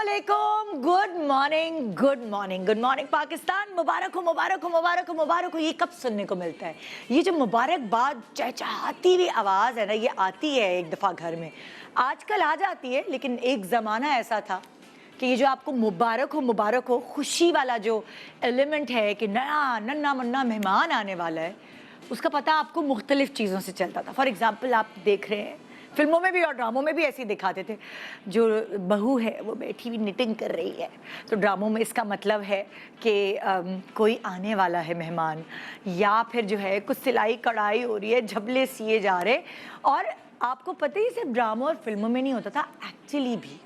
अस्सलामुअलैकुम, good morning Pakistan. मुबारक हो, मुबारक हो, मुबारक हो, मुबारक हो। ये कब सुनने को मिलता है? ये जो मुबारकबाद चहचहाती हुई आवाज़ है ना, ये आती है एक दफ़ा घर में, आजकल आ जाती है, लेकिन एक ज़माना ऐसा था कि ये जो आपको मुबारक हो, खुशी वाला जो एलिमेंट है कि नया नन्ना मुन्ना मेहमान आने वाला है, उसका पता आपको मुख्तलिफ चीज़ों से चलता था। फॉर एग्ज़ाम्पल आप देख रहे हैं फिल्मों में भी और ड्रामों में भी ऐसे ही दिखाते थे, जो बहू है वो बैठी हुई निटिंग कर रही है, तो ड्रामों में इसका मतलब है कि कोई आने वाला है मेहमान, या फिर जो है कुछ सिलाई कढ़ाई हो रही है, झबले सिए जा रहे। और आपको पता ही सिर्फ ड्रामों और फिल्मों में नहीं होता था, एक्चुअली भी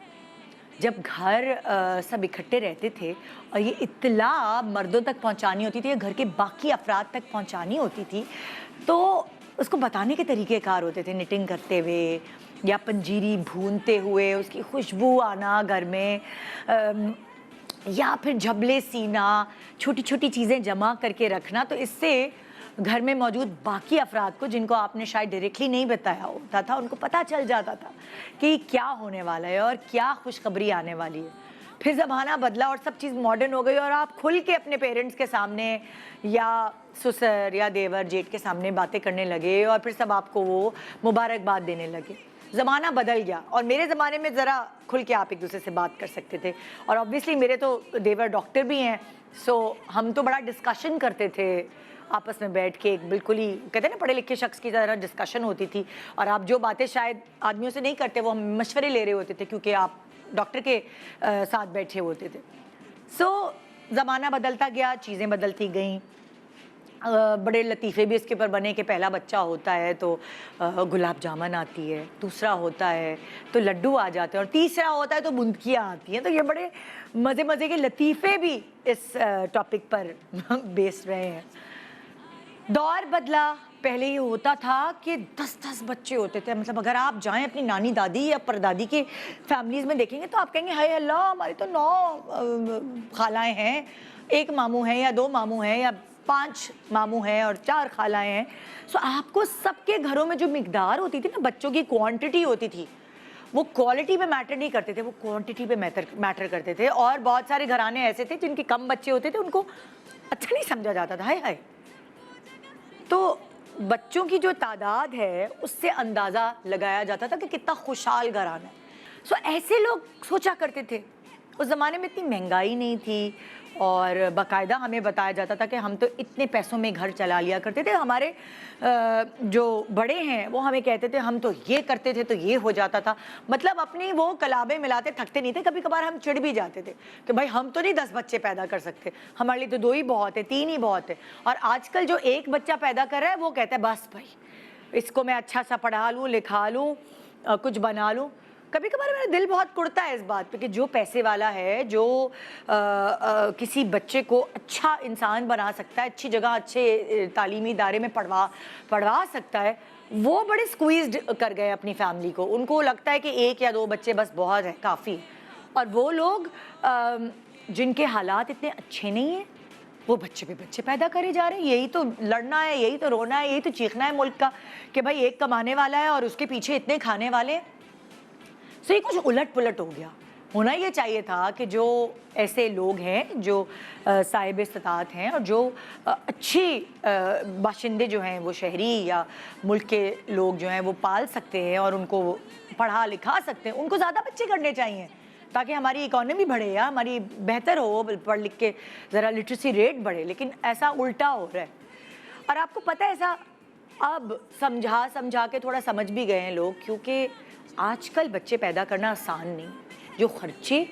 जब घर सब इकट्ठे रहते थे और ये इत्तला मर्दों तक पहुंचानी होती थी या घर के बाकी अफराद तक पहुंचानी होती थी, तो उसको बताने के तरीके कार होते थे, निटिंग करते हुए या पंजीरी भूनते हुए उसकी खुशबू आना घर में, या फिर झबले सीना, छोटी छोटी चीज़ें जमा करके रखना। तो इससे घर में मौजूद बाकी अफराद को, जिनको आपने शायद डायरेक्टली नहीं बताया होता था, उनको पता चल जाता था कि क्या होने वाला है और क्या खुशखबरी आने वाली है। फिर ज़माना बदला और सब चीज़ मॉडर्न हो गई और आप खुल के अपने पेरेंट्स के सामने या ससुर या देवर जेठ के सामने बातें करने लगे और फिर सब आपको वो मुबारकबाद देने लगे। ज़माना बदल गया और मेरे ज़माने में ज़रा खुल के आप एक दूसरे से बात कर सकते थे। और ऑब्वियसली मेरे तो देवर डॉक्टर भी हैं, सो हम तो बड़ा डिस्कशन करते थे आपस में बैठ के, एक बिल्कुल ही कहते हैं ना पढ़े लिखे शख्स की तरह डिस्कशन होती थी। और आप जो बातें शायद आदमियों से नहीं करते, वो हम मशवरे ले रहे होते थे क्योंकि आप डॉक्टर के साथ बैठे होते थे। सो ज़माना बदलता गया, चीज़ें बदलती गईं, बड़े लतीफ़े भी इसके ऊपर बने कि पहला बच्चा होता है तो गुलाब जामुन आती है, दूसरा होता है तो लड्डू आ जाते हैं और तीसरा होता है तो बूंदकियाँ आती हैं। तो ये बड़े मज़े मज़े के लतीफ़े भी इस टॉपिक पर बेस रहे हैं। दौर बदला, पहले ये होता था कि 10-10 बच्चे होते थे। मतलब अगर आप जाएं अपनी नानी दादी या परदादी के फैमिलीज़ में देखेंगे तो आप कहेंगे हाय अल्लाह, हमारी तो 9 खालाएँ हैं, 1 मामू हैं या 2 मामू हैं या 5 मामू हैं और 4 खालाएँ हैं। सो आपको सबके घरों में जो मिकदार होती थी ना, बच्चों की क्वांटिटी होती थी, वो क्वालिटी पे मैटर नहीं करते थे, वो क्वांटिटी पे मैटर करते थे। और बहुत सारे घराने ऐसे थे जिनके कम बच्चे होते थे, उनको अच्छा नहीं समझा जाता था। हाय हाय, तो बच्चों की जो तादाद है उससे अंदाज़ा लगाया जाता था कि कितना खुशहाल घराना है। सो ऐसे लोग सोचा करते थे। उस ज़माने में इतनी महंगाई नहीं थी और बाकायदा हमें बताया जाता था कि हम तो इतने पैसों में घर चला लिया करते थे। हमारे जो बड़े हैं वो हमें कहते थे हम तो ये करते थे तो ये हो जाता था। मतलब अपनी वो कलाबें मिलाते थकते नहीं थे। कभी कभार हम चिढ़ भी जाते थे कि भाई हम तो नहीं 10 बच्चे पैदा कर सकते, हमारे लिए तो 2 ही बहुत है, 3 ही बहुत है। और आजकल जो एक बच्चा पैदा कर रहा है वो कहता है बस भाई इसको मैं अच्छा सा पढ़ा लूँ, लिखा लूँ, कुछ बना लूँ। कभी कभार मेरा दिल बहुत कुड़ता है इस बात पे कि जो पैसे वाला है, जो किसी बच्चे को अच्छा इंसान बना सकता है, अच्छी जगह अच्छे तालीमी इदारे में पढ़वा सकता है, वो बड़े स्क्वीज्ड कर गए अपनी फैमिली को। उनको लगता है कि 1 या 2 बच्चे बस बहुत है, काफ़ी। और वो लोग जिनके हालात इतने अच्छे नहीं हैं, वो बच्चे पे बच्चे पैदा करे जा रहे हैं। यही तो लड़ना है, यही तो रोना है, यही तो चीखना है मुल्क का कि भाई एक कमाने वाला है और उसके पीछे इतने खाने वाले हैं। सो ये कुछ उलट पुलट हो गया। होना ये चाहिए था कि जो ऐसे लोग हैं जो साहिब इस्तात हैं और जो अच्छी बाशिंदे जो हैं, वो शहरी या मुल्क के लोग जो हैं वो पाल सकते हैं और उनको पढ़ा लिखा सकते हैं, उनको ज़्यादा बच्चे करने चाहिए ताकि हमारी इकॉनमी बढ़े या हमारी बेहतर हो, पढ़ लिख के ज़रा लिटरेसी रेट बढ़े। लेकिन ऐसा उल्टा हो रहा है। और आपको पता है ऐसा अब समझा के थोड़ा समझ भी गए हैं लोग, क्योंकि आजकल बच्चे पैदा करना आसान नहीं। जो खर्चे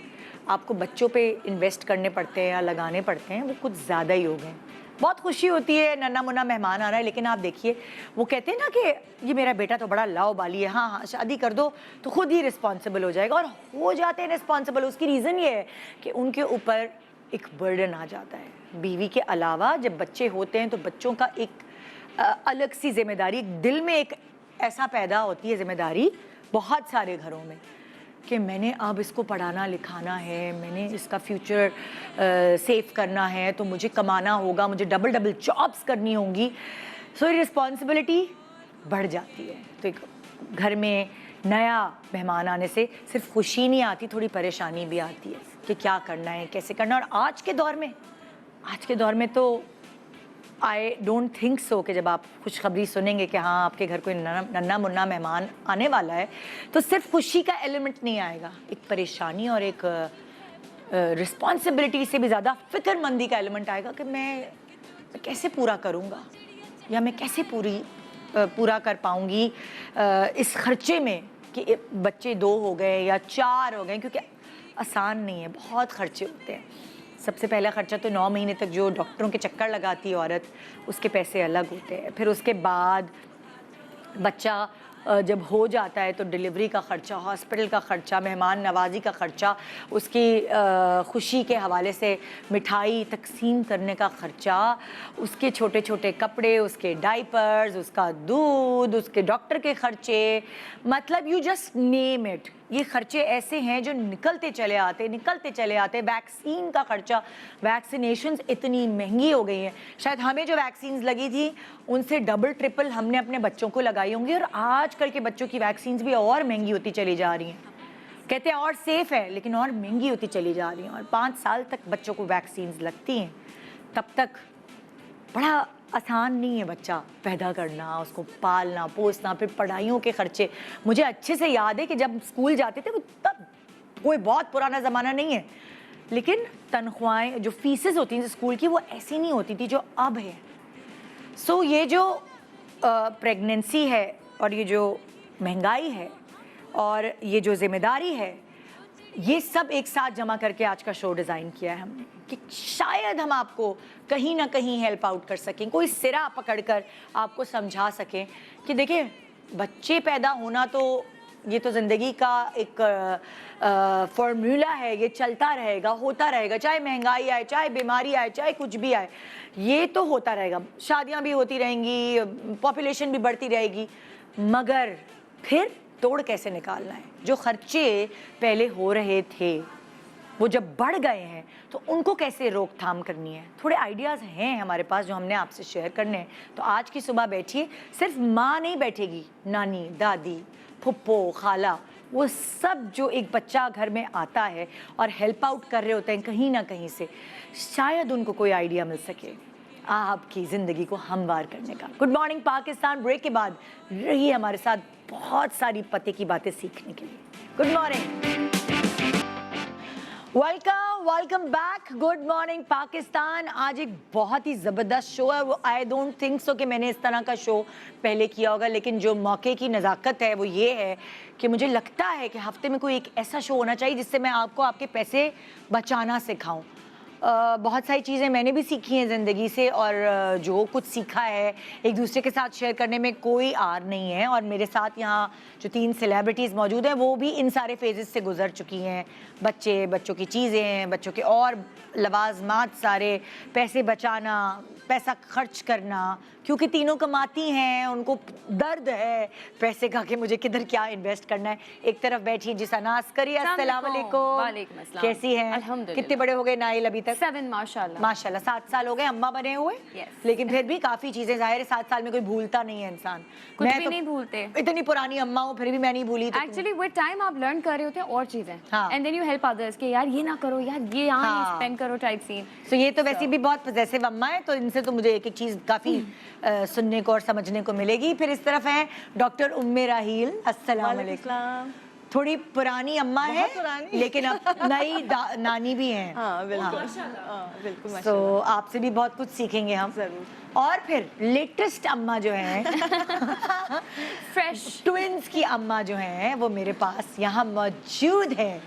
आपको बच्चों पे इन्वेस्ट करने पड़ते हैं या लगाने पड़ते हैं वो कुछ ज़्यादा ही हो गए। बहुत खुशी होती है नन्ना मुन्ना मेहमान आ रहा है, लेकिन आप देखिए वो कहते हैं ना कि ये मेरा बेटा तो बड़ा लाओ बाली है, हाँ हाँ शादी कर दो तो खुद ही रिस्पॉन्सिबल हो जाएगा, और हो जाते हैं रिस्पॉन्सिबल। उसकी रीज़न ये है कि उनके ऊपर एक बर्डन आ जाता है। बीवी के अलावा जब बच्चे होते हैं तो बच्चों का एक अलग सी जिम्मेदारी, दिल में एक ऐसा पैदा होती है जिम्मेदारी बहुत सारे घरों में कि मैंने अब इसको पढ़ाना लिखाना है, मैंने इसका फ्यूचर सेव करना है, तो मुझे कमाना होगा, मुझे डबल डबल जॉब्स करनी होंगी। सो रिस्पॉन्सिबिलिटी बढ़ जाती है। तो एक घर में नया मेहमान आने से सिर्फ खुशी नहीं आती, थोड़ी परेशानी भी आती है कि क्या करना है, कैसे करना है। और आज के दौर में तो आई डोंट थिंक सो कि जब आप खुशखबरी सुनेंगे कि हाँ आपके घर कोई नन्ना मुन्ना मेहमान आने वाला है तो सिर्फ खुशी का एलिमेंट नहीं आएगा, एक परेशानी और एक रिस्पॉन्सिबिलिटी से भी ज़्यादा फिक्रमंदी का एलिमेंट आएगा कि मैं कैसे पूरा करूँगा या मैं कैसे पूरा कर पाऊँगी इस खर्चे में कि बच्चे 2 हो गए या 4 हो गए, क्योंकि आसान नहीं है, बहुत खर्चे होते हैं। सबसे पहला खर्चा तो 9 महीने तक जो डॉक्टरों के चक्कर लगाती है औरत, उसके पैसे अलग होते हैं। फिर उसके बाद बच्चा जब हो जाता है तो डिलीवरी का ख़र्चा, हॉस्पिटल का ख़र्चा, मेहमान नवाजी का ख़र्चा, उसकी खुशी के हवाले से मिठाई तकसीम करने का ख़र्चा, उसके छोटे छोटे कपड़े, उसके डाइपर्स, उसका दूध, उसके डॉक्टर के ख़र्चे, मतलब यू जस्ट नेम इट। ये ख़र्चे ऐसे हैं जो निकलते चले आते। वैक्सीन का ख़र्चा, वैक्सीनेशंस इतनी महंगी हो गई हैं, शायद हमें जो वैक्सीन्स लगी थी उनसे डबल ट्रिपल हमने अपने बच्चों को लगाई होंगी। और आजकल के बच्चों की वैक्सीन्स भी और महंगी होती चली जा रही हैं। कहते हैं और सेफ़ है, लेकिन और महंगी होती चली जा रही हैं। और 5 साल तक बच्चों को वैक्सीन्स लगती हैं, तब तक बड़ा आसान नहीं है बच्चा पैदा करना, उसको पालना पोसना, फिर पढ़ाइयों के खर्चे। मुझे अच्छे से याद है कि जब स्कूल जाते थे, तब कोई बहुत पुराना ज़माना नहीं है, लेकिन तनख्वाहें जो फीसेस होती हैं स्कूल की वो ऐसी नहीं होती थी जो अब है। सो ये जो प्रेगनेंसी है और ये जो महंगाई है और ये जो ज़िम्मेदारी है, ये सब एक साथ जमा करके आज का शो डिज़ाइन किया है हमने कि शायद हम आपको कहीं ना कहीं हेल्प आउट कर सकें, कोई सिरा पकड़कर आपको समझा सकें कि देखिए बच्चे पैदा होना तो ये तो ज़िंदगी का एक फॉर्मूला है, ये चलता रहेगा, होता रहेगा, चाहे महंगाई आए, चाहे बीमारी आए, चाहे कुछ भी आए, ये तो होता रहेगा। शादियां भी होती रहेंगी, पॉपुलेशन भी बढ़ती रहेगी, मगर फिर तोड़ कैसे निकालना है। जो खर्चे पहले हो रहे थे वो जब बढ़ गए हैं तो उनको कैसे रोकथाम करनी है। थोड़े आइडियाज़ हैं हमारे पास जो हमने आपसे शेयर करने हैं। तो आज की सुबह बैठिए, सिर्फ माँ नहीं बैठेगी, नानी, दादी, फुप्पो, खाला, वो सब जो एक बच्चा घर में आता है और हेल्प आउट कर रहे होते हैं कहीं ना कहीं से, शायद उनको कोई आइडिया मिल सके आपकी ज़िंदगी को हमवार करने का। गुड मॉर्निंग पाकिस्तान ब्रेक के बाद रहिए हमारे साथ बहुत सारी पते की बातें सीखने के लिए। Good morning, welcome back. Good morning Pakistan. आज एक बहुत ही ज़बरदस्त शो है। वो आई डोंट थिंक सो कि मैंने इस तरह का शो पहले किया होगा, लेकिन जो मौके की नज़ाकत है वो ये है कि मुझे लगता है कि हफ्ते में कोई एक ऐसा शो होना चाहिए जिससे मैं आपको आपके पैसे बचाना सिखाऊं। बहुत सारी चीज़ें मैंने भी सीखी हैं ज़िंदगी से, और जो कुछ सीखा है एक दूसरे के साथ शेयर करने में कोई आर नहीं है। और मेरे साथ यहाँ जो 3 सेलिब्रिटीज़ मौजूद हैं वो भी इन सारे फेजेस से गुजर चुकी हैं। बच्चों की चीज़ें, बच्चों के और लवाजमात सारे, पैसे बचाना, पैसा खर्च करना, क्योंकि तीनों कमाती हैं, उनको दर्द है पैसे का कि मुझे किधर क्या इन्वेस्ट करना है। एक तरफ बैठी जी सनास करिए, अस्सलाम वालेकुम। वालेकुम अस्सलाम। कैसी हैं? अल्हम्दुलिल्लाह। कितने बड़े हो गए नाइल अभी तक? 7 माशाल्लाह। माशाल्लाह 7 साल हो गए अम्मा बने हुए। Yes। लेकिन फिर भी काफ़ी चीज़ें, ज़ाहिर है 7 साल में कोई भूलता नहीं है इंसान। कुछ मैं भी तो नहीं भूलते। इतनी पुरानी अम्मा हूँ फिर भी मैं नहीं भूली। तो एक्चुअली वो टाइम आप लर्न कर रहे होते हैं और चीजें, हाँ। And then you help others कि यार ये ना करो, यार ये यहाँ हाँ। स्पेंड करो टाइप सीन। तो ये तो वैसे भी बहुत पजेसिव अम्मा है, तो इनसे तो मुझे एक एक चीज़ काफ़ी सुनने को और समझने को मिलेगी। फिर इस तरफ है डॉक्टर उम्मे राहील, अस्सलाम वालेकुम। थोड़ी पुरानी अम्मा है लेकिन अब नई नानी भी हैं। हाँ बिल्कुल, हाँ बिल्कुल। तो आपसे भी बहुत कुछ सीखेंगे हम जरूर। और फिर लेटेस्ट अम्मा जो हैं फ्रेश ट्विंस की अम्मा जो हैं वो मेरे पास यहाँ मौजूद हैं।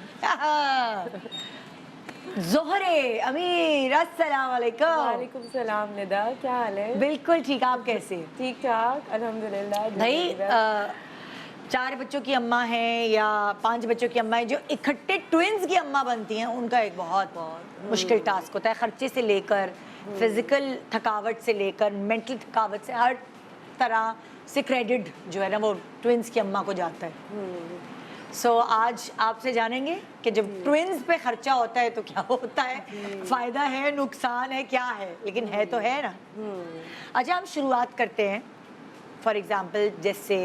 ज़ोहरे अमीर, अस्सलाम वालेकुम। वालेकुम सलाम निदा, क्या हाल है? बिल्कुल ठीक, आप कैसे? ठीक ठाक अल्हम्दुलिल्लाह। भाई 4 बच्चों की अम्मा हैं या 5 बच्चों की अम्मा है, जो इकट्ठे ट्विंस की अम्मा बनती हैं, उनका एक बहुत मुश्किल टास्क होता है। खर्चे से लेकर फिजिकल थकावट से लेकर मेंटल थकावट से, हर तरह से क्रेडिट जो है ना वो ट्विंस की अम्मा को जाता है। सो आज आपसे जानेंगे कि जब ट्विंस पे खर्चा होता है तो क्या होता है, फ़ायदा है, नुकसान है, क्या है, लेकिन है तो है ना। अच्छा, हम शुरुआत करते हैं। फॉर एग्ज़ाम्पल जैसे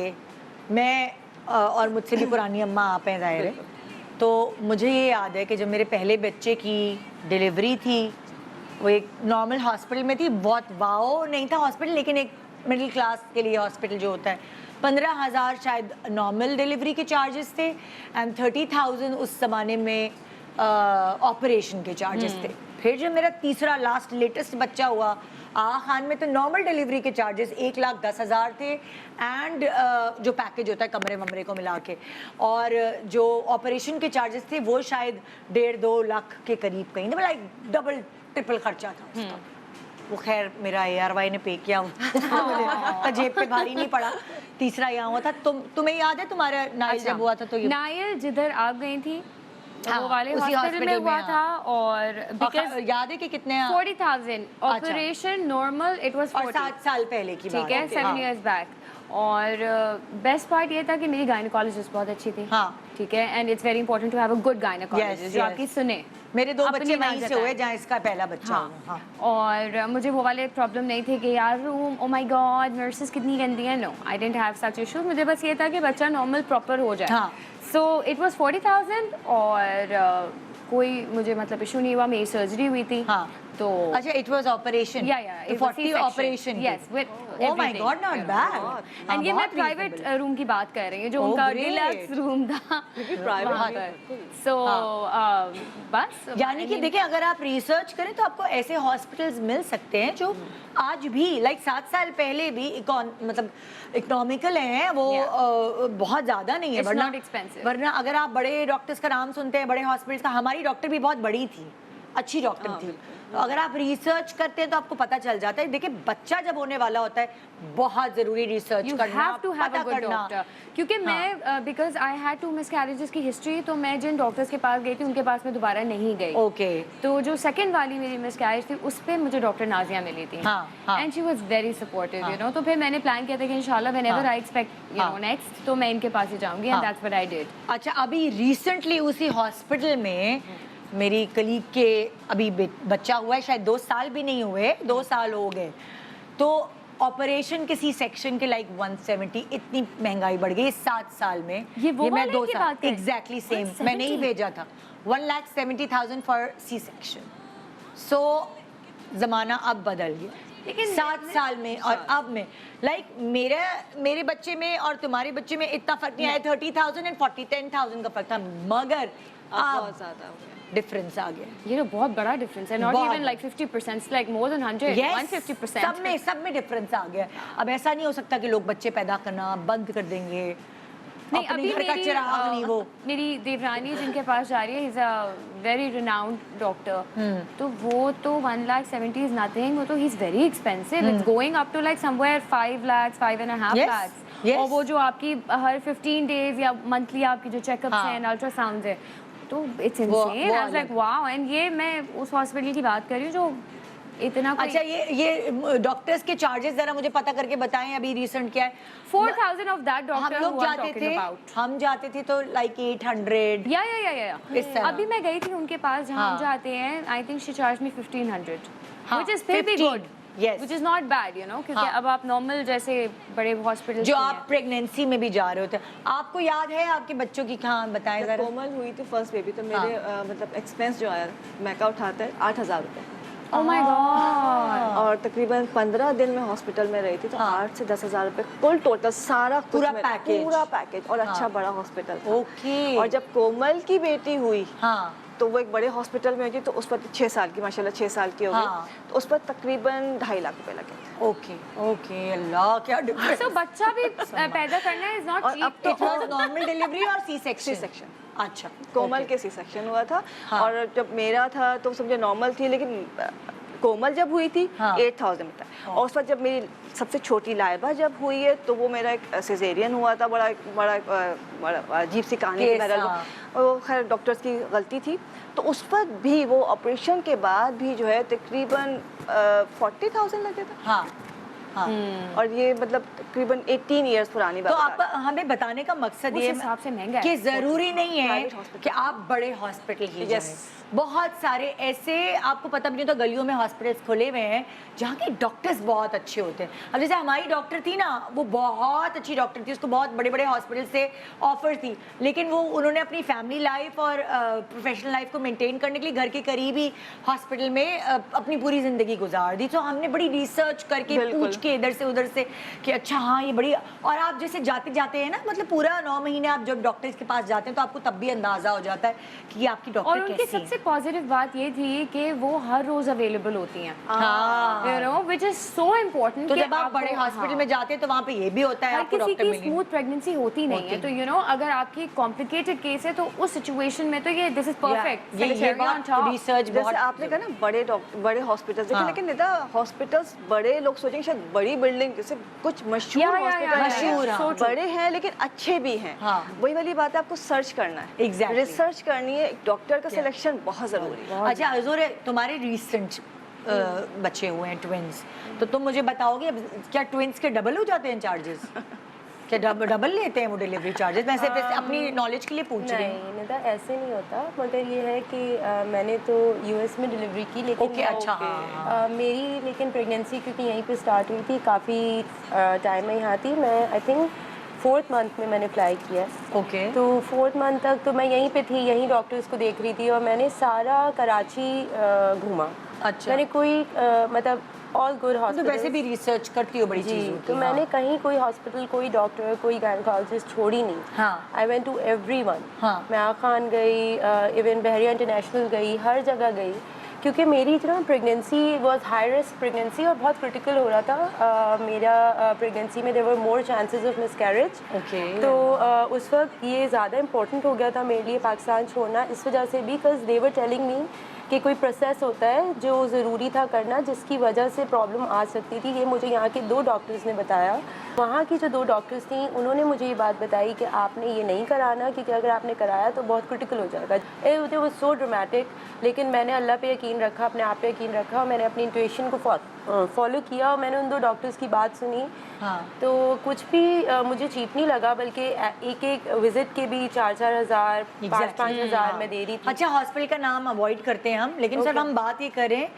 मैं और मुझसे भी पुरानी अम्मा आप हैं ज़ाहिर है, तो मुझे ये याद है कि जब मेरे पहले बच्चे की डिलीवरी थी, वो एक नॉर्मल हॉस्पिटल में थी, बहुत वाओ नहीं था हॉस्पिटल, लेकिन एक मिडिल क्लास के लिए हॉस्पिटल जो होता है, 15,000 शायद नॉर्मल डिलीवरी के चार्जेस थे एंड 30,000 उस ज़माने में ऑपरेशन के चार्जेस थे। फिर जब मेरा तीसरा लास्ट लेटेस्ट बच्चा हुआ आगा खान में, तो नॉर्मल डिलीवरी के चार्जेस 1,10,000 थे एंड जो पैकेज होता है कमरे वमरे को मिला के, और जो ऑपरेशन के चार्जेस थे वो शायद 1.5-2 लाख के करीब कहीं, लाइक डबल ट्रिपल खर्चा था उसका। वो खैर मेरा ARY ने पे किया, उसका मुझे जेब पे भारी नहीं पड़ा। तीसरा यहाँ हुआ था, तुम्हें याद है तुम्हारा नाइल जब हुआ था तो ये नाइल जिधर आप गई थी हाँ, वो वाले उसी हॉस्पिटल में हुआ हाँ। था, और बिकॉज याद है कि कितने 40,000 ऑपरेशन नॉर्मल इट वाज और 7 साल पहले की बात ठीक है, 7 इयर्स बैक। और बेस्ट पार्ट ये था कि मेरी गायनेकोलॉजिस्ट बहुत अच्छी थी, हाँ। ठीक है, and it's very important to have a good gynaecologist जो yes. आपकी सुने। मेरे 2 अपनी बच्चे ना वहीं से जताए। हुए जहाँ इसका पहला बच्चा हाँ। हुआ। हाँ। और मुझे वो वाले प्रॉब्लम नहीं थे कि यार room oh my god nurses कितनी गंदी हैं, no I didn't have such issues. मुझे बस ये था कि बच्चा नॉर्मल प्रॉपर हो जाए। हाँ। सो इट वाज 40,000 और कोई मुझे मतलब इशू नहीं हुआ। मेरी सर्जरी हुई थी। हाँ। तो अच्छा, it was operation. या या तो 40 operation yes with Oh my God, not bad. And ये मैं प्राइवेट रूम की बात कर रही हूँ जो Oh, उनका great. डिलक्स रूम था private वहाँ भी पर। सो बस यानी कि देखिए, अगर आप रिसर्च करें तो आपको ऐसे हॉस्पिटल्स मिल सकते हैं जो आज भी लाइक 7 साल पहले भी मतलब इकोनॉमिकल हैं, वो बहुत ज़्यादा नहीं है। It's not expensive. वरना अगर आप बड़े डॉक्टर्स का नाम सुनते हैं, बड़े हॉस्पिटल्स का, हमारी डॉक्टर भी बहुत बड़ी थी, अच्छी डॉक्टर थी। तो अगर आप रिसर्च करते हैं तो आपको पता चल जाता है। देखिए, बच्चा जब होने वाला होता है बहुत जरूरी रिसर्च You करना, have to have पता a good करना। doctor. क्योंकि मैं बिकॉज आई हैड 2 मिसकैरेजेस की हिस्ट्री, तो मैं जिन डॉक्टर्स के पास गई थी उनके पास मैं दोबारा नहीं गई। ओके। तो जो सेकंड वाली मेरी मिसकैरेज थी उस पे मुझे डॉक्टर नाजिया मिली थी हाँ। And she was very supportive you know. तो फिर मैंने प्लान किया था कि इंशाल्लाह whenever I expect you know next, तो मैं इनके पास ही जाऊंगी and that's what I did. अच्छा, अभी रिसेंटली उसी हॉस्पिटल में मेरी कलीग के अभी बच्चा हुआ है, शायद 2 साल भी नहीं हुए, 2 साल हो गए। तो ऑपरेशन किसी सेक्शन के लाइक 170, इतनी महंगाई बढ़ गई 7 साल में। ये वो मैं वाले 2 की साल बात कर रहे हैं? Exactly same 170? मैंने ही भेजा था। 1,70,000 फॉर सी सेक्शन। सो जमाना अब बदल गया, लेकिन 7 साल में और अब में लाइक मेरे बच्चे में और तुम्हारे बच्चे में इतना फर्क नहीं आया। 30,000 एंड 10,000 का फर्क था, मगर बहुत अब ज्यादा हो गया। डिफरेंस आ गया। ये तो बहुत बड़ा डिफरेंस है, नॉट बहुत। Even like 50%, like more than 100, 150%। सब में डिफरेंस आ गया। अब ऐसा नहीं हो सकता कि लोग बच्चे पैदा करना बंद कर देंगे। नहीं, अपने अभी घर का चिराग नहीं वो। मेरी देवरानी जिनके पास जा रही है, is a very renowned doctor, तो वो तो 1,70,000 इज नथिंग, वो तो ही is very expensive, it's going up to like somewhere 5 lakhs, 5.5 Yes, lakhs। yes. और वो जो आपकी हर 15 डेज या मंथली आपकी जो चेकअप्स हाँ। हैं, अल्ट्रासाउंड है, तो इट्स वो इनसेन। आई वाज लाइक अलग। वाओ। एंड ये मैं उस हॉस्पिटल की बात कर रही हूँ जो इतना कोई अच्छा, ये डॉक्टर्स के चार्जेस जरा मुझे पता करके बताएं, अभी रिसेंट क्या है। 4,000 ऑफ दैट हम डॉक्टर लोग जाते थे तो लाइक 800। या इस तरह। अभी मैं गई थी उनके पास जहाँ हम हाँ। जाते हैं, आई थिंक शी चार्ज मी 1,500, हाँ, व्हिच इज फिर भी 15, good, yes. Which is not bad you know, क्योंकि हाँ। अब आप नॉर्मल जैसे बड़े हॉस्पिटल जो आप प्रेगनेंसी में भी जा रहे होते, आपको याद है आपके बच्चों की? कहाँ बताएं जब जरा। कोमल हुई थी फर्स्ट बेबी, तो मेरे मतलब एक्सपेंस जो आया मैका उठाता है 8,000 रुपये, ओह माय गॉड। और तकरीबन 15 दिन में हॉस्पिटल में रही थी, तो 8 से 10,000 रुपये कुल टोटल सारा कुछ पूरा मेरा- पैकेज। पूरा पैकेज, और अच्छा बड़ा हॉस्पिटल था। ओके। और जब कोमल की बेटी हुई हाँ। तो वो एक बड़े हॉस्पिटल में गई, तो उस पर 6 साल की, माशाल्लाह 6 साल की हो गई, हाँ। तो उस पर तकरीबन 2.5 लाख रुपए लगे थे। ओके अल्लाह, क्या डिफरेंस। सो बच्चा भी पैदा करना इज नॉट और अब चीप। तो इट वाज नॉर्मल डिलीवरी और सी सेक्शन? C-section। अच्छा, कोमल okay. के सी सेक्शन हुआ था। हाँ। और जब मेरा था तो समझे नॉर्मल थी, लेकिन कोमल जब हुई थी हाँ। 8,000 में था। और उस पर जब मेरी सबसे छोटी लाइबा जब हुई है, तो वो मेरा एक सिजेरियन हुआ था, बड़ा अजीब सी कहानी थी। Case, मेरा हाँ। वो खैर डॉक्टर्स की गलती थी, तो उस पर भी वो ऑपरेशन के बाद भी जो है तकरीबन 40,000 लगे थे। हाँ हाँ। और ये मतलब तकरीबन 18 इयर्स पुरानी तो बात आप बता रही हमें बताने का मकसद उस ये हिसाब से महंगा है। कि जरूरी नहीं है Private hospital। कि आप बड़े हॉस्पिटल ही Yes. जाएं। बहुत सारे ऐसे आपको पता भी नहीं होता गलियों में हॉस्पिटल्स खुले हुए हैं जहाँ के डॉक्टर्स बहुत अच्छे होते हैं। अब जैसे हमारी डॉक्टर थी ना, वो बहुत अच्छी डॉक्टर थी, उसको बहुत बड़े बड़े हॉस्पिटल से ऑफर थी, लेकिन वो उन्होंने अपनी फैमिली लाइफ और प्रोफेशनल लाइफ को मेंटेन करने के लिए घर के करीब ही हॉस्पिटल में अपनी पूरी ज़िंदगी गुजार दी। तो हमने बड़ी रिसर्च करके पूछ के इधर से उधर से कि अच्छा हाँ ये बड़ी, और आप जैसे जाते जाते हैं ना, मतलब पूरा 9 महीने आप जब डॉक्टर्स के पास जाते हैं तो आपको तब भी अंदाजा हो जाता है कि ये आपकी और डॉक्टर उनकी कैसी है। सबसे पॉजिटिव बात ये थी कि वो हर रोज अवेलेबल होती हैं, हाँ, you know, which is so important. तो जब आप बड़े हॉस्पिटल में जाते हैं तो वहाँ पे ये भी होता है हर आपको किसी डॉक्टर की मिलेंगे। स्मूथ प्रेगनेंसी होती नहीं है, तो यू नो अगर आपकी कॉम्प्लिकेटेड केस है तो उस सिचुएशन में तो ये दिस इज परफेक्ट। ये बात रिसर्च बहुत, जैसे आपने कहा ना बड़े डॉक्टर बड़े हॉस्पिटल्स देखे, हाँ। लेकिन निदा हॉस्पिटल्स बड़े, लोग सोचेंगे शायद बड़ी बिल्डिंग, जैसे कुछ मशहूर या, हॉस्पिटल मशहूर, हाँ। बड़े हैं लेकिन अच्छे भी हैं। हाँ। वही वाली बात है, आपको सर्च करना है, Exactly. रिसर्च करनी है, डॉक्टर का सिलेक्शन बहुत जरूरी है। अच्छा अजूर, तुम्हारे रिसेंट बच्चे हुए हैं ट्विंस, तो तुम मुझे बताओगे अब क्या ट्विंस के डबल हो जाते हैं चार्जेस? क्या डबल लेते हैं वो डिलीवरी चार्जेस? मैं सिर्फ अपनी नॉलेज के लिए पूछ रही हूँ। नहीं निदा, ऐसे नहीं होता, मगर ये है कि मैंने तो यूएस में डिलीवरी की, लेकिन ओके, अच्छा, हाँ। मेरी लेकिन प्रेगनेंसी क्योंकि यहीं पे स्टार्ट हुई थी, काफ़ी टाइम में यहाँ थी, मैं आई थिंक 4th मंथ में मैंने अप्लाई किया। ओके, तो 4th मंथ तक तो मैं यहीं पे थी, यहीं डॉक्टर्स को देख रही थी, और मैंने सारा कराची घूमा। अच्छा, मैंने कोई मतलब ऑल गुड तो हॉस्पिटल, वैसे भी रिसर्च करती हो बड़ी जी, चीज़ों की। तो मैंने हाँ। कहीं कोई हॉस्पिटल, कोई डॉक्टर, कोई गायनकोलॉजिस्ट छोड़ी नहीं। हाँ। I went to everyone. हाँ। मैं आगा खान गई, इवन बहरिया इंटरनेशनल गई, हर जगह गई, क्योंकि मेरी जो ना pregnancy was high risk pregnancy और बहुत क्रिटिकल हो रहा था। मेरा प्रेगनेंसी में there were more chances of miscarriage. Okay, तो उस वक्त ये ज़्यादा इम्पोर्टेंट हो गया था मेरे लिए पाकिस्तान छोड़ना, इस वजह से भी, because they were telling me कि कोई प्रोसेस होता है जो ज़रूरी था करना, जिसकी वजह से प्रॉब्लम आ सकती थी। ये मुझे यहाँ के 2 डॉक्टर्स ने बताया। वहाँ की जो 2 डॉक्टर्स थी उन्होंने मुझे ये बात बताई कि आपने ये नहीं कराना, क्योंकि अगर आपने कराया तो बहुत क्रिटिकल हो जाएगा। इट वाज सो ड्रामेटिक, लेकिन मैंने अल्लाह पे यकीन रखा, अपने आप पे यकीन रखा, और मैंने अपनी इंट्यूशन को फॉलो किया, और मैंने उन 2 डॉक्टर्स की बात सुनी। हाँ। तो कुछ भी मुझे चीप नहीं लगा, बल्कि एक विजिट के भी 4-4 हज़ार, 5-5 हज़ार मैं दे रही थी। अच्छा, हॉस्पिटल का नाम अवॉइड करते हैं हम, लेकिन सर हम बात ये करें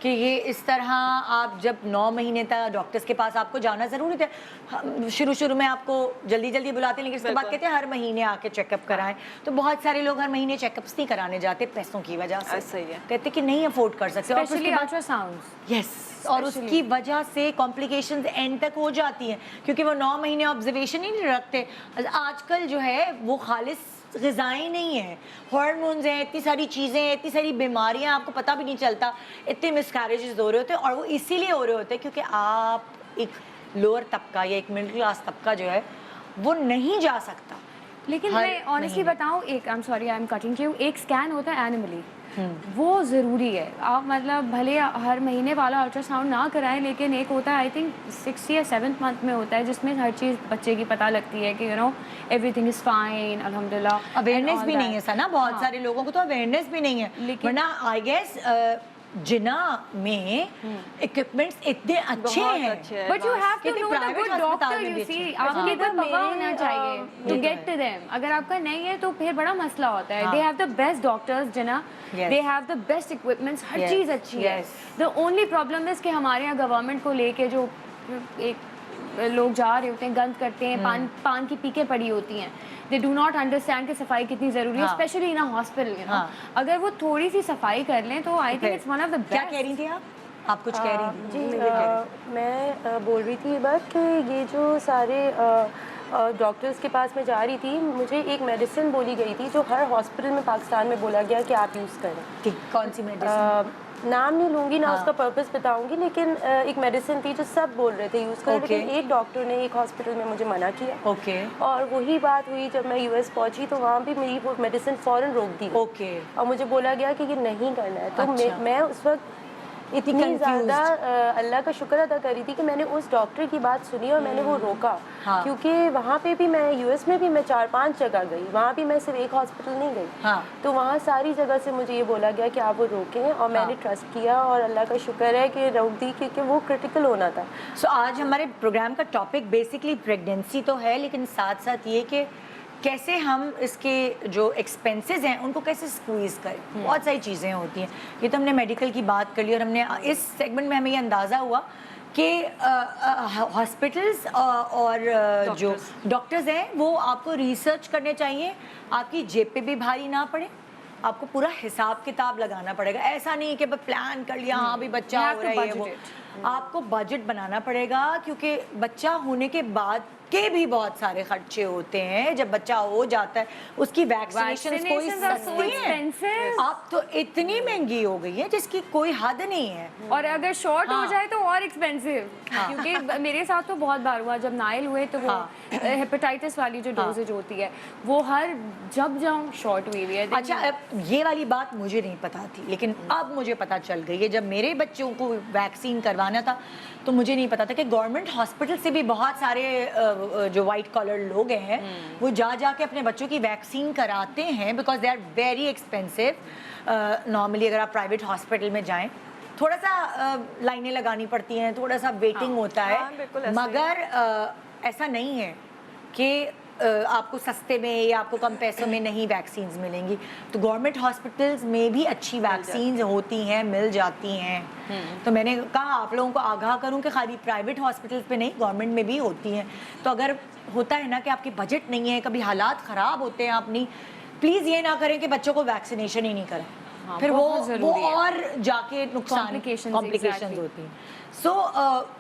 कि ये इस तरह आप जब 9 महीने तक डॉक्टर्स के पास आपको जाना ज़रूरी था। शुरू में आपको जल्दी बुलाते हैं, लेकिन इसके बाद कहते हैं हर महीने आके चेकअप कराएं। तो बहुत सारे लोग हर महीने चेकअप्स नहीं कराने जाते पैसों की वजह से। सही है। कहते कि नहीं अफोर्ड कर सकते, और स्पेशली उसके बाद अल्ट्रासाउंड्स। यस, और उसकी वजह से कॉम्प्लिकेशंस एंड तक हो जाती हैं, क्योंकि वो 9 महीने ऑब्जर्वेशन ही नहीं रखते। आजकल जो है वो खालिस ग़िज़ाएँ नहीं है, हार्मोन्स हैं, इतनी सारी चीज़ें हैं, इतनी सारी बीमारियां, आपको पता भी नहीं चलता, इतने मिसकैरेजेस हो रहे होते हैं, और वो इसीलिए हो रहे होते हैं क्योंकि आप एक लोअर तबका या एक मिडिल क्लास तबका जो है वो नहीं जा सकता। लेकिन हर मैं ऑनेस्टली महीने। बताऊं, एक I am sorry I am cutting you, एक स्कैन होता है एनिमली, वो ज़रूरी है। आप मतलब भले हर महीने वाला अल्ट्रासाउंड ना कराएं, लेकिन एक होता है आई थिंक 6th या 7th मंथ में होता है, जिसमें हर चीज़ बच्चे की पता लगती है कि you know everything is fine, अल्हम्दुलिल्लाह। अवेयरनेस भी नहीं है सर ना, बहुत हाँ। सारे लोगों को तो अवेयरनेस भी नहीं है, लेकिन- वरना आई गेस जिना में इक्विपमेंट्स इतने अच्छे बहुत हैं, अच्छे हैं। बट यू हैव टू क्योंकि नो द private गुड अस्पताल डॉक्टर, में भी यू सी अच्छे। आपके हाँ। इधर पता होना मेरे, चाहिए ये टू तो गेट टू देम। अगर आपका नहीं है तो फिर बड़ा मसला होता है। हाँ। They have the best doctors Jinnah, Yes. They have the best equipments, her Yes, चीज़ अच्छी है। yes. The only problem is कि हमारे यहाँ गवर्नमेंट को लेके जो एक लोग जा रहे होते हैं, गंद करते हैं, पान की पीके पड़ी होती हैं, दे डू नॉट अंडरस्टैंड कि सफाई कितनी ज़रूरी है, हाँ। Specially in a hospital, you know. हाँ। अगर वो थोड़ी सी सफाई कर लें तो I think it's one of the क्या बेस्ट। कह रही थी आप कुछ कह रही थी? जी, मैं बोल रही थी ये बात कि ये जो सारे डॉक्टर्स के पास मैं जा रही थी, मुझे एक मेडिसिन बोली गई थी जो हर हॉस्पिटल में पाकिस्तान में बोला गया कि आप यूज़ करें। ठीक, कौन सी मेडिसिन? नाम नहीं लूँगी ना, हाँ। उसका पर्पस बताऊँगी, लेकिन एक मेडिसिन थी जो सब बोल रहे थे यूज़ करें, ओके। लेकिन एक डॉक्टर ने एक हॉस्पिटल में मुझे मना किया। ओके और वही बात हुई जब मैं यूएस पहुंची, तो वहाँ भी मेरी वो मेडिसिन फ़ौरन रोक दी। ओके, और मुझे बोला गया कि ये नहीं करना है। तो अच्छा। मैं उस वक्त इतनी confused। ज़्यादा अल्लाह का शुक्र अदा करी थी कि मैंने उस डॉक्टर की बात सुनी और मैंने वो रोका। हाँ। क्योंकि वहाँ पे भी मैं यूएस में भी मैं 4-5 जगह गई, वहाँ भी मैं सिर्फ एक हॉस्पिटल नहीं गई। हाँ। तो वहाँ सारी जगह से मुझे ये बोला गया कि आप वो रोकें, और मैंने ट्रस्ट किया, और अल्लाह का शुक्र है कि रोक दी, क्योंकि वो क्रिटिकल होना था। सो आज हमारे प्रोग्राम का टॉपिक बेसिकली प्रेगनेंसी तो है, लेकिन साथ साथ ये कि कैसे हम इसके जो एक्सपेंसेस हैं उनको कैसे स्क्वीज करें। बहुत सारी चीज़ें होती हैं। ये तो हमने मेडिकल की बात कर ली और हमने इस सेगमेंट में हमें ये अंदाज़ा हुआ कि हॉस्पिटल्स और जो डॉक्टर्स हैं वो आपको रिसर्च करने चाहिए, आपकी जेब पे भी भारी ना पड़े, आपको पूरा हिसाब किताब लगाना पड़ेगा। ऐसा नहीं कि बस प्लान कर लिया हाँ भी बच्चा हो रहा है वो, आपको बजट बनाना पड़ेगा क्योंकि बच्चा होने के बाद के भी बहुत सारे खर्चे होते हैं। जब बच्चा हो जाता है उसकी वैक्सीनेशन कोई सस्ती है, अब तो इतनी महंगी हो गई है जिसकी कोई हद नहीं है। और अगर शॉर्ट हो जाए तो और एक्सपेंसिव, क्योंकि मेरे साथ तो बहुत बार हुआ। जब नाइल हुए तो वो हेपेटाइटिस वाली जो डोजेज होती है वो हर जब जाऊँ शॉर्ट हुई है। अच्छा, अब ये वाली बात मुझे नहीं पता थी, लेकिन अब मुझे पता चल गई है। जब मेरे बच्चों को वैक्सीन करवाना था तो मुझे नहीं पता था कि गवर्नमेंट हॉस्पिटल से भी बहुत सारे जो वाइट कॉलर लोग हैं वो जा के अपने बच्चों की वैक्सीन कराते हैं, because they are very expensive. Normally अगर आप प्राइवेट हॉस्पिटल में जाएं थोड़ा सा लाइनें लगानी पड़ती हैं, थोड़ा सा वेटिंग होता है, मगर ऐसा नहीं है कि आपको सस्ते में या आपको कम पैसों में नहीं वैक्सीन्स मिलेंगी। तो गवर्नमेंट हॉस्पिटल्स में भी अच्छी वैक्सीन्स होती हैं, मिल जाती हैं। तो मैंने कहा आप लोगों को आगाह करूं कि खाली प्राइवेट हॉस्पिटल्स पे नहीं, गवर्नमेंट में भी होती हैं। तो अगर होता है ना कि आपकी बजट नहीं है, कभी हालात ख़राब होते हैं अपनी, प्लीज़ ये ना करें कि बच्चों को वैक्सीनेशन ही नहीं करें। फिर वो और जाके नुकसान कॉम्प्लिकेशंस होती हैं। सो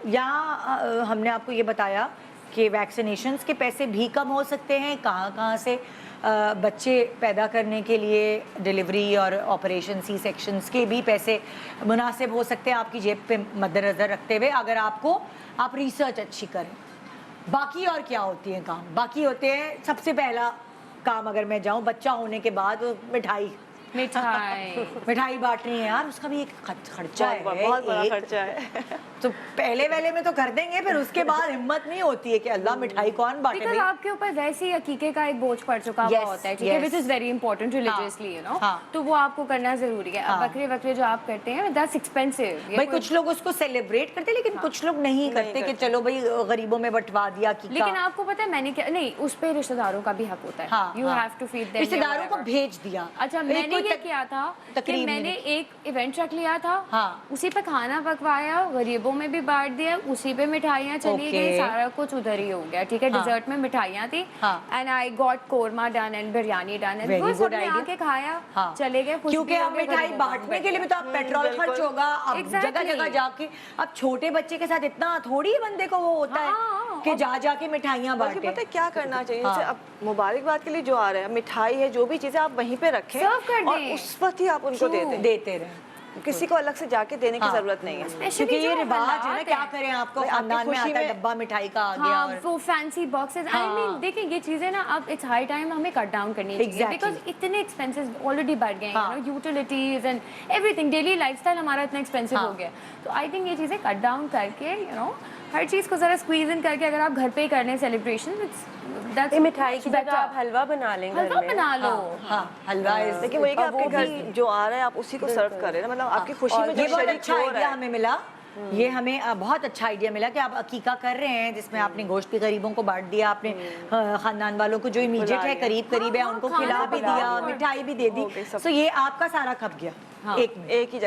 यहाँ हमने आपको ये बताया कि वैक्सीनेशंस के पैसे भी कम हो सकते हैं, कहाँ से बच्चे पैदा करने के लिए डिलीवरी और ऑपरेशन सी सेक्शंस के भी पैसे मुनासिब हो सकते हैं आपकी जेब पे मद्देनज़र रखते हुए, अगर आप रिसर्च अच्छी करें। बाकी और क्या होती हैं काम? बाकी होते हैं सबसे पहला काम, अगर मैं जाऊँ बच्चा होने के बाद, मिठाई बांटनी है यार, उसका भी एक खर्चा है, बहुत बड़ा खर्चा है। तो पहले वाले में तो कर देंगे, फिर उसके बाद हिम्मत नहीं होती है कि अल्लाह मिठाई कौन बांटे। बिकॉज़ आपके ऊपर वैसे ही अकीके का एक बोझ पड़ चुका हुआ होता है, ठीक है, which is very important religiously, you know, तो वो आपको करना जरूरी है। अब बकरे जो आप करते हैं दैट्स एक्सपेंसिव। भाई कुछ लोग उसको सेलिब्रेट करते हैं, लेकिन कुछ लोग नहीं करते कि चलो भाई गरीबों में बंटवा दिया। लेकिन आपको पता है मैंने क्या, नहीं, उस पे रिश्तेदारों का भी हक होता है, you have to feed them, रिश्तेदारों को भेज दिया। अच्छा, मैंने ये किया था कि मैंने एक इवेंट रख लिया था, उसी पे खाना पकवाया, गरीबों में भी बांट दिया, उसी पे मिठाइयाँ चली गई, सारा कुछ उधर ही हो गया, ठीक है। डिजर्ट में मिठाइयाँ थी and I got korma done and biryani done and वो सबने आके खाया, चले गए। क्योंकि अब मिठाई बांटने के लिए भी तो आप पेट्रोल खर्च होगा, अब जगह जगह जाके, अब छोटे बच्चे के साथ इतना थोड़ी बंदे को वो होता है कि जा के मिठाइयाँ बांटे। पता है क्या करना चाहिए? जैसे अब मुबारकबाद के लिए जो आ रहे हैं, मिठाई है, जो भी चीजें आप वहीं पे रखें और उस वक्त ही आप उनको देते रहे। किसी को अलग से जाके देने की जरूरत नहीं है, क्योंकि ये रिवाज है ना, क्या करें, आपको खानदान में आता है डब्बा मिठाई का आ गया और वो फैंसी बॉक्सेस। आई मीन देखिए ये चीजें ना अब इट्स हाई टाइम हमें कट डाउन करनी चाहिए, बिकॉज इतने एक्सपेंसेस ऑलरेडी बढ़ गए हैं, utilities and everything, daily lifestyle हमारा इतना एक्सपेंसिव हो गया। तो आई थिंक ये चीजें कट डाउन करके, यू नो, हर चीज को जरा स्क्वीज इन करके अगर आप घर पे ही कर लें सेलिब्रेशन, मिठाई की जगह आप हलवा बना लें, हलवा बना लो। हलवा, लेकिन वही कि आपके घर जो आ रहा है आप उसी को सर्व करें ना, मतलब आपकी खुशी में ये बहुत अच्छा आइडिया हमें मिला। ये हमें बहुत अच्छा आइडिया मिला कि आप अकीका कर रहे हैं जिसमें आपने गोश्त भी गरीबों को बांट दिया, आपने खानदान वालों को जो इमीडिएट है करीब है उनको खिला भी दिया, मिठाई भी दे दी। तो ये आपका सारा खप गया एक ही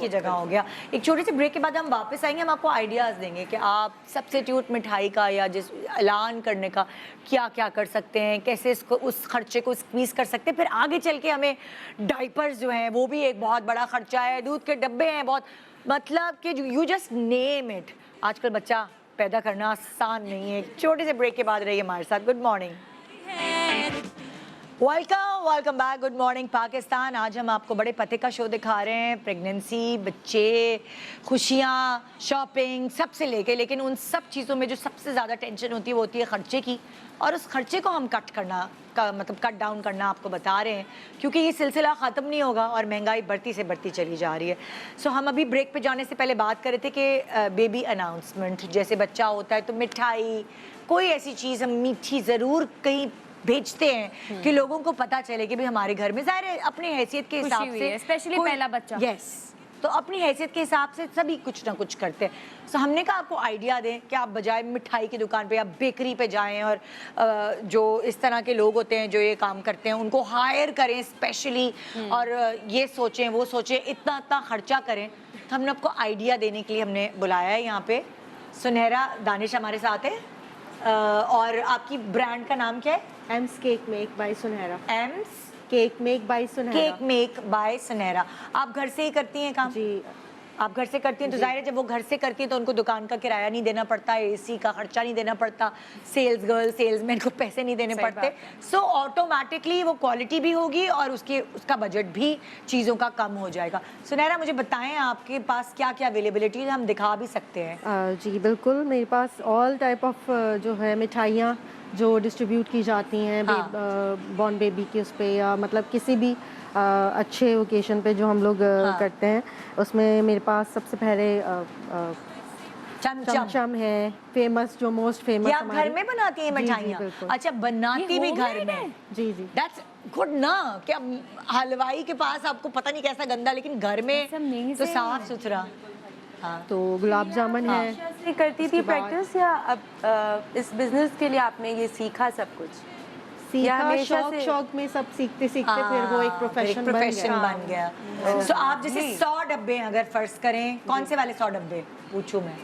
जगह हो गया। एक छोटे से ब्रेक के बाद हम वापस आएंगे, हम आपको आइडियाज़ देंगे कि आप सब्स्टिट्यूट मिठाई का या जिस ऐलान करने का क्या क्या कर सकते हैं, कैसे इसको उस खर्चे को स्क्वीज कर सकते हैं। फिर आगे चल के हमें डाइपर्स जो हैं वो भी एक बहुत बड़ा खर्चा है, दूध के डब्बे हैं बहुत, मतलब कि यू जस्ट नेम इट। आजकल बच्चा पैदा करना आसान नहीं है। छोटे से ब्रेक के बाद रहिए हमारे साथ। Good morning, welcome back, good morning Pakistan. आज हम आपको बड़े पते का शो दिखा रहे हैं, प्रेगनेंसी, बच्चे, खुशियाँ, शॉपिंग, सबसे लेके, लेकिन उन सब चीज़ों में जो सबसे ज़्यादा टेंशन होती है वो होती है खर्चे की, और उस खर्चे को हम कट डाउन करना आपको बता रहे हैं, क्योंकि ये सिलसिला ख़त्म नहीं होगा और महंगाई बढ़ती से बढ़ती चली जा रही है। सो हम अभी ब्रेक पे जाने से पहले बात कर रहे थे कि बेबी अनाउंसमेंट, जैसे बच्चा होता है तो मिठाई, कोई ऐसी चीज़ हम मीठी ज़रूर कहीं भेजते हैं कि लोगों को पता चले कि भाई हमारे घर में ज़ाहिर है अपनी हैसियत के हिसाब से, स्पेशली पहला बच्चा। यस, तो अपनी हैसियत के हिसाब से सभी कुछ ना कुछ करते हैं। सो हमने कहा आपको आइडिया दें कि आप बजाय मिठाई की दुकान पे या बेकरी पे जाएं और जो इस तरह के लोग होते हैं जो ये काम करते हैं उनको हायर करें स्पेशली, और ये सोचें वो सोचें, इतना इतना खर्चा करें। तो हमने आपको आइडिया देने के लिए हमने बुलाया है यहाँ पे। सुनहरा दानिश हमारे साथ है, और आपकी ब्रांड का नाम क्या है? एम्स केक मेक बाय सुनहरा। एम्स केक मेक बाय सुनहरा। केक मेक बाय सुनहरा। आप घर से ही करती हैं काम? जी, आप घर से करती हैं तो जाहिर है जब वो घर से करती हैं तो उनको दुकान का किराया नहीं देना पड़ता, एसी का खर्चा नहीं देना पड़ता, सेल्स गर्ल सेल्समैन को पैसे नहीं देने पड़ते। सो ऑटोमेटिकली वो क्वालिटी भी होगी और उसका बजट भी चीज़ों का कम हो जाएगा। सुनहरा मुझे बताएं आपके पास क्या क्या अवेलेबिलिटी है, हम दिखा भी सकते हैं? जी बिल्कुल, मेरे पास ऑल टाइप ऑफ जो है मिठाइयाँ जो डिस्ट्रीब्यूट की जाती हैं बॉर्न बेबी के उस पर, या मतलब किसी भी अच्छे ओकेशन पे जो हम लोग करते हैं, उसमें मेरे पास सबसे पहले चमचम है फेमस, जो मोस्ट फेमस। आप घर में बनाती हैं मिठाइयाँ? अच्छा, बनाती भी घर में? जी जी, दैट्स गुड ना। क्या हलवाई के पास आपको पता नहीं कैसा गंदा, लेकिन घर में तो साफ सुथरा। हाँ, तो गुलाब जामुन है। से करती थी प्रैक्टिस, या अब इस बिजनेस के लिए आपने ये सीखा सब कुछ? सीखा, शौक में सब सीखते सीखते फिर वो एक प्रोफेशन बन गया। सो आप जैसे 100 डब्बे अगर फर्ज करें, कौन से वाले 100 डब्बे पूछूं मैं?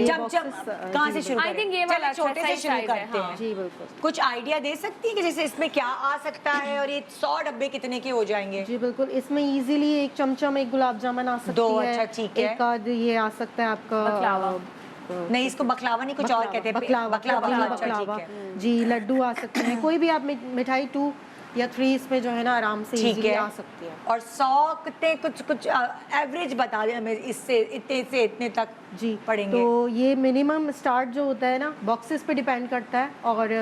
चमचम कहाँ से शुरू करें? चलो छोटे से शुरू करते हैं। जी बिल्कुल। कुछ आइडिया दे सकती है कि जैसे इसमें क्या आ सकता है और ये 100 डब्बे कितने के हो जाएंगे? जी बिल्कुल, इसमें इजीली एक चमचम एक गुलाब जामुन आ सकती दो, है। अच्छा ठीक है। एक आध ये आ सकता है आपका नहीं, इसको बकलावा नहीं, कुछ और कहते हैं। बकलावा, अच्छा ठीक है। जी, लड्डू आ सकते हैं, कोई भी आप मिठाई 2 या 3 इसमें जो है ना आराम से इजीली आ सकती है। और 100 कितने कुछ एवरेज बता दें हमें, इससे इतने से इतने तक जी पड़ेंगे? तो ये मिनिमम स्टार्ट जो होता है ना, बॉक्सेस पे डिपेंड करता है और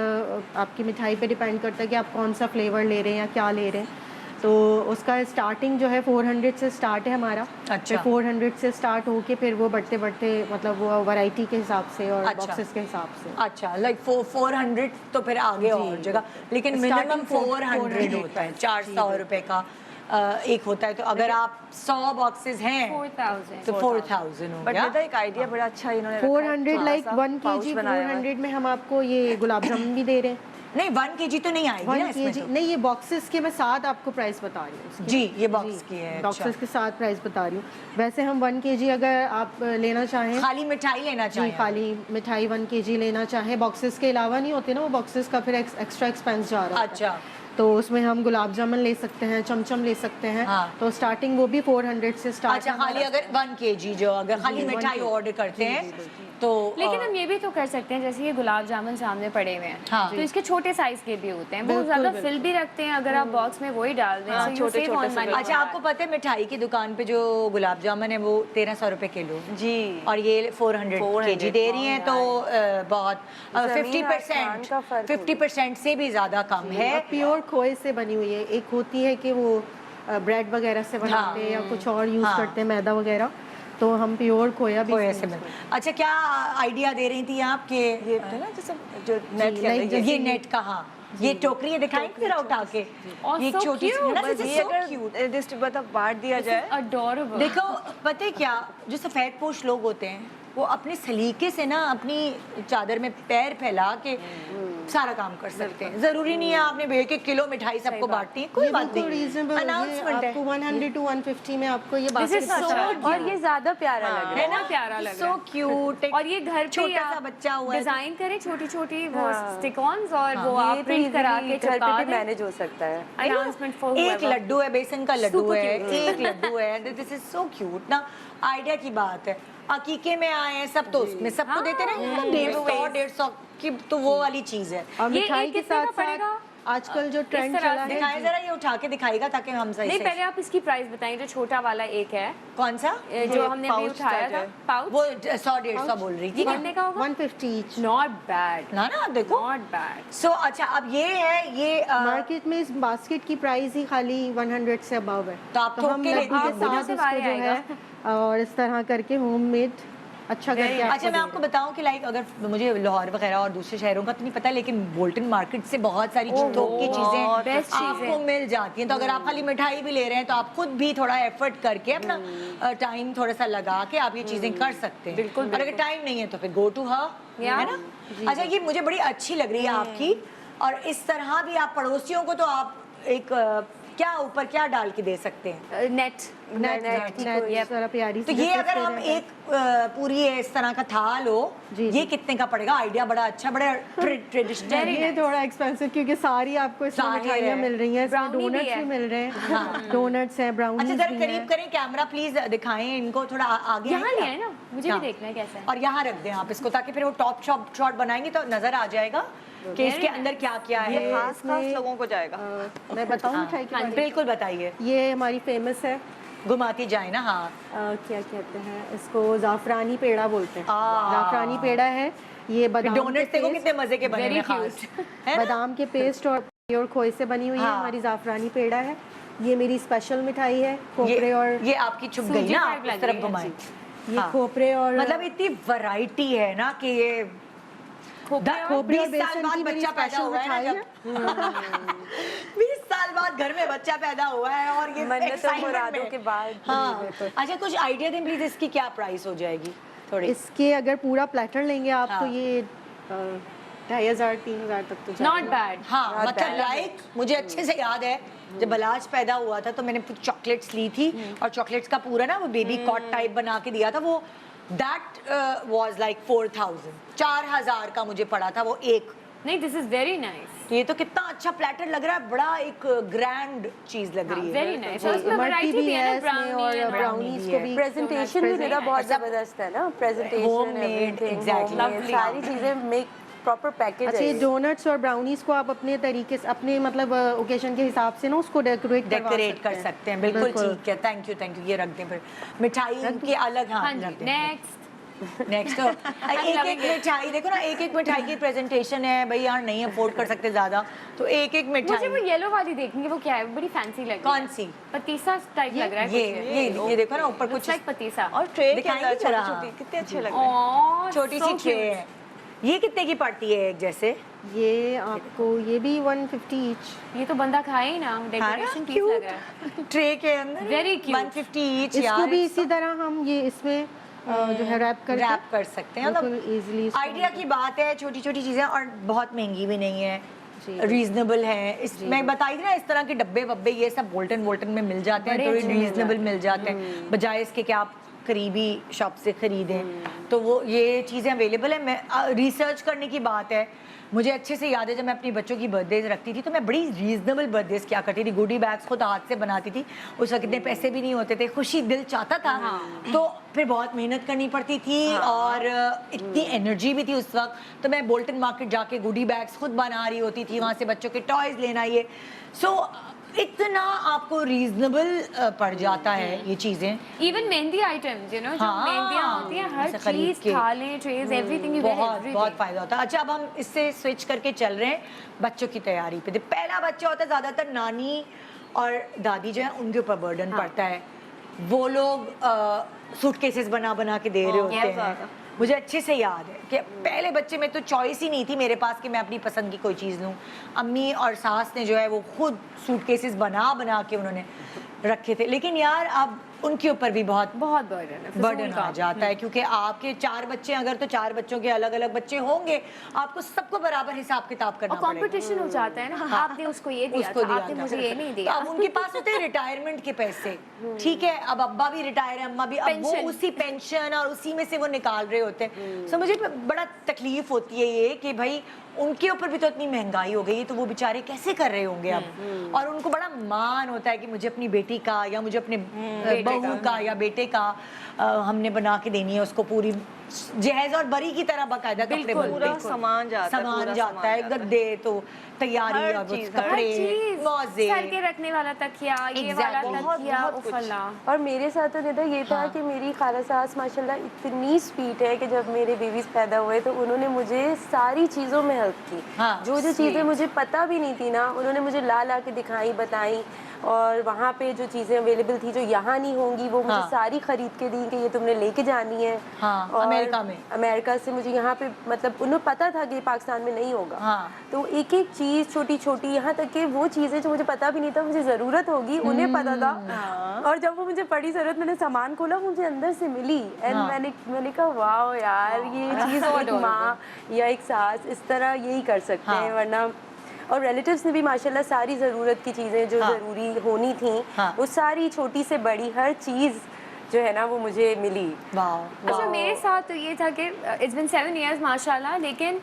आपकी मिठाई पे डिपेंड करता है कि आप कौन सा फ्लेवर ले रहे हैं या क्या ले रहे हैं। तो उसका स्टार्टिंग जो है 400 से स्टार्ट है हमारा। अच्छा। 400 से स्टार्ट होके फिर वो बढ़ते बढ़ते मतलब वो वैरायटी के हिसाब से और बॉक्सेस के हिसाब से। अच्छा, लाइक 400 तो फिर आगे और जगह, लेकिन मिनिमम 400 होता है। 400 रुपए का एक होता है। तो अगर आप 100 बॉक्सेस हैं 4000 तो 4000 हो बट गया। बेटा एक आइडिया बड़ा अच्छा इन्होंने 400 लाइक 1 kg 400 में हम आपको ये गुलाब जामुन भी दे रहे हैं। नहीं, 1 kg तो नहीं आएगी ना 1 इसमें kg तो? नहीं, ये बॉक्सेस के मैं साथ आपको प्राइस बता रही हूँ उसकी। जी, ये बॉक्स की है। बॉक्सेस के साथ प्राइस बता रही हूँ। वैसे हम 1 kg अगर आप लेना चाहें, खाली मिठाई लेना जी चाहिए? खाली मिठाई 1 kg लेना चाहें, बॉक्सेस के अलावा नहीं होते ना, वो बॉक्सेस का फिर एक्स्ट्रा एक्सपेंस जा रहा है। अच्छा, तो उसमें हम गुलाब जामुन ले सकते हैं, चमचम ले सकते हैं। हाँ। तो स्टार्टिंग वो भी 400 से स्टार्ट अच्छा, खाली अगर 1 kg जो अगर खाली मिठाई ऑर्डर करते हैं तो लेकिन हम ये भी तो कर सकते हैं, जैसे ये गुलाब जामुन सामने पड़े हुए हैं, हाँ। तो इसके छोटे साइज के भी होते हैं, वो ज्यादा फिल भी रखते हैं अगर आप बॉक्स में वही डाल दें। हाँ, so you छोटे save छोटे on से money. अच्छा, आपको पता है मिठाई की दुकान पे जो गुलाब जामुन है वो 1300 रुपए किलो, जी, और ये 400 kg दे रही हैं, तो बहुत जमीन आसमान का फर्क 50% से भी ज्यादा कम है। प्योर खोए से बनी हुई है। एक होती है कि वो ब्रेड वगैरह से बनाते हैं या कुछ और यूज करते हैं, मैदा वगैरह, तो हम प्योर खोया भी खोए से बना। अच्छा, क्या आइडिया दे रही थी आप कि ये तो ना जैसे जो नेट के अंदर ये नेट का, हाँ, ये टोकरी दिखाएंगे जरा उठा के, और ये so छोटी सी cute, ना, बस जैसे ये so अगर cute। डिस्ट्रीब्यूट बांट दिया जाए। Adorable. देखो, पता है क्या, जो सफ़ेद पोश लोग होते हैं वो अपने सलीके से ना अपनी चादर में पैर फैला के सारा काम कर सकते हैं। जरूरी नहीं है आपने एक एक किलो मिठाई सबको बांटनी है, कोई बात नहीं, रीजनेबल अनाउंसमेंट है। आपको 100 to 150 में आपको ये This is बास्केट so और ये ज्यादा प्यारा लग रहा है। है ना, प्यारा लग रहा सो है। क्यूट। और ये घर पे छोटा सा बच्चा हुआ है, डिजाइन करें छोटी छोटी वो स्टिक-ऑन्स, और वो ये आप तो प्रिंट करा के घर चिपका पे भी दें। मैनेज हो सकता है। अनाउंसमेंट फॉर एक लड्डू है, बेसन का लड्डू Super है, cute. एक लड्डू है। दिस इज सो क्यूट ना, आइडिया की बात है। अकीके में आए हैं सब, तो उसमें सबको देते रहे, 150-150 की तो वो वाली चीज है। और ये मिठाई एक के कितने का साथ पड़ेगा? साथ आजकल जो ट्रेंड तरह चला से है, दिखाए जरा, ये उठा के दिखाएगा ताकि हम सही नहीं, से। पहले आप इसकी प्राइस बताएं। जो छोटा वाला एक है, कौन सा? जो हमने अभी pouch उठाया था था, जो। पाउच, वो 100-150 बोल रही थी ये कितने का होगा? 150 ईच। नॉट बैड, ना ना, देखो। Not bad. सो अच्छा, अब ये है, ये मार्केट में इस बास्केट की प्राइस ही खाली 100 से अबव है। तो आप थोक हम के लड्डू लेती के हैं? साथ मुझे से उसको जो बाहर है और इस तरह करके होममेड अच्छा करके आपको अच्छा मैं आपको बताऊं कि लाइक अगर मुझे लाहौर वगैरह और दूसरे शहरों का तो नहीं पता, लेकिन बोल्टन मार्केट से बहुत सारी थोक की चीजें बेस्ट आपको मिल जाती हैं। तो अगर आप खाली मिठाई भी ले रहे हैं तो आप खुद भी थोड़ा एफर्ट करके अपना टाइम थोड़ा सा लगा के आप ये चीजें कर सकते हैं। बिल्कुल, और अगर टाइम नहीं है तो फिर गो टू हर, है ना। अच्छा ये मुझे बड़ी अच्छी लग रही है आपकी। और इस तरह भी आप पड़ोसियों को तो आप एक क्या ऊपर क्या डाल के दे सकते हैं, नेट जरा प्यारी तो सी ये गिफ्ट अगर दे हम रहे हैं। एक पूरी इस तरह का थाल हो, जी, ये कितने का पड़ेगा? आइडिया बड़ा अच्छा, बड़ा ट्रेडिशनल। ये थोड़ा एक्सपेंसिव क्योंकि सारी आपको इसमें जाहिर मिठाइयाँ है। मिल रही हैं, इसमें Brownie भी डोनट्स है। भी मिल रहे हैं, डोनट्स हैं, अच्छा ब्राउनीज जरा भी करीब हैं। करें कैमरा प्लीज, दिखाएं इनको थोड़ा आगे यहाँ क्या? नहीं है ना, मुझे भी हाँ। देखना है कैसा है। और यहाँ रख दें आप इसको, ताकि फिर वो टॉप शॉट बनाएंगे तो नजर आ जाएगा कि इसके अंदर क्या क्या ये है। खास खास लोगों को जाएगा। मैं बताऊँ मिठाई के बारे में? बिल्कुल बताइए, ये हमारी फेमस है, घुमाती जाए ना। हाँ क्या कहते हैं इसको, जाफरानी पेड़ा बोलते हैं। आ। जाफरानी पेड़ा है ये, बादाम डोनट देखो कितने मजे के बने Very हैं खास, है ना? बादाम के पेस्ट और खोए से बनी हुई है हाँ। हमारी जाफरानी पेड़ा है। ये मेरी स्पेशल मिठाई है, खोपरे और ये आपकी छुप गई सूजी ना, टाइप आप लग इस तरफ रही है, घुमाएं। ये हाँ। खोपरे और मतलब इतनी वैरायटी है ना कि ये खोपरे और 20 साल बेसन बाद की मेरी बच्चा पैदा स्पेशल हुआ है ना, मिठाई जब 20 साल बाद घर में बच्चा पैदा हुआ है और ये मन्नतों excitement मुरादों में। के बाद हाँ। अच्छा कुछ आइडिया दें प्लीज, इसकी क्या प्राइस हो जाएगी थोड़ी? इसके अगर पूरा प्लेटर लेंगे आप हाँ। तो ये 2500-3000 तक तो नॉट जाएगा। बैड। हाँ मतलब लाइक मुझे अच्छे से याद है जब बलाज पैदा हुआ था तो मैंने चॉकलेट्स ली थी और चॉकलेट्स का पूरा ना वो बेबी कॉट टाइप बना के दिया था, वो दैट वाज लाइक 4000 का मुझे पड़ा था वो एक। नहीं, दिस इज वेरी नाइस, ये तो कितना अच्छा प्लेटर लग रहा है, बड़ा एक ग्रैंड चीज लग रही है। Very nice. जी, उसमें इमरती वैरायटी भी भी है है इसमें ना, और ब्राउनी ब्राउनीज भी को है। भी। प्रेजेंटेशन भी मेरा बहुत जबरदस्त है ना, presentation Homemade, everything, exactly. Homemade, सारी चीजें मेक प्रॉपर पैकेज अच्छा है ये ये। डोनट्स और ब्राउनीज को आप अपने तरीके से, अपने मतलब ओकेजन के हिसाब से ना उसको डेकोरेट कर सकते हैं, बिल्कुल ठीक है। थैंक यू, ये रख दें फिर। मिठाई की अलग, हाँ हाँ रख जी, दें। नेक्स्ट। नेक्स्ट तो एक loving it. मिठाई देखो ना, एक मिठाई की प्रेजेंटेशन है भाई, यार नहीं अफोर्ड कर सकते ज्यादा, तो एक मुझे वो मिठाई। येलो वाली देखनी है, वो क्या है, बड़ी फैंसी लग रही है। कौन सी? पतीसा टाइप लग रहा है ये देखो ना ऊपर कुछ लाइक पतीसा। और ट्रे के दिखाएंगी अंदर जरा? छोटी छोटी कितने अच्छे लग रहे हैं। ओह, छोटी सी so ट्रे cute. है। ये कितने की पड़ती है एक जैसे? ये आपको ये भी 150 ईच। ये तो बंदा खाए ही ना, डेकोरेशन पीस लग रहा है। ट्रे के अंदर Very cute. 150 ईच। इसको भी इसी तरह हम ये इसमें जो है रैप करके रैप कर सकते हैं, बिल्कुल मतलब इजीली। आइडिया की बात है, छोटी छोटी चीजें और बहुत महंगी भी नहीं है, जी। रीजनेबल है। इस मैं बताई थी ना, इस तरह के डब्बे वब्बे ये सब बोल्टन में मिल जाते हैं, बड़े थोड़े अच्छे मिल रीजनेबल मिल जाते हैं, बजाय इसके कि आप करीबी शॉप से खरीदें। तो वो ये चीज़ें अवेलेबल है। मैं रिसर्च करने की बात है, मुझे अच्छे से याद है जब मैं अपनी बच्चों की बर्थडे रखती थी तो मैं बड़ी रीजनेबल बर्थडे क्या करती थी, गुडी बैग्स खुद हाथ से बनाती थी। उस वक्त इतने पैसे भी नहीं होते थे, खुशी दिल चाहता था, तो फिर बहुत मेहनत करनी पड़ती थी और इतनी एनर्जी भी थी उस वक्त। तो मैं बोल्टन मार्केट जाके गुडी बैग्स खुद बना रही होती थी, वहाँ से बच्चों के टॉयज लेना, ये सो इतना आपको रीजनेबल पड़ जाता है ये चीजें। Even mehndi items, you know, जो हाँ, मेहंदियाँ होती हैं, हर उसे खरीद चीज, के। थालें, ट्रेज, एवरीथिंग, बहुत फायदा होता है। अच्छा अब हम इससे स्विच करके चल रहे हैं बच्चों की तैयारी पे। पहला बच्चा होता है, ज्यादातर नानी और दादी जो है उनके ऊपर बर्डन पड़ता है। वो लोग सूटकेसेस बना बना के दे रहे होते हैं। मुझे अच्छे से याद है कि पहले बच्चे में तो चॉइस ही नहीं थी मेरे पास कि मैं अपनी पसंद की कोई चीज़ लूँ। अम्मी और सास ने जो है वो खुद सूटकेसेस बना बना के उन्होंने रखे थे, लेकिन यार अब उनके ऊपर भी बहुत बर्डन है, बर्डन आ जाता है, क्योंकि आपके 4 बच्चे अगर तो 4 बच्चों के अलग अलग बच्चे होंगे, आपको सबको बराबर हिसाब किताब करना और पड़ेगा। कंपटीशन हो जाता है ना, आपने उसको ये दिया उसको था, दिया आपने था। मुझे ये नहीं तो दिया। अब उनके पास होते हैं रिटायरमेंट के पैसे, ठीक है, अब अब्बा भी रिटायर है, अम्मा भी, अब वो पेंशन। उसी पेंशन और उसी में से वो निकाल रहे होते हैं। सो मुझे बड़ा तकलीफ होती है ये कि भाई उनके ऊपर भी तो इतनी महंगाई हो गई है, तो वो बेचारे कैसे कर रहे होंगे अब। और उनको बड़ा मान होता है कि मुझे अपनी बेटी का या मुझे अपने बहू का या बेटे का हमने बना के देनी है उसको पूरी जहेज और बरी की तरह बाकायदा कपड़े बिल्कुल, बनते हैं। पूरा सामान जाता है, सामान पूरा जाता सामान है, जाता है। गद्दे तो तैयारी हर और वो चीज़, कपड़े, चीज, मौजे, सर के रखने वाला तकिया, ये वाला Exactly. तकिया, बहुत उफ कुछ। अल्लाह। और मेरे साथ तो निदा ये था हाँ। कि मेरी खाला सास माशाल्लाह इतनी स्वीट है कि जब मेरे बेबीज पैदा हुए तो उन्होंने मुझे सारी चीज़ों में हेल्प की। हाँ, जो चीज़ें मुझे पता भी नहीं थी ना, उन्होंने मुझे ला ला के दिखाई, बताई। और वहाँ पे जो चीज़ें अवेलेबल थी जो यहाँ नहीं होंगी वो मुझे सारी खरीद के दी कि ये तुमने लेके जानी है। हाँ, अमेरिका में, अमेरिका से मुझे यहाँ पे मतलब उन्हें पता था कि पाकिस्तान में नहीं होगा। हाँ। तो एक एक चीज़ छोटी छोटी, यहाँ तक कि वो चीज़ें जो मुझे पता भी नहीं था मुझे ज़रूरत होगी उन्हें पता था। और जब वो मुझे बड़ी ज़रूरत, मैंने सामान खोला मुझे अंदर से मिली एंड मैंने कहा वाह यार ये चीज़ एक माँ या एक सास इस तरह यही कर सकते हैं, वरना और रिलेटिव्स ने भी माशाल्लाह सारी ज़रूरत की चीज़ें जो ज़रूरी होनी थी वो सारी छोटी से बड़ी हर चीज़ जो है ना वो मुझे मिली। अच्छा मेरे साथ तो ये था कि इट्स बिन 7 years माशाल्लाह, लेकिन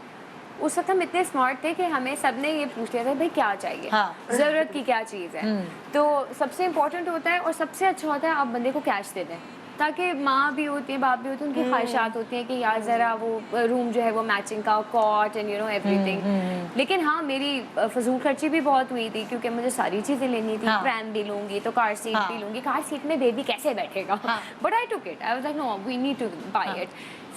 उस वक्त हम इतने स्मार्ट थे कि हमें सबने ये पूछ लिया था भाई क्या चाहिए, ज़रूरत की क्या चीज़ है। तो सबसे इम्पोर्टेंट होता है और सबसे अच्छा होता है आप बंदे को कैश दे दें, ताकि माँ भी होती है बाप भी होते हैं, उनकी ख्वाहिशात होती हैं कि यार ज़रा वो रूम जो है वो मैचिंग का, cot and you know everything. लेकिन हाँ मेरी फजूल खर्ची भी बहुत हुई थी क्योंकि मुझे सारी चीज़ें लेनी थी। प्रैम भी लूँगी तो कार सीट भी लूँगी, कार सीट में बेबी कैसे बैठेगा, but I took it, I was like no we need to buy it.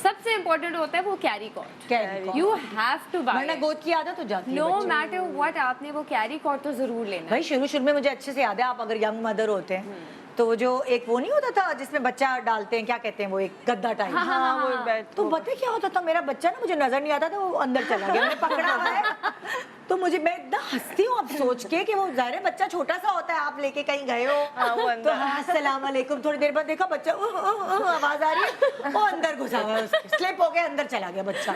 सबसे इम्पोर्टेंट होता है वो carry cot, you have to buy, वरना गोद की आदत हो जाती है। नो मैटर व्हाट, आपने वो कैरी कॉट तो जरूर लेना। भाई शुरू में मुझे अच्छे से याद है, आप अगर यंग मदर होते हैं तो वो जो एक वो नहीं होता था जिसमें बच्चा डालते हैं, क्या कहते हैं वो, एक गद्दा टाइप। वो बेड तो पता है क्या होता था, मेरा बच्चा ना मुझे नजर नहीं आता था, वो अंदर चला गया, मैंने पकड़ा हुआ है। तो मुझे, मैं इतना हंसती हूँ अब सोच के कि वो ज़ाहिर है बच्चा छोटा सा होता है, आप लेके कहीं गए हो तो अस्सलाम वालेकुम, थोड़ी देर बाद देखा बच्चा आवाज आ रही है, वो अंदर घुसा हुआ है, उसके स्लिप हो गया, अंदर चला गया बच्चा।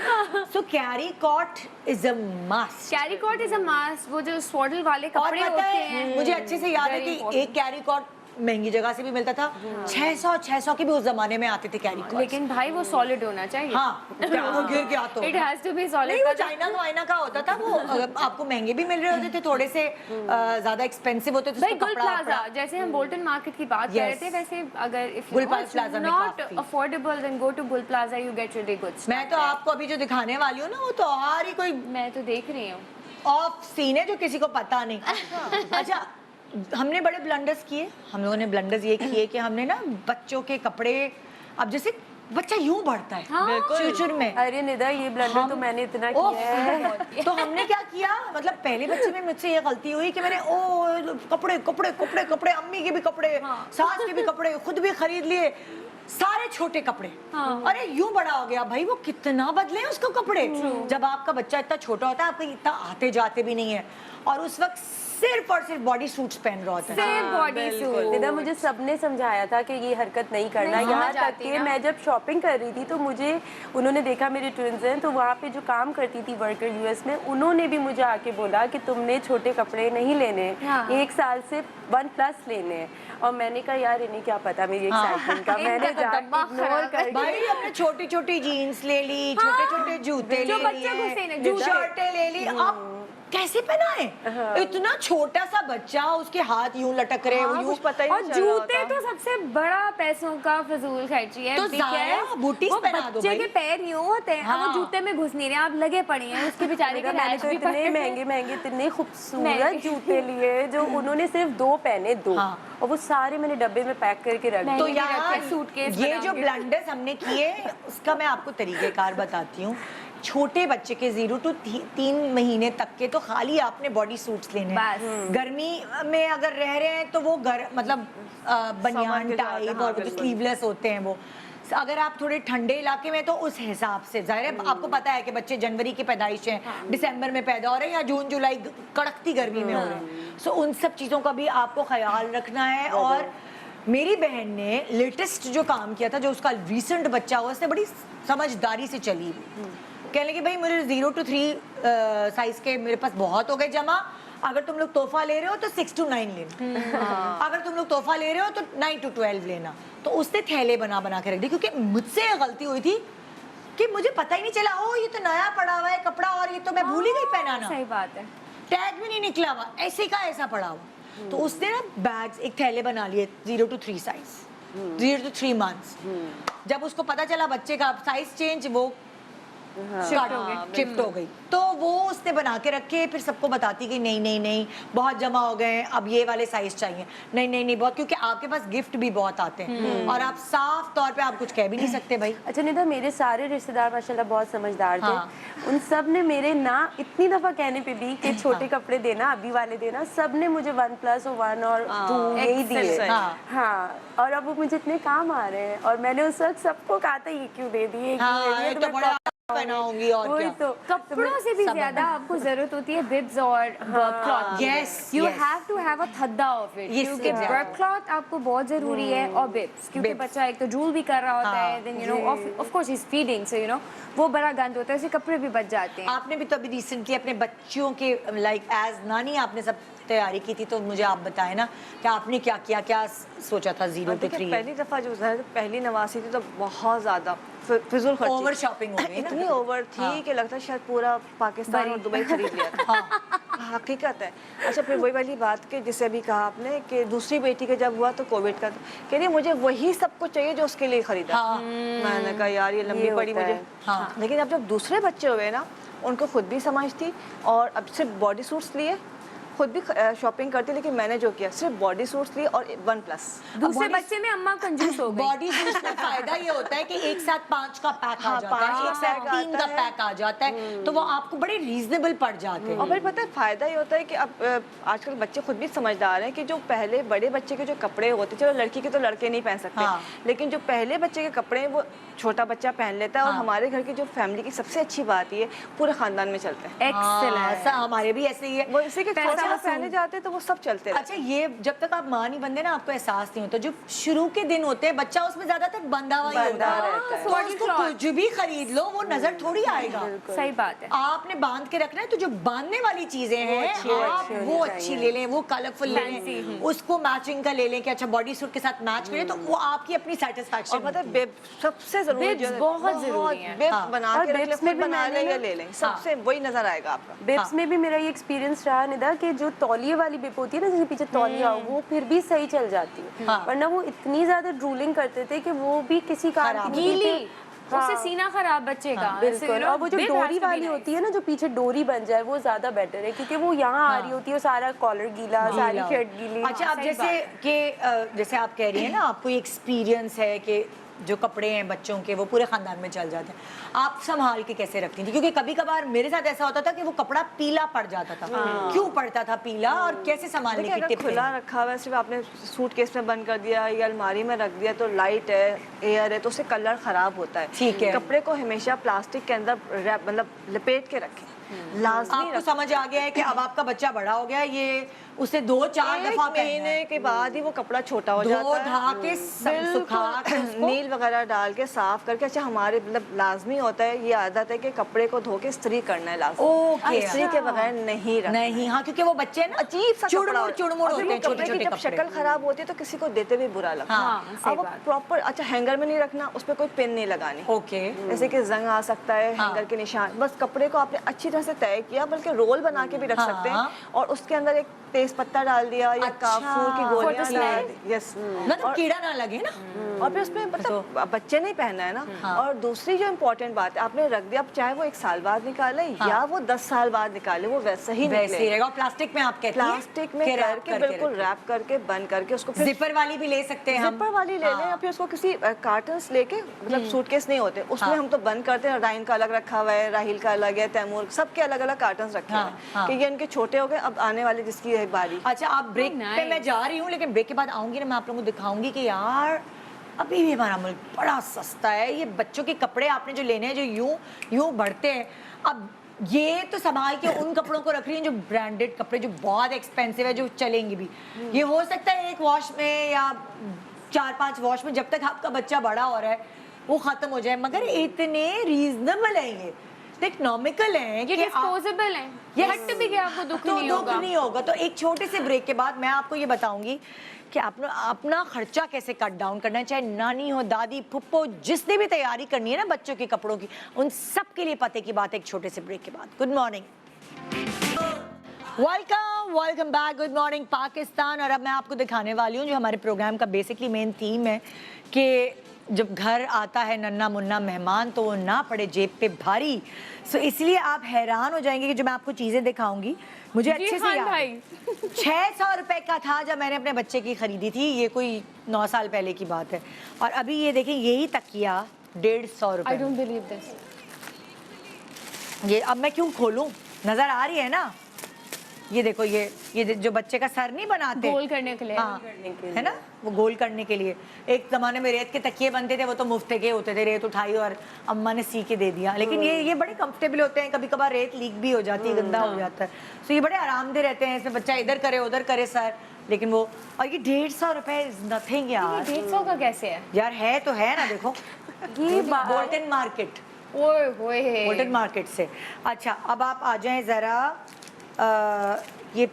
So carry cot is a must, carry cot is a must. वो जो स्वाडल वाले कपड़े होते हैं, मुझे अच्छे से याद है कि एक कैरी कॉट महंगी जगह से भी मिलता था, 600 की भी उस जमाने में आते थे कैरी कॉट। लेकिन भाई वो सॉलिड होना चाहिए। हाँ, वो गिर गया तो it has to be solid. नहीं, वो चाइना का होता था, वो आपको महंगे भी मिल रहे होते थे, थोड़े से ज्यादा एक्सपेंसिव होते थे। भाई गुल प्लाजा, जैसे हम बोल्टन मार्केट की बात कर रहे थे, वैसे अगर इफ गुल प्लाजा में not affordable then go to Gul Plaza, you get really good. मैं तो आपको अभी जो दिखाने वाली हूँ ना, वो तो और ही कोई, मैं तो देख रही हूँ ऑफ सीन है जो किसी को पता नहीं। अच्छा, हमने बड़े ब्लंडर्स किए, हम लोगों ने ब्लंडर्स ये किए कि हमने ना बच्चों के कपड़े, अब जैसे बच्चा यूं बढ़ता है फ्यूचर में। अरे निदा ये ब्लंडर तो मैंने इतना किया है। तो हमने क्या किया, मतलब पहले बच्चे में मुझसे ये गलती हुई कि मैंने कपड़े कपड़े कपड़े कपड़े, अम्मी के भी कपड़े, सास के भी कपड़े, खुद भी खरीद लिए, सारे छोटे कपड़े। अरे यूं बड़ा हो गया भाई, वो कितना बदले उसको कपड़े। जब आपका बच्चा इतना छोटा होता है, आपको इतना आते जाते भी नहीं है, और उस वक्त सिर्फ और सिर्फ बॉडी सूट्स पहन रहा होता है। सिर्फ बॉडी सूट। निदा मुझे सबने समझाया था कि ये हरकत नहीं करना। यहाँ तक कि मैं जब शॉपिंग कर रही थी तो मुझे उन्होंने देखा, मेरे ट्विन्स हैं, तो वहाँ पे जो काम करती थी वर्कर यूएस में, उन्होंने भी मुझे आके बोला कि तुमने छोटे कपड़े नहीं लेने, 1 साल से 1+ लेने हैं। और मैंने कहा यार इन्हें क्या पता मेरी एक्साइटमेंट का, मैंने जाके इग्नोर कर दिया। भाई हमने छोटी छोटी जीन्स ले ली, छोटे छोटे जूते ले लिए, शर्टें ले ली, आप कैसे पहनाए? इतना छोटा सा बच्चा, उसके हाथ यूं लटक रहे, हाँ, कुछ पता ही और नहीं चल रहा जूते तो सबसे बड़ा पैसों का फजूल खर्ची है। तो ज़ाया बूटीज पहना दो बच्चे भाई। के पैर यूं होते हैं, वो जूते में घुस नहीं रहे, आप लगे पड़े हैं उसके बेचारे के। मैंने तो इतने महंगे महंगे इतने खूबसूरत जूते लिए जो उन्होंने सिर्फ 2 पहने, 2, और वो सारे मैंने डब्बे में पैक करके रख दिए। तो यार सूटकेस ये जो ब्लंडर्स हमने किए, उसका मैं आपको तरीकेकार बताती हूँ। छोटे बच्चे के 0 to 3 महीने तक के तो खाली आपने बॉडी सूट्स लेने हैं। गर्मी में अगर रह रहे हैं तो वो मतलब बनियान टाइप और स्लीवलेस होते हैं वो। अगर आप थोड़े ठंडे इलाके में तो उस हिसाब से, जाहिर है आपको पता है कि बच्चे जनवरी की पैदाइश हैं, दिसंबर में पैदा हो रहे हैं या जून जुलाई कड़कती गर्मी में हो रहे हैं, सो उन सब चीज़ों का भी आपको ख्याल रखना है। और मेरी बहन ने लेटेस्ट जो काम किया था, जो उसका रिसेंट बच्चा हुआ, उसने बड़ी समझदारी से चली। कहने लगी भाई मुझे 0 to 3 साइज के मेरे पास बहुत हो गए जमा, अगर तुम लोग तोहफा ले रहे हो तो 6 to 9 लेना, अगर तुम लोग तोहफा ले रहे हो तो 9 to 12 लेना। तो उसने थैले बना बना के रख दी, क्योंकि मुझसे ये गलती हुई थी कि मुझे पता ही नहीं चला, ओ ये तो नया पड़ा हुआ है कपड़ा और ये तो मैं भूल ही गई पहनाना। सही बात है, टैग भी नहीं निकला हुआ, ऐसे का ऐसा पड़ा हुआ। तो उसने ना बैग्स, एक थैले बना लिए 0 to 3 साइज, 0 to 3 मंथ्स। जब उसको पता चला बच्चे का साइज चेंज, वो शिफ्ट हो गई, तो वो उसने बना के रखे, फिर सबको बताती कि नहीं नहीं नहीं बहुत जमा हो गए, अब ये वाले साइज चाहिए, नहीं नहीं नहीं बहुत, क्योंकि आपके पास गिफ्ट भी बहुत आते हैं और आप साफ तौर पे आप कुछ कह भी नहीं सकते भाई। अच्छा निदा, मेरे सारे रिश्तेदार माशाल्लाह बहुत समझदार थे। हाँ। उन सब ने मेरे ना इतनी दफा कहने पे भी कि छोटे कपड़े देना, अभी वाले देना, सब ने मुझे 1+ और 1 और 2 यही दिए। हाँ। हाँ, और अब वो मुझे इतने काम आ रहे हैं, और मैंने उस वक्त सबको कहा था ये क्यों दे दिए, हाँ, तो बड़ा पहनाऊंगी और वही क्या। तो कपड़ों से भी ज्यादा आपको जरूरत होती है बिब्स और work cloth. Yes, you yes. Have to have a थद्दा ऑफ इट, Yes, क्योंकि exactly. वर्क क्लॉथ आपको बहुत जरूरी है, और बिब्स, क्योंकि Bibs. बच्चा एक तो ड्रूल भी कर रहा होता हाँ, है, then you know of course he is feeding, so you know वो बड़ा गंद होता है, उससे कपड़े भी बच जाते हैं। आपने भी तो अभी रिसेंटली अपने बच्चों के लाइक एज नानी आपने सब तैयारी की थी, तो मुझे आप बताएं ना कि आपने क्या किया, क्या सोचा था 0 to 3? पहली दफा जो पहली नवासी थी तो बहुत ज्यादा फिजूल खर्ची, ओवर शॉपिंग हो गई ना। इतनी ओवर थी कि लगता है शायद पूरा पाकिस्तान और दुबई खरीद लिया था। हकीकत है। अच्छा, फिर वही वाली बात कि जिसे अभी कहा आपने कि दूसरी बेटी का जब हुआ तो कोविड का, कह रही मुझे वही सब कुछ चाहिए जो उसके लिए खरीदा। हाँ। मैंने कहा यार ये लंबी पड़ी होता मुझे। है। हाँ। लेकिन अब जब दूसरे बच्चे हुए ना, उनको खुद भी समझ थी, और अब सिर्फ बॉडी सूट्स लिए, खुद भी शॉपिंग करती, लेकिन मैंने जो किया सिर्फ बॉडी सूट्स लिए और 1+। दूसरे बच्चे में अम्मा कंजूस हो गई। बॉडी सूट्स का फायदा ये होता है कि एक साथ 5 का पैक आ जाता है, एक साथ 3 का पैक आ जाता है, तो वो आपको बड़े रीजनेबल पड़ जाते हैं। और फिर पता है फायदा ये होता है कि अब आजकल बच्चे खुद भी समझदार हैं कि जो पहले बड़े बच्चे के जो कपड़े होते, चलो लड़की के तो लड़के नहीं पहन सकते, हाँ। लेकिन जो पहले बच्चे के कपड़े हैं वो छोटा बच्चा पहन लेता है। और हमारे घर की जो फैमिली की सबसे अच्छी बात ये पूरे खानदान में चलते हैं। एक्सीलेंट। हमारे भी ऐसे ही है। वो इसी के थोड़ा सा पहने जाते हैं तो वो सब चलते रहते अच्छा, ये जब तक आप माँ नहीं बनते ना, आपको एहसास नहीं होता, जो शुरू के दिन होते हैं बच्चा उसमें ज्यादातर बंधा हुआ ही होता है, रहता है। तो उसको कुछ भी खरीद लो वो नजर थोड़ी आएगा। सही बात है। आपने बांध के रखना है, तो जो बांधने वाली चीजें हैं आप वो अच्छी ले लें, वो कलरफुल ले लें, उसको मैचिंग का ले लें कि अच्छा बॉडी सूट के साथ मैच करें, तो वो आपकी अपनी और सेटिस्फैक्शन। पता है बेब सबसे जरूरी Bibs जो है, बहुत जरूरी है। बेब हाँ। बना और के रख ले, bibs खुद में भी बना मैंने ले या ना- ले लें, सबसे वही नजर आएगा आपका। बिब्स में भी मेरा ये एक्सपीरियंस रहा निदा कि जो तौलिए वाली बिब होती है ना, जिसके पीछे तौलिया हो, वो फिर भी सही चल जाती है। हाँ। वरना वो इतनी ज्यादा ड्रूलिंग करते थे कि वो भी किसी काम खराब की नहीं गीली, थी। हाँ। उससे सीना खराब बच्चे का। ऐसे, बिल्कुल। you know, और वो जो bib has डोरी to be वाली nice. होती है ना, जो पीछे डोरी बन जाए, वो ज्यादा बेटर है, क्योंकि वो यहाँ आ रही होती है, सारा कॉलर गीला, सारी शर्ट गीली। अच्छा, आप सही जैसे कि जैसे आप कह रही हैं ना, आपको ये एक्सपीरियंस है कि जो कपड़े हैं बच्चों के वो पूरे खानदान में चल जाते हैं, आप संभाल के कैसे रखती थी? क्योंकि कभी कभार मेरे साथ ऐसा होता था कि वो कपड़ा पीला पड़ जाता था। क्यों पड़ता था पीला, और कैसे संभालने देखिए, की अगर टिप खुला रखा हुआ है, सिर्फ आपने सूटकेस में बंद कर दिया या अलमारी में रख दिया, तो लाइट है, एयर है, तो उससे कलर खराब होता है। ठीक है। कपड़े को हमेशा प्लास्टिक के अंदर रैप मतलब लपेट के रखें, लाजमी आपको समझ आ गया है कि अब आपका बच्चा बड़ा हो गया है, ये उसे 2-4 दफा महीने के बाद ही वो कपड़ा छोटा हो धो जाता है। धा के सुखा के उसको नील वगैरह डाल के साफ करके। अच्छा, हमारे मतलब लाजमी होता है, ये आदत है कि कपड़े को धो के इस्त्री करना है लाजमी। ओके। इस्त्री के बगैर नहीं रखना। नहीं, हाँ, क्योंकि वो बच्चे ना अजीब सा चुड़मुड़ चुड़मुड़ होते हैं, छोटे कपड़े की छोटे जब कपड़े। शक्ल खराब होती है तो किसी को देते भी बुरा लगता है। हाँ, सही अब वो बात। प्रॉपर, अच्छा, हैंगर में नहीं रखना, उस पर कोई पिन नहीं लगानी, ओके। जैसे कि जंग आ सकता है, हाँ। हैंगर के निशान। बस कपड़े को आपने अच्छी तरह से तय किया, बल्कि रोल बना के भी रख हाँ। सकते हैं, और उसके अंदर एक तेज पत्ता डाल दिया या अच्छा। काफूर की गोलियां Photo डाल slide। दी। यस। मतलब कीड़ा ना लगे ना। और फिर उसमें मतलब बच्चे नहीं पहनना है ना। और दूसरी जो इम्पोर्टेंट बात है, आपने रख दिया, अब चाहे वो 1 साल बाद निकाले या वो 10 साल बाद निकाले, वो वैसे ही वैसे ही निकले। रहेगा। और प्लास्टिक में आप कहती हैं प्लास्टिक में कि रैप करके बिल्कुल रैप करके बंद करके उसको फिर जिपर वाली भी ले सकते हैं हम। जिपर वाली ले लें, या फिर उसको किसी कार्टन्स लेके, मतलब सूटकेस नहीं होते उसमें, हम तो बंद करते हैं। राइन का अलग रखा हुआ है, राहिल का अलग है, तैमूर, सबके अलग अलग कार्टन्स रखे हुए हैं कि ये इनके छोटे हो गए, अब आने वाले जिसकी है बारी। अच्छा, आप ब्रेक पे मैं जा रही हूँ, लेकिन ब्रेक के बाद आऊंगी ना, मैं आप लोगों को दिखाऊंगी कि यार अभी भी हमारा मुल्क बड़ा सस्ता है। ये बच्चों के कपड़े आपने जो लेने हैं, जो यूं यूं बढ़ते हैं, अब ये तो संभाल के उन कपड़ों को रख रही हैं जो ब्रांडेड कपड़े, जो बहुत एक्सपेंसिव है, जो चलेंगी भी। ये हो सकता है 1 वॉश में या 4-5 वॉश में, जब तक आपका बच्चा बड़ा हो रहा है, वो खत्म हो जाए। मगर इतने रीजनेबल है, ये इकोनॉमिकल है, ये कि आप- डिस्पोजेबल है, हट भी गया आपको दुख तो नहीं दुख होगा। नहीं होगा। तो एक छोटे से ब्रेक के बाद मैं आपको ये बताऊंगी कि अपना खर्चा कैसे कट डाउन करना है। चाहे नानी हो, दादी, फुप्पो, जिसने भी तैयारी करनी है ना बच्चों के कपड़ों की, उन सब के लिए पते की बात है एक छोटे से ब्रेक के बाद। Good morning, welcome back, good morning Pakistan. और अब मैं आपको दिखाने वाली हूँ जो हमारे प्रोग्राम का बेसिकली मेन थीम है कि जब घर आता है नन्ना मुन्ना मेहमान तो वो ना पड़े जेब पे भारी। सो इसलिए आप हैरान हो जाएंगे कि जो मैं आपको चीज़ें दिखाऊंगी मुझे अच्छे से याद है। 600 रुपए का था जब मैंने अपने बच्चे की खरीदी थी, ये कोई 9 साल पहले की बात है। और अभी ये देखें यही तकिया 150 रुपए। I don't believe this. ये अब मैं क्यों खोलूं, नजर आ रही है ना, ये देखो ये जो बच्चे का सर नहीं बनाते गोल करने के लिए। हाँ, है ना, वो गोल करने के लिए। एक जमाने में रेत के तकिए बनते थे, वो तो मुफ्त के होते थे, रेत उठाई और अम्मा ने सी के दे दिया। लेकिन ये बड़े कंफर्टेबल होते हैं, कभी कभार रेत लीक भी हो जाती है, गंदा हो जाता है, तो ये बड़े आरामदेह रहते हैं। इसमें बच्चा इधर करे उधर करे सर, लेकिन वो, और ये 150 रुपए इज नथिंग यार। 150 का कैसे है यार है तो है ना, देखो ये बोल्टन मार्केट, ओए होए बोल्टन मार्केट से। अच्छा अब आप आ जाएं जरा, ये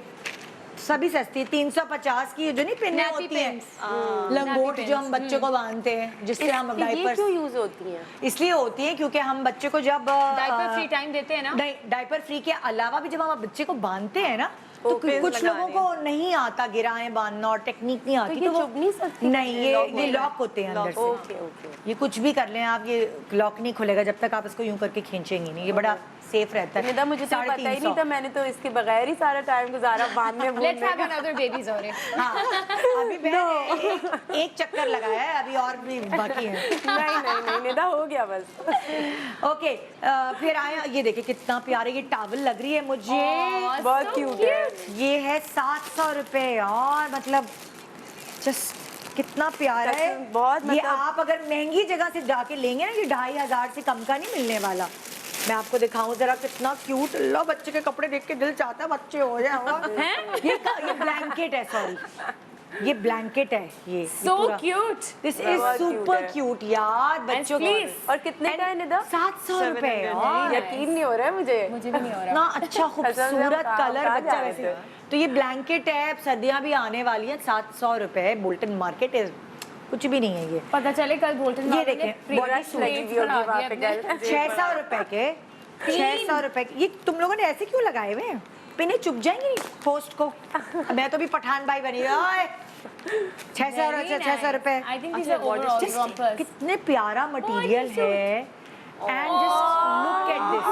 सभी सस्ती 350 की जो नहीं पिन्ने Nappy होती हैं, pins। लंगोट Nappy जो हम pins। बच्चों को बांधते हैं, जिससे हम ये डायपर्स, क्यों यूज होती हैं? इसलिए होती हैं क्योंकि हम बच्चे को जब डायपर फ्री टाइम देते हैं ना। नहीं, डायपर फ्री के अलावा भी जब हम बच्चे को बांधते हैं ना तो तो pins कुछ लोगों लगाने। को नहीं आता गिराएं बांधना और टेक्निक नहीं आती, ये वो चुभ नहीं सकती? नहीं, ये लॉक होते हैं अंदर से। Okay okay. ये कुछ भी कर लें आप, ये लॉक नहीं खुलेगा जब तक आप इसको यूं करके खींचेंगे नहीं, ये बड़ा सेफ रहता है। निदा मुझे तो पता ही नहीं 350। था, मैंने तो इसके बगैर ही सारा टाइम गुजारा बांधने लेट्स बूंदने हैव अनदर बेबीज और हाँ, अभी मैंने एक चक्कर लगाया है, अभी और भी बाकी है। नहीं निदा हो गया बस। ओके, फिर आया, ये देखिए कितना प्यारा ये टॉवल लग रही है मुझे, बहुत क्यूट है। ये है 700 रुपए यार, मतलब जस्ट कितना प्यारा है। सच में बहुत, ये मतलब- आप अगर महंगी जगह से जाके लेंगे ना, ये 2500 से कम का नहीं मिलने वाला। मैं आपको दिखाऊं जरा कितना क्यूट, लो बच्चे के कपड़े देख के दिल चाहता है बच्चे हो जाए। ये ब्लैंकेट है, सॉरी ये ब्लैंकेट है, ये सो क्यूट। दिस इज बहुत cute सुपर है। क्यूट यार, बच्चों please। और कितने का है निदा? 700 रुपए। 700 यकीन नहीं हो रहा है मुझे। मुझे भी नहीं हो रहा। इतना अच्छा खूबसूरत कहाँ कलर, जा बच्चा रहे वैसे। थे? तो ये ब्लैंकेट है, अब सर्दियां भी आने वाली हैं, 700 रुपए। बोल्टन मार्केट है, कुछ भी नहीं है ये। पता चले कल बोल्टन ये देखें, बॉडी सूट लगी होगी वहाँ पे कल। 600 रुपए के, 600 रुपए के। ये तुम लोगों ने ऐसे क्यों लगाए हुए हैं? पिने चुप जाएंगी पोस्ट को। मैं तो भी पठान भाई बनी ओए। 600 रुपए। I think these are overall rompers। कितने प्यारा मटेरियल है, and just look at this,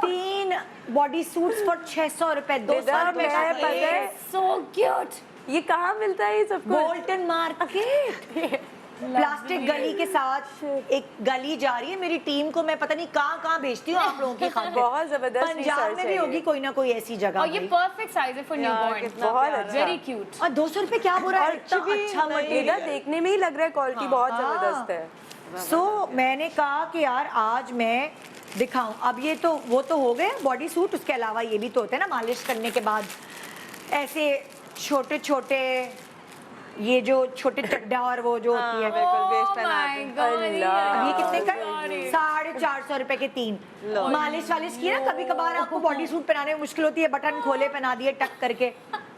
3 body suits for 600 रुपए, 200 रुपए का मैं पता है। एक। So cute. ये कहाँ मिलता है ये सब कुछ? Bolton market. प्लास्टिक गली के साथ एक गली जा रही है मेरी टीम को, मैं पता नहीं कहाँ भेजती हूँ आप लोगों की खातिर। बहुत जबरदस्त पंजाब research में है भी ये। होगी कोई ना कोई ऐसी जगह और ये भाई। परफेक्ट साइज है फॉर न्यूबॉर्न। कितना बहुत प्यारा। अच्छा। Very cute. और 200 रुपए क्या बुरा है, इतना अच्छा निदा मटेरियल। देखने में ही लग रहा है क्वालिटी बहुत जबरदस्त है। सो मैंने कहा कि यार आज मैं दिखाऊं। अब ये तो वो तो हो गए बॉडी सूट, उसके अलावा ये भी तो होते हैं ना मालिश करने के बाद ऐसे छोटे छोटे, ये जो छोटे चड्डा और वो जो होती है, बिल्कुल वेस्ट Oh पहना my के। God, अब ये कितने का? Sorry। 450 रुपए के 3। मालिश वालिश की ना, कभी कभार आपको बॉडी सूट पहनाने में मुश्किल होती है, बटन खोले पहना दिए टक करके,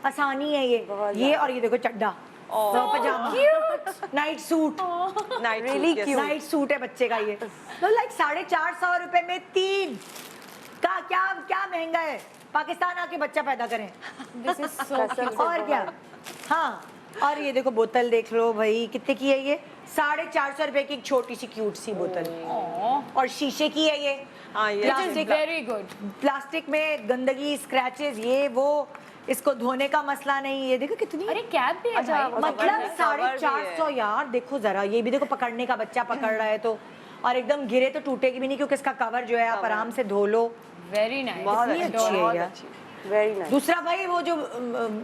आसानी है ये। और ये देखो चड्डा, तो पजामा, night suit, night Really suit, cute। Night suit है बच्चे का ये। तो लाइक 450 रुपए में 3 का क्या महंगा है। पाकिस्तान आके बच्चा पैदा करें, दिस इज सो क्यूट। और क्या। हाँ, और ये देखो बोतल देख लो भाई, कितने की है ये? 450 रुपए की एक छोटी सी क्यूट सी बोतल, और शीशे की है ये। हाँ, ये प्लास्टिक, वेरी गुड। प्लास्टिक में गंदगी, स्क्रैचेस, ये वो, इसको धोने का मसला नहीं। ये देखो कितनी, अरे कैप भी है अच्छा, भाई। मतलब cover भी 450 यार। देखो जरा, ये भी देखो पकड़ने का, बच्चा पकड़ रहा है तो, और एकदम गिरे तो टूटेगी भी नहीं, क्योंकि इसका कवर जो है आप आराम से धो लो। Very nice. बहुत इतनी अच्छी अच्छी है बहुत यार। अच्छी। Very nice. दूसरा भाई वो जो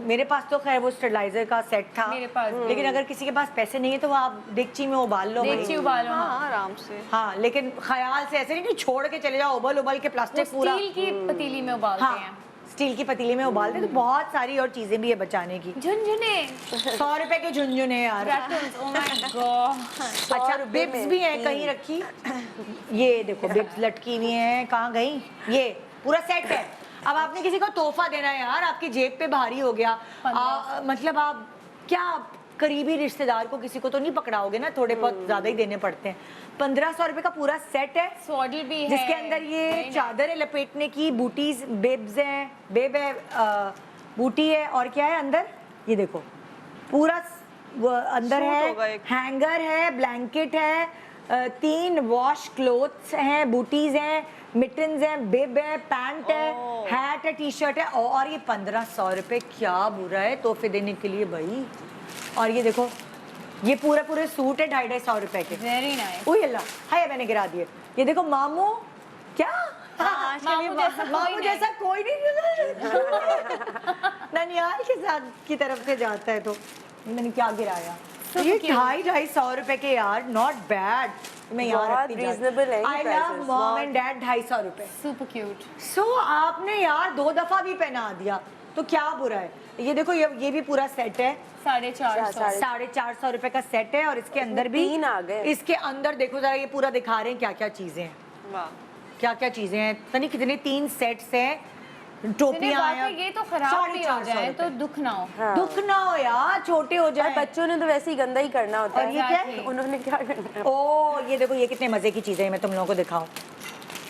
मेरे पास तो खैर वो स्टेरिलाइजर का सेट था, मेरे पास भी। लेकिन अगर किसी के पास पैसे नहीं है तो वो आप देगची में उबाल लो भाई। देखिए उबालो। हाँ हाँ। आराम से। हाँ, लेकिन ख्याल से ऐसे नहीं कि छोड़ के चले जाओ, उबल उबल के प्लास्टिक पूरा। स्टील की पतीली में उबालते हाँ, हैं। स्टील की पतीले में उबालते हैं, तो बहुत सारी और चीजें भी है बचाने की। झुनझुने, 100 रुपए के झुनझुने यार। Rattles, oh my God. अच्छा, बिब्स भी हैं कहीं रखी। ये देखो बिब्स लटकी हुई हैं, कहाँ गई? ये पूरा सेट है। अब आपने किसी को तोहफा देना है यार, आपकी जेब पे भारी हो गया, मतलब आप क्या करीबी रिश्तेदार को किसी को तो नहीं पकड़ाओगे ना, थोड़े बहुत ज्यादा ही देने पड़ते हैं। 1500 रुपए का पूरा सेट है, सॉडल भी है जिसके अंदर ये चादर है लपेटने की, बूटीज, बेब्स हैं, बेब है, बूटी है, और क्या है अंदर? ये देखो पूरा वो अंदर सूट है, होगा एक। हैंगर है, ब्लैंकेट है, 3 वॉश क्लोथ्स हैं, बूटीज हैं, मिटन्स हैं, बिब है, पैंट है, हैट है, टी शर्ट है, और ये 1500 रुपए, क्या बुरा है तोहफे देने के लिए भाई। और ये देखो, ये पूरे सूट है 250 रुपए के। Very nice. ओह अल्लाह, हाय मैंने गिरा दिए। ये देखो मामू, क्या मामू जैसा कोई नहीं ननियाल के साथ की तरफ से जाता है, तो मैंने क्या गिराया। ये 250 रुपए के यार, नॉट बैड। मैं यहाँ बहुत रखती reasonable है ये I love prices, mom and dad 250 रुपए। Super cute. सो आपने यार 2 दफा भी पहना दिया तो क्या बुरा है। ये देखो, ये भी पूरा सेट है, 450। 450 रुपए का सेट है, और इसके अंदर भी 3 आ गए। इसके अंदर देखो जरा, ये पूरा दिखा रहे हैं क्या क्या चीजें हैं, वाह, क्या क्या चीजें हैं, पता नहीं कितने 3 सेट्स हैं, टोपियां हैं। ये तो खराब भी हो 450 जाए तो रुपए। दुख ना हो। हाँ। दुख ना हो यार, छोटे हो और जाए। बच्चों ने तो वैसे ही गंदा ही करना होता और है। ये क्या है? Exactly. उन्होंने क्या करना है? ओ ये देखो, ये कितने मजे की चीजें हैं, मैं तुम लोगों को दिखाऊं।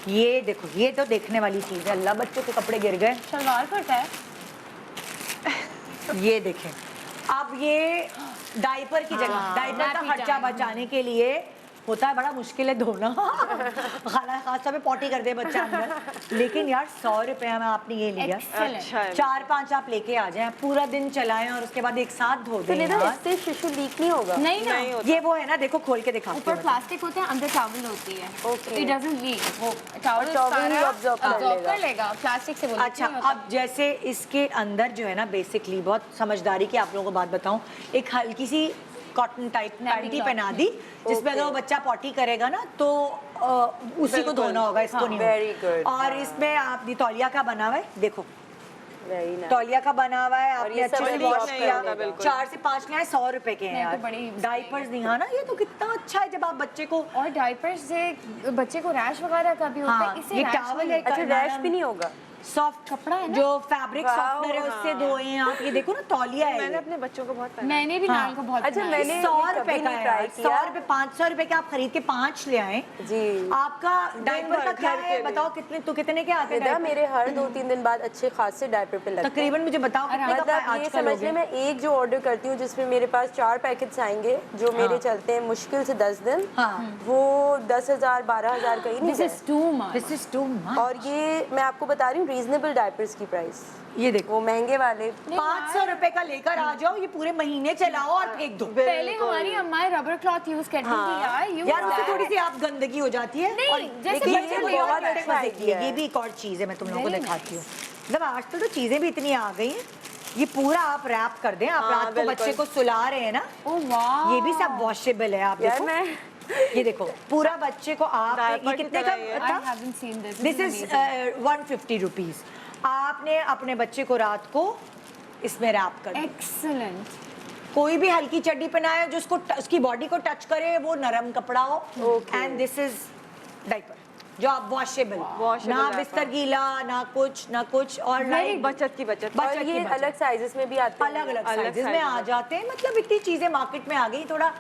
ये देखो, ये तो देखने वाली चीज है। अल्लाह, बच्चों के कपड़े गिर गए। सलवार कट है। ये देखें, अब ये डायपर की जगह, डायपर का nappy खर्चा time। बचाने के लिए होता है, बड़ा मुश्किल है धोना खासतौर पे पॉटी कर दे बच्चा अंदर, लेकिन यार 100 रुपया में आपने ये लिया, Excellent। अच्छा है। 4-5 आप लेके आ जाएं, पूरा दिन चलाएं और उसके बाद एक साथ धो तो दें निदा, यार। इससे शिशु लीक नहीं होगा? नहीं ना, नहीं होता। ये वो है ना, देखो खोल के दिखाती ऊपर हूँ। प्लास्टिक होता है, अंदर टॉवल होती है। Okay। It doesn't leak. वो टॉवल towel ही absorb कर कर लेगा, प्लास्टिक से बोलते अच्छा, अब जैसे इसके अंदर जो है ना, बेसिकली बहुत समझदारी की आप लोगों को बात बताऊं, एक हल्की सी कॉटन टाइप पैंटी cloth। पहना दी, जिसमें अगर वो बच्चा पॉटी करेगा ना तो उसी को धोना होगा, इसको नहीं very होगा। good, और इसमें आप तौलिया का बना हुआ है, देखो Very nice। तौलिया का बना हुआ है, आपने ये सब अच्छे से absorb वॉश नहीं किया, होता, बिल्कुल। 4 से 5 लिया है, 100 रुपए के हैं नहीं, तो यार। बड़ी डाइपर्स दिखा ना, ये तो कितना अच्छा है जब आप बच्चे को। और डायपर्स से बच्चे को रैश वगैरह का भी होता हाँ, है, इससे ये rash टॉवल नहीं है, अच्छा, रैश भी नहीं होगा? सॉफ्ट कपड़ा है ना? जो फैब्रिक वाओ, सॉफ्टनर है उससे धोए आप। ये देखो ना, तौलिया है मैंने ये। अपने बच्चों को बहुत पहना। मैंने भी नाल को बहुत अच्छा, पहना है। मैंने 100 ये रुपए कभी का नहीं है, try 100 किया। रुपए, 500 रुपए के आप खरीद के 5 ले आए। जी। आपका डायपर भर का क्या घर के है लिए। बताओ, कितने के आते हैं निदा, diaper? मेरे हर 2-3 दिन बाद अच्छे खासे डायपर पे लगते हैं। तकरीबन मुझे बताओ कितने का मतलब ये आजकल समझ हो लें, गया? मैं एक जो ऑर्डर करती हूँ जिसमें मेरे पास 4 पैकेट्स आएंगे, जो मेरे चलते हैं मुश्किल से 10 दिन, हाँ। वो 10,000 12,000 का ही नहीं दिस है। Is too much. This is too much। और ये मैं आपको बता रही हूँ रीजनेबल डायपर्स की प्राइस, ये देखो, वो महंगे वाले 500 रुपए का लेकर आ जाओ, ये पूरे महीने चलाओ और फेंक दो। पहले हमारी अम्माएं रबर क्लॉथ यूज करती थी यार। यार उससे थोड़ी सी आप गंदगी हो जाती है। नहीं, और जैसे लेकिन बच्चे ये को बहुत बहुत अच्छे अच्छा मजे की है। idea ये है। भी एक और चीज है, मैं तुम लोगों को Very दिखाती हूँ। मतलब आजकल तो चीजें भी इतनी आ गई हैं, ये पूरा आप रैप कर दें, आप हाँ, रात को बिल्कुल। बच्चे को सुला रहे हैं ना, ओह वाह, ये भी सब वॉशेबल है। आप यार देखो, मैं ये देखो पूरा बच्चे को आप, Diaper ये की कितने तरह का ही है। आई था? Haven't seen this. This is 150 rupees. आपने अपने बच्चे को रात को इसमें रैप कर दिया। एक्सीलेंट। कोई भी हल्की चड्डी पहनाए जो उसकी बॉडी को टच करे, वो नरम कपड़ा हो। Okay। And this is diaper जो आप वॉशेबल, Washable ना diaper। बिस्तर गीला ना कुछ, और लाइक बचत की बचत। बचत और की ये बचत। अलग साइजेस में भी आते हैं। अलग अलग अलग साइजेस में sizes आ में। जाते हैं। मतलब इतनी चीजें मार्केट में आ गई, थोड़ा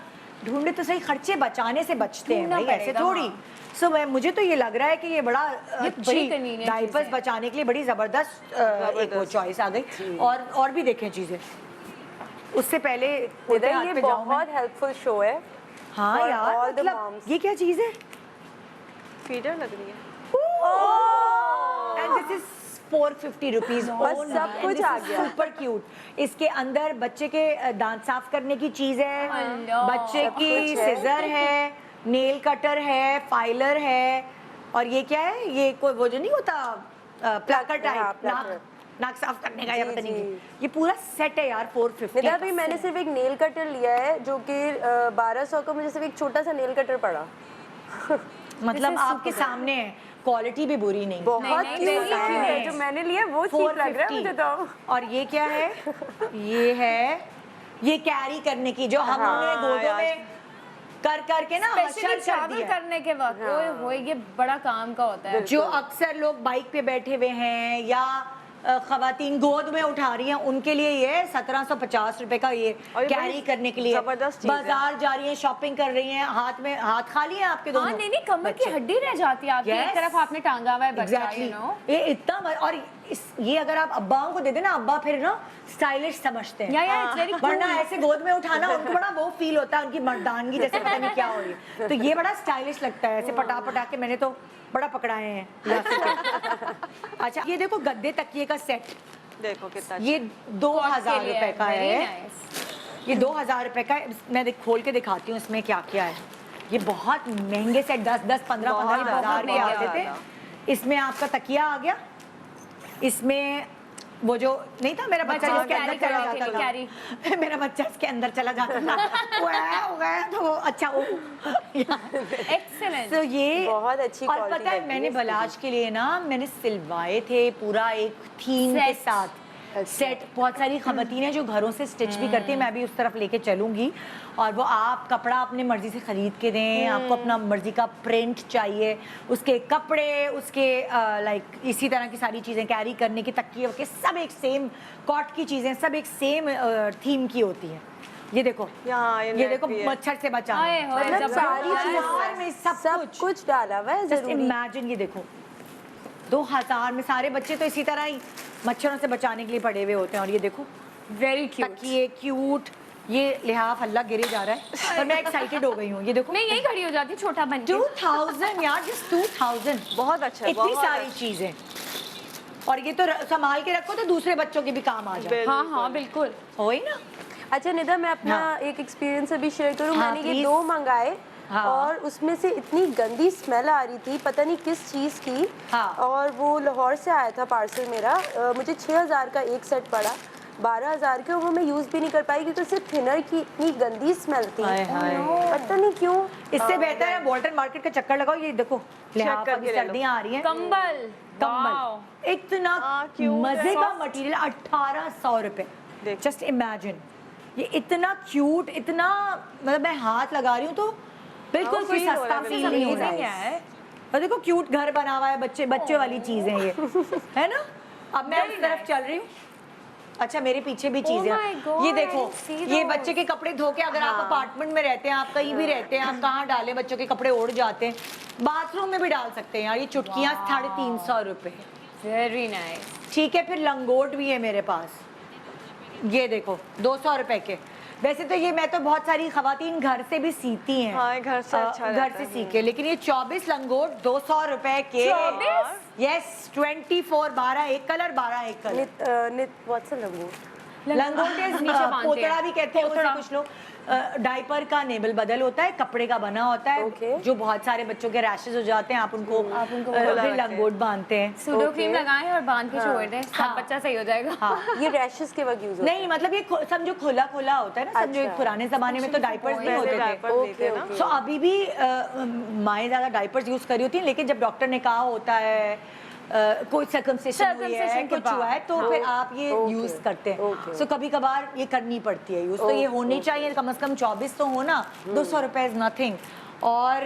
ढूंढे तो सही, खर्चे बचाने से बचते हैं ढूंढना भाई, ऐसे पड़ेगा, थोड़ी। हाँ। सो मुझे तो ये लग रहा है कि ये बड़ा बड़ी अच्छी convenient डाइपर्स चीज़ है। बचाने के लिए बड़ी जबरदस्त एक वो चॉइस आ गई। और भी देखें चीजें, उससे पहले निदा, उल्टे हाथ ये पे जाऊं मैं। बहुत हेल्पफुल शो है। हाँ for यार, all the मतलब moms। ये क्या चीज है? फीडर लग रही है। And this is 450 rupees. बस सब कुछ आ गया। Super cute. इसके अंदर बच्चे के दांत साफ करने की चीज है, अल्लाह। बच्चे सब की कुछ है। सिजर है, नेल कटर है, फाइलर है, और ये क्या है? ये कोई वो जो नहीं होता प्लकर हाँ, टाइप, plucker। नाक साफ करने का, या जी, पता नहीं जी। क्या। ये पूरा सेट है यार 450 निदा का। भाई, मैंने सिर्फ एक नेल कटर लिया है जो कि 1200 का, मुझे सिर्फ एक छोटा सा नेल कटर पड़ा। मतलब आपके सामने है, क्वालिटी भी बुरी नहीं। बहुत नहीं, cute very है। cute। जो मैंने लिया वो ठीक लग रहा है मुझे तो। 450। और ये क्या है? ये है, ये कैरी करने की, जो हमने गोदों में कर के ना स्पेशली हशर कर ट्रैवल दिया। करने के वक्त ओए होए, ये बड़ा काम का होता है। जो अक्सर लोग बाइक पे बैठे हुए हैं या खवातीन गोद में उठा रही हैं उनके लिए ये 1750 रुपए का ये और ये कैरी बड़ी करने के लिए जबरदस्त चीज़ है। बाजार जा रही हैं, शॉपिंग कर रही हैं, हाथ खाली है आपके दोनों? हाँ नहीं नहीं, कमर की बच्चे। हड्डी रह जाती है आपकी, एक Yes. तरफ आपने टांगा हुआ है बच्चा, Exactly. you know. ये इतना और ये अगर आप अब्बाओं को दे देना, अब्बा फिर ना स्टाइलिश समझते हैं। Yeah, it's very वरना cool. ऐसे गोद में उठाना उनको बड़ा वो फील होता है, उनकी मर्दानगी जैसे पता नहीं क्या हो रही है। तो ये बड़ा स्टाइलिश लगता है, ऐसे पटा पटा के मैंने तो बड़ा पकड़ाए हैं यहाँ से। अच्छा ये देखो गद्दे तकिए का सेट, देखो कितना ये 2000 के लिए रुपए का very है। nice. ये 2000 रुपए का है। मैं खोल के दिखाती हूँ इसमें क्या क्या है। ये बहुत महंगे सेट 10-10, 15-15 बहुत हजार के ज़्यादा। आते थे। इसमें आपका तकिया आ गया, इसमें वो जो नहीं था मेरा बच्चा बच्चे जिसके अंदर carry चला करने के जाता लिए था, मेरा बच्चा इसके अंदर चला जाता था वो गया तो वो अच्छा वो Excellent. तो ये बहुत अच्छी और quality पता है लगी मैंने इसकी। बलाज के लिए ना मैंने सिलवाए थे पूरा एक थीम के Set. साथ सेट। बहुत सारी खवातीनें जो घरों से स्टिच भी करती हैं, मैं भी उस तरफ लेके चलूंगी और वो आप कपड़ा अपने मर्जी से खरीद के दें, आपको अपना मर्जी का प्रिंट चाहिए, उसके कपड़े, उसके लाइक इसी तरह की सारी चीज़ें कैरी करने की तकिए के सब एक सेम कॉट की चीज़ें सब एक सेम थीम की होती हैं। ये देखो यहाँ ये net देखो भी है। मच्छर से बचाना, आए हो, मतलब जबरदस्त। सारी बाजार में चीजें सब कुछ डाला हुआ है जस्ट जरूरी। इमेजिन। ये देखो 2000 में सारे बच्चे तो इसी तरह ही मच्छरों से बचाने के लिए पड़े हुए होते हैं। और ये देखो Very cute. तकिए क्यूट, ये लिहाफ अल्लाह गिरे जा रहा है पर मैं एक्साइटेड हो गई हूँ। ये देखो मैं यही खड़ी हो जाती छोटा बन के। 2000 यार, जस्ट 2000 बहुत अच्छा है, इतनी बहुत सारी चीजें। और ये तो संभाल के रखो तो दूसरे बच्चों के भी काम आ जाए। हाँ हाँ बिल्कुल। हो ही ना। अच्छा निदा, मैं अपना हाँ। एक एक्सपीरियंस अभी शेयर करूँ। हाँ, मैंने ये please। 2 मंगाए हाँ। और उसमें से इतनी गंदी स्मेल आ रही थी, पता नहीं किस चीज़ की। हाँ। और वो लाहौर से आया था पार्सल मेरा। मुझे 6000 का एक सेट पड़ा, 12000 के, और वो मैं यूज़ भी नहीं कर पाई क्योंकि उससे थिनर की इतनी गंदी स्मेल थी। हाय हाय। पता नहीं क्यों। इससे बेहतर है बोल्टन मार्केट का चक्कर लगाओ। ये देखो लिहाफ करके अभी ले लो। सर्दियाँ आ रही हैं। कंबल। कंबल इतना cute मजे है। का मटेरियल, 1800 रुपए। देख। जस्ट इमेजिन, ये इतना क्यूट, इतना मतलब मैं हाथ लगा रही हूँ तो बिल्कुल हाँ, कोई feel हो रहा सस्ता है, फील नहीं हो रहा amazing है। और देखो क्यूट घर बना हुआ है, बच्चे बच्चे वाली चीज है ये, है ना। अब मैं Very उस तरफ nice. चल रही हूँ। अच्छा मेरे पीछे भी चीज my है, God, ये देखो see ये those. बच्चे के कपड़े धो के अगर आप अपार्टमेंट में रहते हैं, आप कहीं भी रहते हैं, आप कहाँ डालें, बच्चों के कपड़े उड़ जाते हैं, बाथरूम में भी डाल सकते हैं यार। ये चुटकियाँ 350 रुपए। Very nice. ठीक है, फिर लंगोट भी है मेरे पास, ये देखो 200 रुपए के। वैसे तो ये मैं तो बहुत सारी खवातीन घर से भी सीती हैं। हाँ, घर से अच्छा घर रहता से है। सीखे, लेकिन ये 24 लंगोट 200 रुपए के। 24? यस 24, 12 एक कलर, 12 एक कलर। नित व्हाट्स लंगोट? लंगोट नीचे बांधते पोतड़ा हैं। भी कहते हैं उसे कुछ लोग। डायपर का नेबल बदल होता है, कपड़े का बना होता है। Okay. जो बहुत सारे बच्चों के रैशेज हो जाते हैं, आप उनको खोला फिर रखें। लंगोट बांधते हैं। Pseudo Okay. क्रीम लगाएं और बांध के छोड़ दें, सब हाँ। बच्चा सही हो जाएगा। हाँ ये रैशेस के वक्त यूज होता है? नहीं मतलब ये समझो खुला खुला होता है ना, समझो एक अच्छा। पुराने जमाने में तो डायपर्स नहीं पहले होते थे। डायपर Okay, देते ना। okay. सो अभी भी माएँ ज़्यादा डायपर्स यूज़ करी होती हैं, लेकिन जब डॉक्टर ने कहा होता है कोई सर्कमसिशन हुई है, Circumcision के कुछ हुआ है, तो फिर आप ये Okay, यूज़ करते हैं। okay. सो कभी कभार ये करनी पड़ती है यूज़, तो ये होनी चाहिए कम से कम 24 तो हो ना। 200 रुपए इज नथिंग। और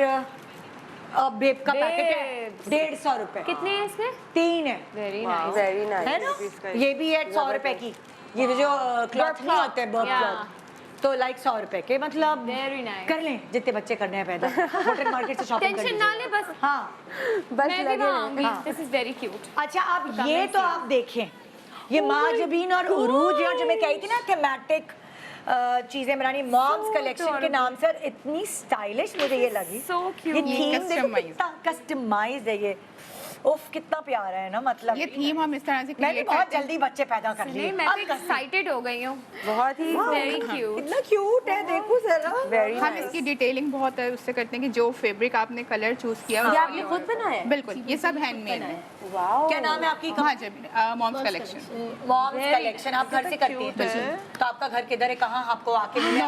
बेब का पैकेट है Babes. 150 रुपए, कितने हैं इसमें? 3 है, वेरी Wow. नाइस। वेरी है नाइस। ना। rupees का ये भी है 100 रुपए की, ये जो क्लॉथ नहीं होते हैं बर्फ Yeah. क्लॉथ, तो लाइक 100 रुपए के। मतलब वेरी नाइस। कर लें जितने बच्चे करने हैं पैदा, होटल मार्केट से शॉपिंग कर टेंशन ना ले लीजिए। बस। हाँ बस मैं भी लगे वहाँ रहे। आऊंगी। हाँ। This is very cute. अच्छा अब ये तो आप देखें, ये माजबीन और उरूज हैं, जो मैं कही थी ना थीमेटिक चीजें बनानी, मॉम्स कलेक्शन के नाम से, और इतनी स्टाइलिश मुझे ये लगी। So cute. ये थीम देखो Customized. कितना कस्टमाइज्ड है ये। उफ कितना प्यारा है ना, मतलब ये थीम हम इस तरह से मैंने क्रिएट बहुत करते हैं। जल्दी बच्चे पैदा कर लिए। नहीं मैं अब तो कर ली। एक्साइटेड हो गई हूँ। बहुत ही वेरी क्यूट। कितना क्यूट है, देखो जरा। वेरी हम नाइस। इसकी डिटेलिंग बहुत है उससे करते हैं कि जो फैब्रिक आपने कलर चूज किया ये उसकी आपने खुद और- बनाया है? बिल्कुल, ये सब हैंडमेड है। वाओ। क्या नाम है आपकी? Moms collection. Moms Very collection आप घर से करती हैं? तो आपका घर किधर है, कहाँ आपको आके मिला?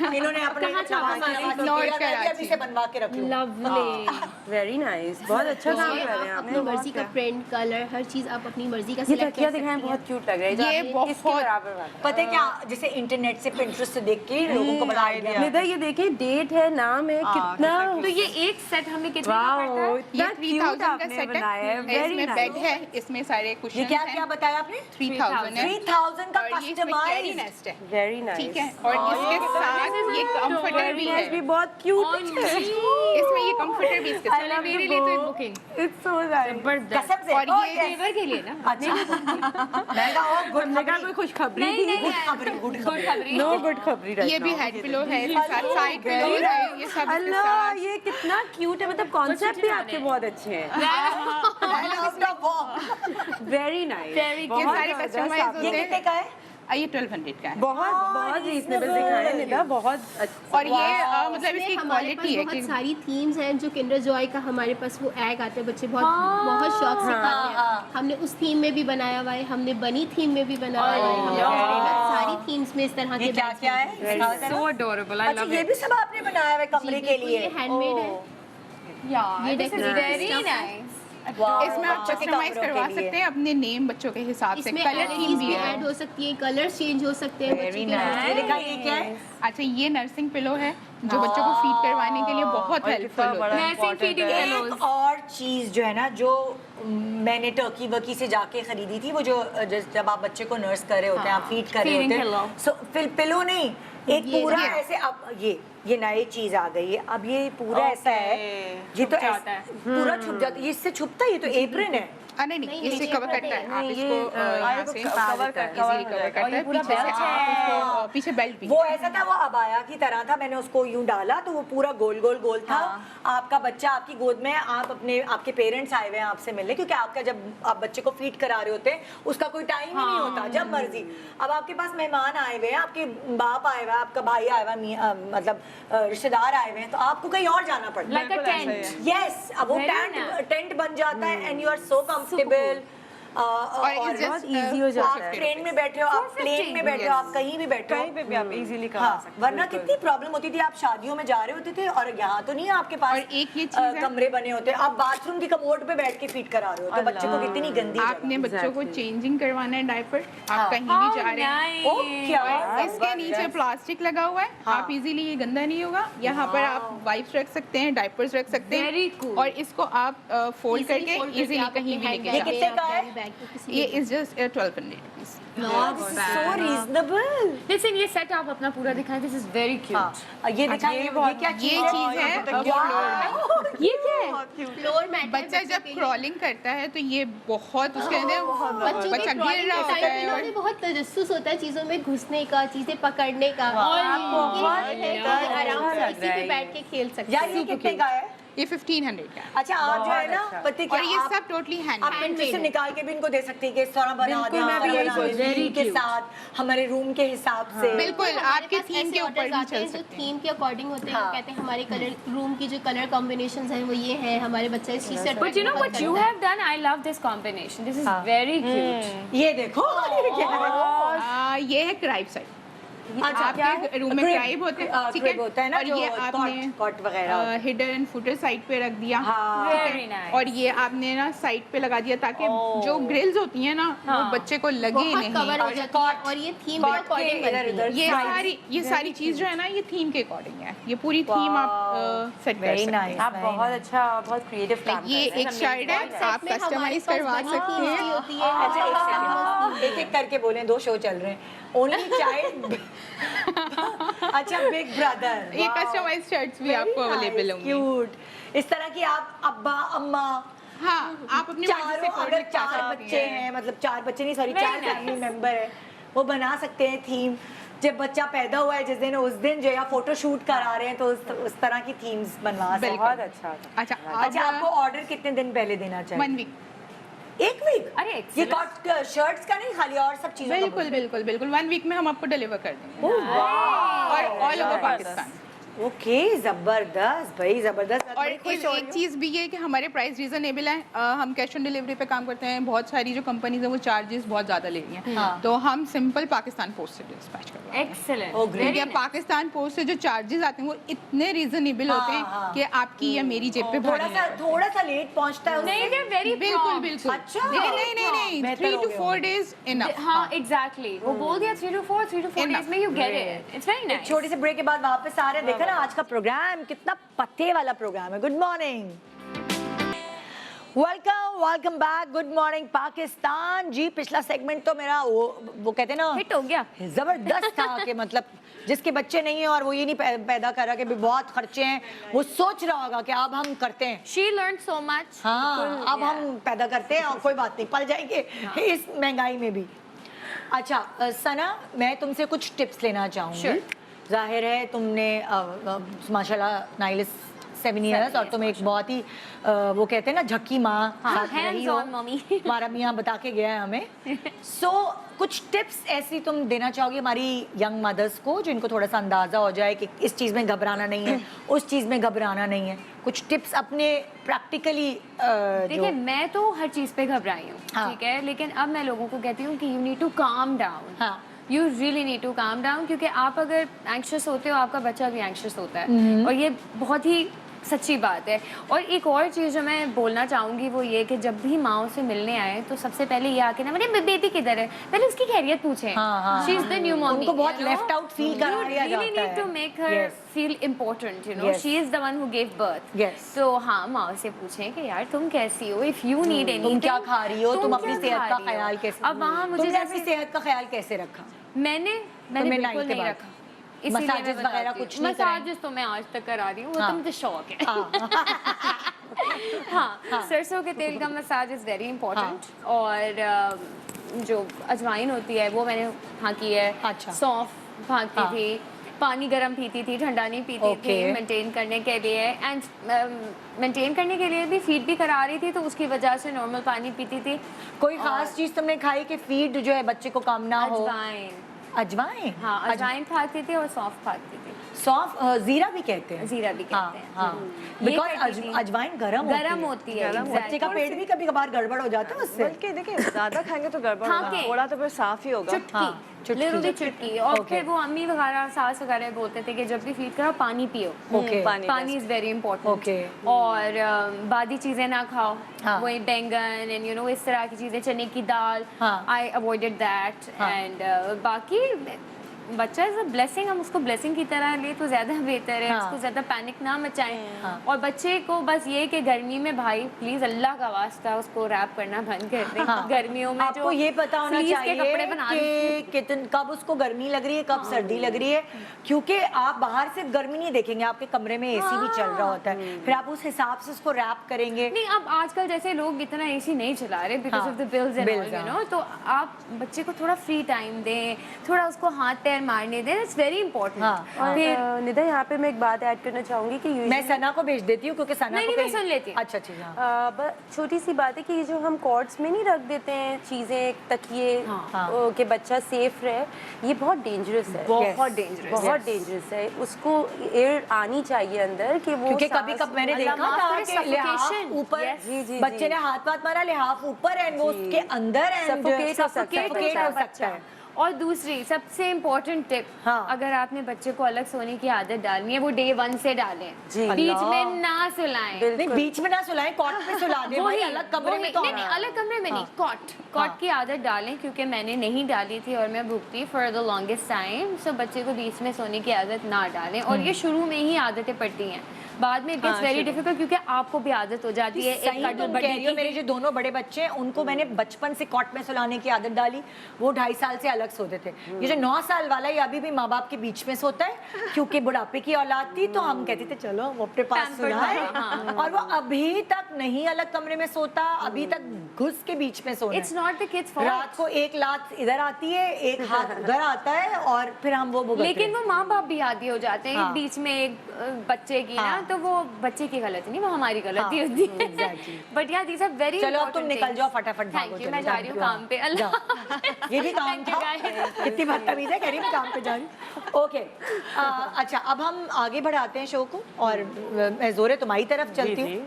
इन्होंने अपने कहाँ छापा मारी? नवासी नॉर्थ किया, मैं भी अभी कराची। से बनवा के रख लूँ। लवली। वेरी नाइस, बहुत अच्छा काम कर रहे हैं आप। मर्जी का प्रिंट, कलर, हर चीज आप अपनी मर्जी का ये सिलेक्ट तकिया कर दिखाएं, सकती हैं। बहुत क्यूट लग रहा है। जो ये आपने बहुत- इसके बराबर वाला। पता है क्या, जैसे इंटरनेट से पिंटरेस्ट से देख के लोगों को बता दिया। निदा ये देखिए, डेट है, नाम है, कितना तो ये एक सेट हमें कितने का पड़ता वाओ, है? ये इतना 3000 क्यूट का आपने सेट बनाया है, है। वेरी इसमें बेड है, इसमें सारे ये कुशन क्या क्या बताया आपने? 3000 है 3000 का और ये इसमें कैरी कस्टमाइज। नेस्ट है, वेरी नाइस। ठीक है। और इसके साथ ये कंफर्टर भी है, भी बहुत क्यूट है। इसमें ये कंफर्टर भी इसके साथ चलो मेरे लिए तो एक बुकिंग इट्स सो नाइस। कसम से। और Oh, ये yes. फ्लेवर के लिए ना? अच्छा मैं कहा oh, गुड हमने कहा कोई खुशखबरी नहीं, थी? नहीं, खबरी गुड गुड खबरी। खबरी। नो गुड खबरी राइट ये भी हेड पिलो है, इसके साथ साइड पिलो है, ये सब इसके अल्लाह, साथ। ये कितना क्यूट है। मतलब कॉन्सेप्ट भी आपके बहुत अच्छे हैं। And out of box. Very nice, Very ये सारे कस्टमाइज ये होते कितने हैं। का है? ये 1200 का है। बहुत बहुत रीजनेबल दिखाया है निदा, बहुत अच्छा। और ये मतलब इसकी इसमें हमारे क्वालिटी है पास कि बहुत सारी थीम्स हैं। जो किंडर जॉय का हमारे पास वो एग आते हैं, बच्चे बहुत शौक से खाते हैं। हमने उस थीम में भी बनाया हुआ है, हमने बनी थीम में भी बनाया हुआ है, हमने बहुत सारी थीम्स में इस तरह ये के क्या bags क्या बनाए है? So adorable. I अच्छा love ये it. भी सब आपने बनाया हुआ है हैं। कमरे जी, के बिल्कुल, लिए? ये हैंडमेड है। Yeah, ये this is decorative very stuff है। nice. इसमें आप बच्चों के कस्टमाइज कपड़ों करवा के लिए। सकते हैं अपने नेम बच्चों के हिसाब से। इसमें कलर थीम भी है। ऐड हो सकती है, कलर्स चेंज हो सकते हैं बच्चों के। ये देखा ये क्या है? अच्छा ये नर्सिंग पिलो है जो बच्चों को फीड करवाने के लिए बहुत हेल्पफुल होता है। Nursing feeding pillows. एक और चीज जो है ना, जो मैंने टर्की वर्की से जाके खरीदी थी, वो जो जब आप बच्चे को नर्स कर रहे होते हैं, आप फीड कर रहे Feeding होते pillow. हैं, सो फिर पिलो नहीं, एक ये पूरा ये। ऐसे अब ये नई चीज आ गई है। अब ये पूरा ऐसा है, ये तो जाता है। पूरा छुप जाता है। ये इससे छुपता है, ये तो एप्रन है। नहीं नहीं, इसे ये कवर पता करता है। है। आप इसको यहाँ से कवर इजीली कवर करता है। पीछे से आप उसको पीछे बेल्ट भी वो ऐसा था, वो अबाया की तरह था। मैंने उसको यूं डाला तो वो पूरा गोल गोल गोल था। आपका बच्चा आपकी गोद में, आप आपके पेरेंट्स आए हुए हैं आपसे मिलने, क्योंकि आपका जब आप बच्चे को फीड करा रहे होते हैं उसका कोई टाइम ही नहीं होता, जब मर्जी। अब आपके पास मेहमान आए हुए हैं, आपके बाप आए हुए हैं, आपका भाई आया हुआ है, मतलब रिश्तेदार आए हुए हैं, तो आपको कहीं और जाना पड़ता है। Like a tent. यस, अब वो Very nice. टेंट बन जाता है and you are so comfortable. और it's और just, easy हो जाता आप है। ट्रेन में बैठे हो, आप प्लेन में बैठे हो, आप कहीं भी बैठे हो, कहीं पे भी आप इजीली करा हाँ, सकते वरना कितनी प्रॉब्लम होती थी। आप शादियों में जा रहे होते थे और यहाँ तो नहीं है आपके पास, और एक ये चीज़ है- कमरे बने होते हैं, आप बाथरूम की कमोड पे बैठ के फीड करा रहे हो, तो बच्चे को कितनी गंदी आपने बच्चों को चेंजिंग करवाना है डायपर, हाँ। आप कहीं भी जा रहे हैं nice. ओ क्या इसके नीचे प्लास्टिक लगा हुआ है, आप इजीली ये गंदा नहीं होगा। यहाँ पर आप वाइप्स रख सकते हैं, डायपर्स रख सकते हैं। Very cool. और इसको आप फोल्ड करके इजीली कहीं भी लेके ये जा कितने का है? ये is just 1200 rupees. So reasonable. Listen, ये सेट आप अपना पूरा दिखाएं. This is very cute. हाँ, ये दिखाइए, ये क्या ये चीज चीज है ये क्या है? फ्लोर मैट बच्चा जब क्रॉलिंग करता है तो ये बहुत उसके अंदर बच्चों के बच्चा गिर क्रॉलिंग रहा के होता टाइम है पे और उन्हें बहुत तजस्सुस होता है चीजों में घुसने का, चीजें पकड़ने का। और ये है कि आराम से इसी पे बैठ के खेल सकते यार हैं। ये कितने का है? ये 1500 का है। अच्छा आप जो है ना, पता क्या और ये आप सब टोटली हैंड आप पिंटरेस्ट से निकाल के भी इनको दे सकती है कि इस तरह बना बिल्कुल, दें, मैं भी यही सोच रही थीम के साथ, हमारे रूम के हिसाब से। बिल्कुल हमारे आपके पास थीम ऐसे के ऊपर orders भी आते हैं चल जो सकते हैं। थीम के अकॉर्डिंग होते हैं। वो कहते हैं हमारे कलर रूम की जो कलर कॉम्बिनेशंस हैं वो ये है, हमारे बच्चे इस चीज से But you know what you have done? I love this combination. This is very cute. ये देखो ये क्या है? ये है क्राइब साइड। अच्छा आपके रूम में क्राइब होते हैं, ठीक crib होता है ना, और जो ये आपने कॉट वगैरह। हिडर एंड फुटर साइड पे रख दिया, हाँ। ठीक है? Very nice. और ये आपने ना साइड पे लगा दिया ताकि जो ग्रिल्स होती है ना वो बच्चे को लगे बहुत नहीं। कवर हो जाती है और ये थीम के अकॉर्डिंग बनती है। ये सारी चीज जो है ना ये थीम के अकॉर्डिंग है। ये पूरी थीम आप सेट कर Very सकते हैं। nice. आप बहुत अच्छा, बहुत क्रिएटिव काम ये कर रहे हैं। एक शर्ट है, सेट आप में हमारे कस्टमाइज पास करवा बनी सकते थीम भी हैं। होती है। अच्छा एक सेकंड, एक एक करके बोलें, 2 शो चल रहे हैं। Only child. अच्छा बिग ब्रदर, ये कस्टमाइज शर्ट्स भी आपको अवेलेबल होंगे। क्यूट। इस तरह की आप अब्बा अम्मा हाँ, आप अपनी मर्जी से चारों, कोड अगर लिखवा 4 सकती बच्चे हैं, मतलब 4 बच्चे नहीं, sorry Very 4 nice. Family member है, वो बना सकते हैं थीम। जब बच्चा पैदा हुआ है जिस दिन, उस दिन जो या फोटो शूट करा रहे हैं, तो उस तरह की थीम्स बनवा सकते हैं। बहुत अच्छा था। अच्छा अच्छा आपको ऑर्डर कितने दिन पहले देना चाहिए? 1 वीक। 1 वीक? अरे, ये कॉट शर्ट्स का नहीं, खाली और सब चीजों का बिल्कुल बिल्कुल बिल्कुल 1 वीक में हम आपको डिलीवर कर देंगे और ऑल ओवर पाकिस्तान। ओके, जबरदस्त भाई, जबरदस्त। और बड़ी खुश हो रही एक हूँ। चीज़ भी ये है कि हमारे प्राइस रीजनेबल हैं। हम कैश ऑन डिलीवरी पे काम करते हैं। बहुत सारी जो कंपनीज हैं वो चार्जेस बहुत ज़्यादा ले रही हैं, हाँ। तो हम सिंपल पाकिस्तान पोस्ट से डिस्पैच करवाते हैं। Excellent, Oh, great. क्योंकि पाकिस्तान पोस्ट से जो चार्जेस आते हैं वो इतने रीजनेबल होते हैं हाँ। कि आपकी या मेरी जेब पे भारी नहीं लगता। थोड़ा सा लेट पहुंचता है नहीं, उससे। they're very बिल्कुल prompt. बिल्कुल। अच्छा। लेकिन नहीं बेहतर 3 हो to गया 4 days इनफ। हाँ एग्जैक्टली, वो बोल दिया 3 to 4 Enough. days में you get it, it's very एक नाइस। छोटी सी ब्रेक के बाद वापस आ रहे हैं। देखा ना आज का प्रोग्राम कितना पते वाला प्रोग्राम है। Good morning, welcome back. Good morning Pakistan ji. पिछला सेगमेंट तो मेरा वो कहते हैं ना, हिट हो गया। जबरदस्त था कि मतलब जिसके बच्चे नहीं है और वो ये नहीं पैदा कर रहा कि भी बहुत खर्चे हैं, वो सोच रहा होगा कि अब हम करते हैं। She learned so much. हाँ, अब हम पैदा करते हैं और कोई बात नहीं, पल जाएंगे इस महंगाई में भी। अच्छा सना, मैं तुमसे कुछ टिप्स लेना चाहूँगी। Sure. जाहिर है तुमने माशाल्लाह नाइलिस 7 years और तुम एक बहुत ही वो कहते हैं ना झक्की माँ हाँ, साथ रही hands हो। on mommy. हमारा मियाँ बता के गया है हमें। सो कुछ टिप्स ऐसी तुम देना चाहोगी हमारी यंग मदर्स को, जिनको थोड़ा सा अंदाजा हो जाए कि इस चीज़ में घबराना नहीं है, उस चीज़ में घबराना नहीं है। कुछ टिप्स अपने प्रैक्टिकली देखिए, मैं तो हर चीज़ पे घबराई हूँ, हाँ। ठीक है, लेकिन अब मैं लोगों को कहती हूँ कि you need to calm down. हाँ। You really need to calm down, क्योंकि आप अगर एंक्शस होते हो आपका बच्चा भी एंक्शस होता है, और ये बहुत ही सच्ची बात है। और एक और चीज़ जो मैं बोलना चाहूँगी वो ये कि जब भी माओ से मिलने आए तो सबसे पहले ये आके ना, मेरे बेटी किधर है, पहले उसकी खैरियत पूछें। She is the new mommy. उनको बहुत left out feel करा दिया जाता नीड है। To make her Yes. Feel important, you know, Yes. She is the one who give birth. Yes. तो हाँ, माँ से पूछें कि यार तुम कैसी हो, इफ यू नीड एनीथिंग, तुम क्या खा रही हो, तुम अपनी क्या सेहत खा का रही हो? ख्याल कैसे, अब वहाँ मुझे तुमने अपनी जैसे सेहत का ख्याल कैसे रखा? मैंने तुम्हें बिल्कुल नाइट के नहीं बाद रखा। इसीलिए मैं मसाजेस बताती वगैरह हूँ। कुछ नहीं कराए? मसाजेस तो मैं आज तक करा रही हूँ, वो हाँ। तो मुझे शौक है। हाँ। हाँ, सरसों के तेल का मसाज इज़ वेरी इंपॉर्टेंट। और जो अजवाइन होती है वो मैंने हाँ की है। अच्छा। सौंफ भागती हाँ। थी, पानी गर्म पीती थी, ठंडा नहीं पीती थी, Okay. मेंटेन करने के लिए। एंड मेंटेन करने के लिए भी फीड भी करा रही थी, तो उसकी वजह से नॉर्मल पानी पीती थी। कोई खास चीज तुमने खाई कि फीड जो है बच्चे को कम ना हो? अजवाइन, अजवाइन? हाँ, अजवाइन खाती थी और सौंफ खाती थी। सौंफ, जीरा भी कहते हैं। जीरा भी कहते हैं। हाँ, ये बिकॉज करती थी। अजवाइन गरम होती है, बच्चे का पेट भी कभी कभार गड़बड़ हो जाता है उससे। बल्कि देखिए ज़्यादा खाएंगे तो गड़बड़ हाँ, होगा, के। थोड़ा तो फिर साफ ही होगा। हाँ, चुटकी। लिटिल चुटकी। और Okay. फिर वो अम्मी वगैरह, सास वगैरह बोलते थे कि जब भी फीड करो पानी पियो। Okay. पानी इज वेरी इंपॉर्टेंट। Okay. और बादी चीजें ना खाओ, हाँ. वही बैंगन एंड यू नो इस तरह की चीजें, चने की दाल, हाँ. आई अवॉइडेड दैट। हाँ. एंड बाकी बच्चा इज अ ब्लेसिंग, हम उसको ब्लेसिंग की तरह ले तो ज़्यादा बेहतर है। हाँ. उसको ज़्यादा पैनिक ना मचाएं। हाँ. और बच्चे को बस ये कि गर्मी में भाई प्लीज़ अल्लाह का वास्ता उसको रैप करना बंद कर दें। हाँ। गर्मियों में आपको जो ये पता होना fleece के चाहिए कपड़े बना कि कब उसको गर्मी लग रही है, कब सर्दी लग रही है, क्योंकि आप बाहर से गर्मी नहीं देखेंगे, आपके कमरे में एसी भी चल रहा होता है, फिर आप उस हिसाब से उसको रैप करेंगे। नहीं, अब आजकल जैसे लोग इतना एसी नहीं चला रहे बिकॉज हाँ, of the bills and bills, all, you हाँ। नो, तो आप बच्चे को थोड़ा फ्री टाइम दें, थोड़ा उसको हाथ पैर मारने दें, इट्स वेरी इंपॉर्टेंट। हाँ, और फिर निदा यहाँ पे मैं एक बात ऐड करना चाहूँगी कि मैं usually- सना को भेज देती हूँ क्योंकि सना नहीं, को नहीं, मैं सुन लेती हूँ। अच्छा अच्छा, हाँ। छोटी सी बात है कि ये जो हम कॉर्ड्स में नहीं रख देते हैं चीज़ें, तकिए, हाँ। कि बच्चा सेफ रहे, ये बहुत डेंजरस है। बहुत डेंजरस। बहुत डेंजरस है। उसको एयर आनी चाहिए अंदर कि वो क्योंकि कभी सांस- कब मैंने अल्लाह देखा माफ था करे, कि लिहाफ suffocation। ऊपर, Yes, जी, जी, बच्चे जी। ने हाथ मारा, लिहाफ ऊपर है, वो जी। उसके अंदर Suffocate हो सकता है suffocate बच्चा। हो सकता है। और दूसरी सबसे इम्पोर्टेंट टिप, हाँ। अगर आपने बच्चे को अलग सोने की आदत डालनी है वो डे 1 से डालें। जी। बीच अल्लाह। में ना सुलाएं। नहीं, बीच में ना सुलाएं, कॉट पे सुला दे भाई, अलग कमरे में तो नहीं, नहीं, अलग कमरे में नहीं, कॉट की आदत डालें, क्योंकि मैंने नहीं डाली थी और मैं भुगती फॉर द लॉन्गेस्ट टाइम। सो बच्चे को बीच में सोने की आदत ना डालें, और ये शुरू में ही आदतें पड़ती हैं, बाद में इट गेट्स वेरी डिफिकल्ट, क्योंकि आपको भी आदत हो जाती है सही एक तुम कह रही हो। मेरे जो दोनों बड़े बच्चे हैं उनको मैंने बचपन से कॉट में सुलाने की आदत डाली, वो 2.5 साल से अलग सोते थे। ये जो 9 साल वाला है, ये अभी भी माँ बाप के बीच में सोता है, क्योंकि बुढ़ापे की औलाद थी, तो हम कहते थे चलो वो अपने पास Pampered सुलाए, था, हाँ। और वो अभी तक नहीं अलग कमरे में सोता, अभी तक घुस के बीच में सोना इट्स है। Not the kids fault. रात को एक लात इधर आती है, एक हाथ उधर आता है और फिर हम वो भुगतते लेकिन हैं। वो माँ बाप भी आदी हो जाते हैं हाँ। बीच में एक बच्चे की ना, हाँ। तो वो बच्चे की गलती नहीं, वो हमारी गलती हाँ, होती है। exactly. बट यार दीज आर वेरी चलो अब तुम निकल जाओ फटाफट, भागो। थैंक यू, चलो, मैं जा रही हूँ जाओ। काम पे। अल्लाह जाओ। ये भी काम Thank you, था। guys. कितनी बदतमीज है, कह रही मैं काम पे जा रही हूँ। ओके, अच्छा अब हम आगे बढ़ाते हैं शो को और मैं जोरे तुम्हारी तरफ चलती हूँ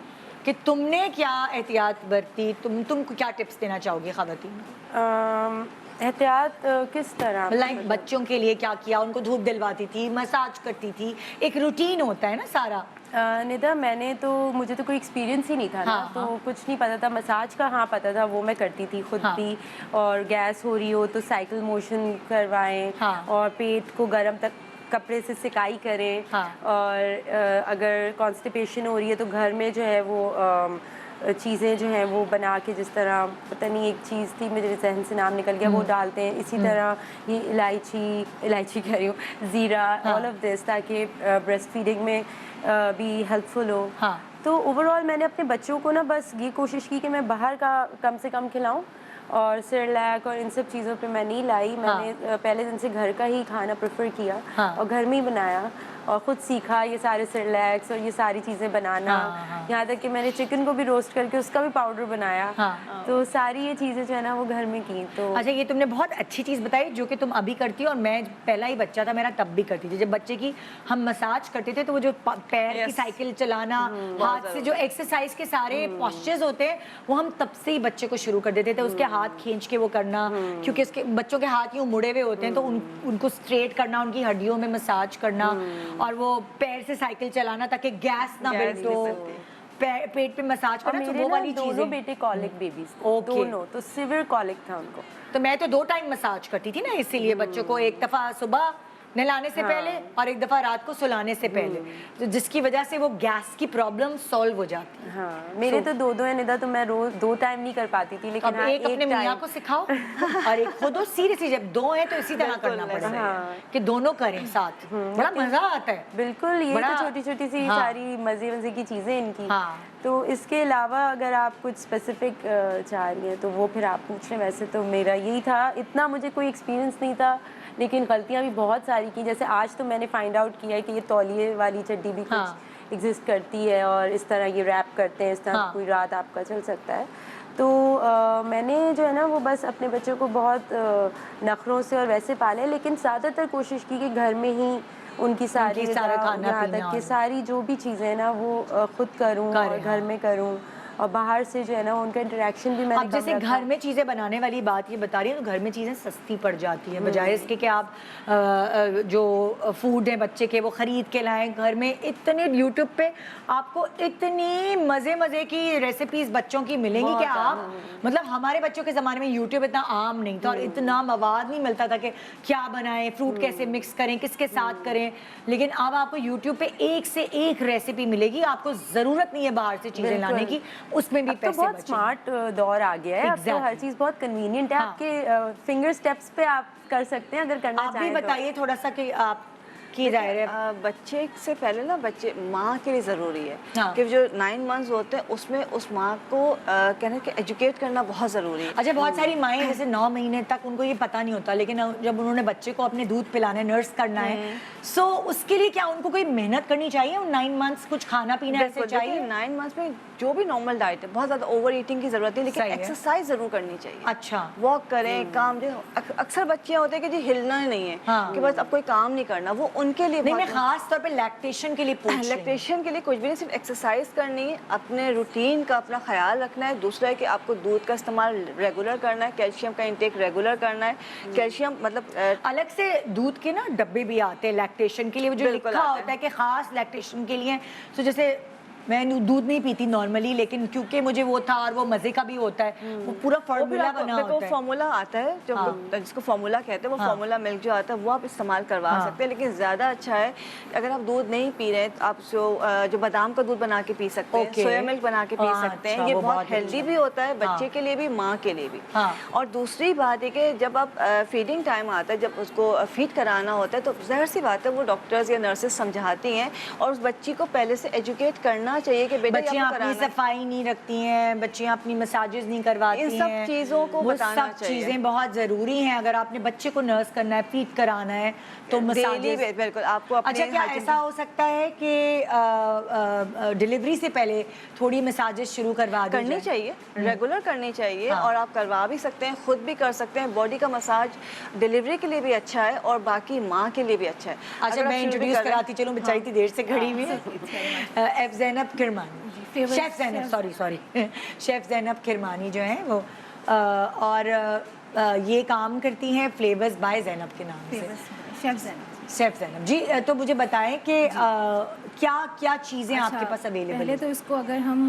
कि तुमने क्या एहतियात बरती, तुम क्या टिप्स देना चाहोगी खवातीन को? एहतियात किस तरह? लाइक बच्चों के लिए क्या किया, उनको धूप दिलवाती थी, मसाज करती थी, एक रूटीन होता है ना सारा। निदा मुझे तो कोई एक्सपीरियंस ही नहीं था ना, हाँ, तो हाँ। कुछ नहीं पता था। मसाज का हाँ पता था, वो मैं करती थी खुद हाँ। भी। और गैस हो रही हो तो साइकिल मोशन करवाएं, हाँ। और पेट को गर्म तक कपड़े से सिकाई करें। हाँ। और अगर कॉन्स्टिपेशन हो रही है तो घर में जो है वो चीज़ें जो हैं वो बना के, जिस तरह पता नहीं एक चीज़ थी मेरे जहन से नाम निकल गया, वो डालते हैं। इसी तरह ये इलायची कह रही हूँ, ज़ीरा, ऑल ऑफ दिस, ताकि ब्रेस्ट फीडिंग में भी हेल्पफुल हो। हाँ। तो ओवरऑल मैंने अपने बच्चों को ना बस ये कोशिश की कि मैं बाहर का कम से कम खिलाऊं, और सेरेलैक और इन सब चीज़ों पे मैं नहीं लाई। मैंने पहले दिन से घर का ही खाना प्रेफर किया। हाँ। और घर में ही बनाया और ख़ुद सीखा ये सारे सेरेलैक्स और ये सारी चीज़ें बनाना। हाँ। यहाँ तक कि मैंने चिकन को भी रोस्ट करके उसका भी पाउडर बनाया। हाँ। तो सारी ये चीज़ें जो है ना वो घर में की। तो अच्छा, ये तुमने बहुत अच्छी चीज़ बताई जो कि तुम अभी करती हो, और मैं पहला ही बच्चा था मेरा तब भी करती थी। जब बच्चे की हम मसाज करते थे तो वो जो पैर की साइकिल चलाना, हाथ से जो एक्सरसाइज के सारे पॉस्चर्स होते हैं वो हम तब से ही बच्चे को शुरू कर देते थे। उसके हाथ खींच के वो करना, क्योंकि उसके बच्चों के हाथ यूँ मुड़े हुए होते हैं, तो उनको स्ट्रेट करना, उनकी हड्डियों में मसाज करना, और वो पैर से साइकिल चलाना ताकि गैस ना बिल्ड हो, पेट पे मसाज और करना। तो मेरे वो ना वाली दोनों चीजें। बेटे कॉलिक बेबीज थे, Okay. दोनों तो सिवियर कॉलिक था उनको। तो मैं तो 2 टाइम मसाज करती थी ना, इसीलिए बच्चों को एक दफ़ा सुबह नहलाने से पहले और एक दफ़ा रात को सुलाने से पहले, तो जिसकी वजह से वो गैस की प्रॉब्लम सॉल्व हो जाती है। हाँ, मेरे तो दो है निदा, तो मैं रोज 2 टाइम नहीं कर पाती थी, लेकिन अब हाँ, एक अपने मियाँ टाइम को सिखाओ और एक खुद। सीरियसली जब 2 हैं तो इसी तरह करना पड़ेगा हाँ। कि दोनों करें साथ, बड़ा मजा आता है। बिल्कुल, ये बड़ा- तो छोटी छोटी सी हाँ। सारी मजे की चीज़ें इनकी। हाँ। तो इसके अलावा अगर आप कुछ स्पेसिफिक चाह रही हैं तो वो फिर आप पूछ लें। वैसे तो मेरा यही था, इतना मुझे कोई एक्सपीरियंस नहीं था, लेकिन गलतियाँ भी बहुत सारी की। जैसे आज तो मैंने फाइंड आउट किया है कि ये तौलिए वाली चड्डी भी हाँ। कुछ एग्जिस्ट करती है, और इस तरह ये रैप करते हैं, इस तरह हाँ। पूरी रात आपका चल सकता है। तो मैंने जो है ना वो बस अपने बच्चों को बहुत नखरों से और वैसे पाले, लेकिन ज़्यादातर कोशिश की कि घर में ही उनकी सारी सारा खाना यहाँ पीना तक कि और- सारी जो भी चीज़ें हैं ना वो खुद करूँ और करें, घर हाँ। में करूँ, और बाहर से जो है ना उनका इंटरेक्शन भी मैंने अब जैसे कम रखा। घर में चीज़ें बनाने वाली बात ये बता रही है, तो घर में चीज़ें सस्ती पड़ जाती हैं, बजाय इसके कि आप जो फूड है बच्चे के वो ख़रीद के लाएं। घर में इतने यूट्यूब पे आपको इतनी मज़े की रेसिपीज़ बच्चों की मिलेंगी कि आप, मतलब हमारे बच्चों के ज़माने में यूट्यूब इतना आम नहीं था और इतना मवाद नहीं मिलता था कि क्या बनाएं, फ्रूट कैसे मिक्स करें, किसके साथ करें। लेकिन अब आपको यूट्यूब पे एक से एक रेसिपी मिलेगी, आपको ज़रूरत नहीं है बाहर से चीज़ें बिल्कुल। लाने की, उसमें भी अब तो पैसे बहुत बचेंगे। स्मार्ट दौर आ गया है। अब तो हर Exactly. चीज़ बहुत कन्वीनियंट है, हाँ। आपके फिंगर स्टेप्स पे आप कर सकते हैं अगर करना आप भी चाहें तो। बताइए थोड़ा सा कि आप की जाए रहे। बच्चे से पहले ना बच्चे माँ के लिए ज़रूरी है हाँ। कि जो 9 मंथ्स होते हैं उसमें उस माँ को कहने कि एजुकेट करना बहुत ज़रूरी है। अच्छा, बहुत सारी माएँ जैसे 9 महीने तक उनको ये पता नहीं होता, लेकिन जब उन्होंने बच्चे को अपने दूध पिलाना है, नर्स करना है, सो उसके लिए क्या उनको कोई मेहनत करनी चाहिए? 9 मंथ्स कुछ खाना पीना ऐसे चाहिए? 9 मंथ्स में जो भी नॉर्मल डाइट है, बहुत ज़्यादा ओवर ईटिंग की ज़रूरत नहीं, लेकिन सही है। एक्सरसाइज ज़रूर करनी चाहिए। अच्छा। वॉक करें, काम जो अक्सर बच्चे होते हैं कि जी हिलना ही नहीं है, हाँ। कि बस अब कोई काम नहीं करना, वो उनके लिए नहीं, मैं बहुत- खास तौर पे लैक्टेशन के लिए पूछ रही हूँ। लैक्टेशन के लिए कुछ भी नहीं, सिर्फ एक्सरसाइज करनी है, अपने रूटीन का अपना ख्याल रखना है। दूसरा है कि आपको दूध का इस्तेमाल रेगुलर करना है, कैल्शियम का इंटेक रेगुलर करना है। कैल्शियम मतलब अलग से दूध के ना डब्बे भी आते हैं लैक्टेशन के लिए, वो जो बिल्कुल लिखा आते हैं। होता है कि खास लैक्टेशन के लिए। तो जैसे मैं दूध नहीं पीती नॉर्मली, लेकिन क्योंकि मुझे वो था और वो मजे का भी होता है, वो पूरा फार्मूला बना होता है। फार्मूला आता है जो हाँ। जिसको फार्मूला कहते हैं, वो हाँ। फार्मूला मिल्क जो आता है वो आप इस्तेमाल करवा हाँ। सकते हैं। लेकिन ज़्यादा अच्छा है अगर आप दूध नहीं पी रहे हैं तो आप जो बादाम का दूध बना के पी सकते हैं, ओके। सोया मिल्क बना के पी हाँ, सकते हैं। अच्छा, ये वो बहुत बहुत हेल्दी अच्छा भी होता है, बच्चे हाँ। के लिए भी, माँ के लिए भी। हाँ। और दूसरी बात है कि जब आप फीडिंग टाइम आता है, जब उसको फीड कराना होता है, तो ज़ाहिर सी बात है वो डॉक्टर्स या नर्सेज समझाती हैं और उस बच्ची को पहले से एजुकेट करना बताना चाहिए कि बेटा ये बच्चियां आपको अपनी कराना है। सफाई नहीं रखती हैं, बच्चियां अपनी मसाजेस नहीं करवाती हैं, इन सब चीज़ों को वो बताना सब चाहिए। चीज़ें बहुत ज़रूरी हैं। अगर आपने बच्चे को नर्स करना है, फीड कराना है तो डेली मसाजेस। बिल्कुल आपको अपने अच्छा, क्या hygiene ऐसा हो सकता है कि डिलीवरी से पहले थोड़ी मसाजेस शुरू करवा दी करनी जाए? चाहिए, रेगुलर करनी चाहिए। हाँ। और आप करवा भी सकते हैं, खुद भी कर सकते हैं। बॉडी का मसाज डिलीवरी के लिए भी अच्छा है और बाकी माँ के लिए भी अच्छा है। अच्छा, अगर आप मैं शुरू भी इंट्रोड्यूस कर रहे हैं- कराती चलूँ, बेचारी इतनी देर से खड़ी हुई है। F Zainab Kirmani, favorite chef Zainab, sorry chef Zainab Kirmani जो है वो और ये काम करती हैं फ्लेवर्स बाय ज़ैनब के नाम से। शेफ ज़ैनब। शेफ ज़ैनब जी, तो मुझे बताएं कि क्या क्या चीज़ें आपके अच्छा, पास अवेलेबल पहले हैं? तो इसको अगर हम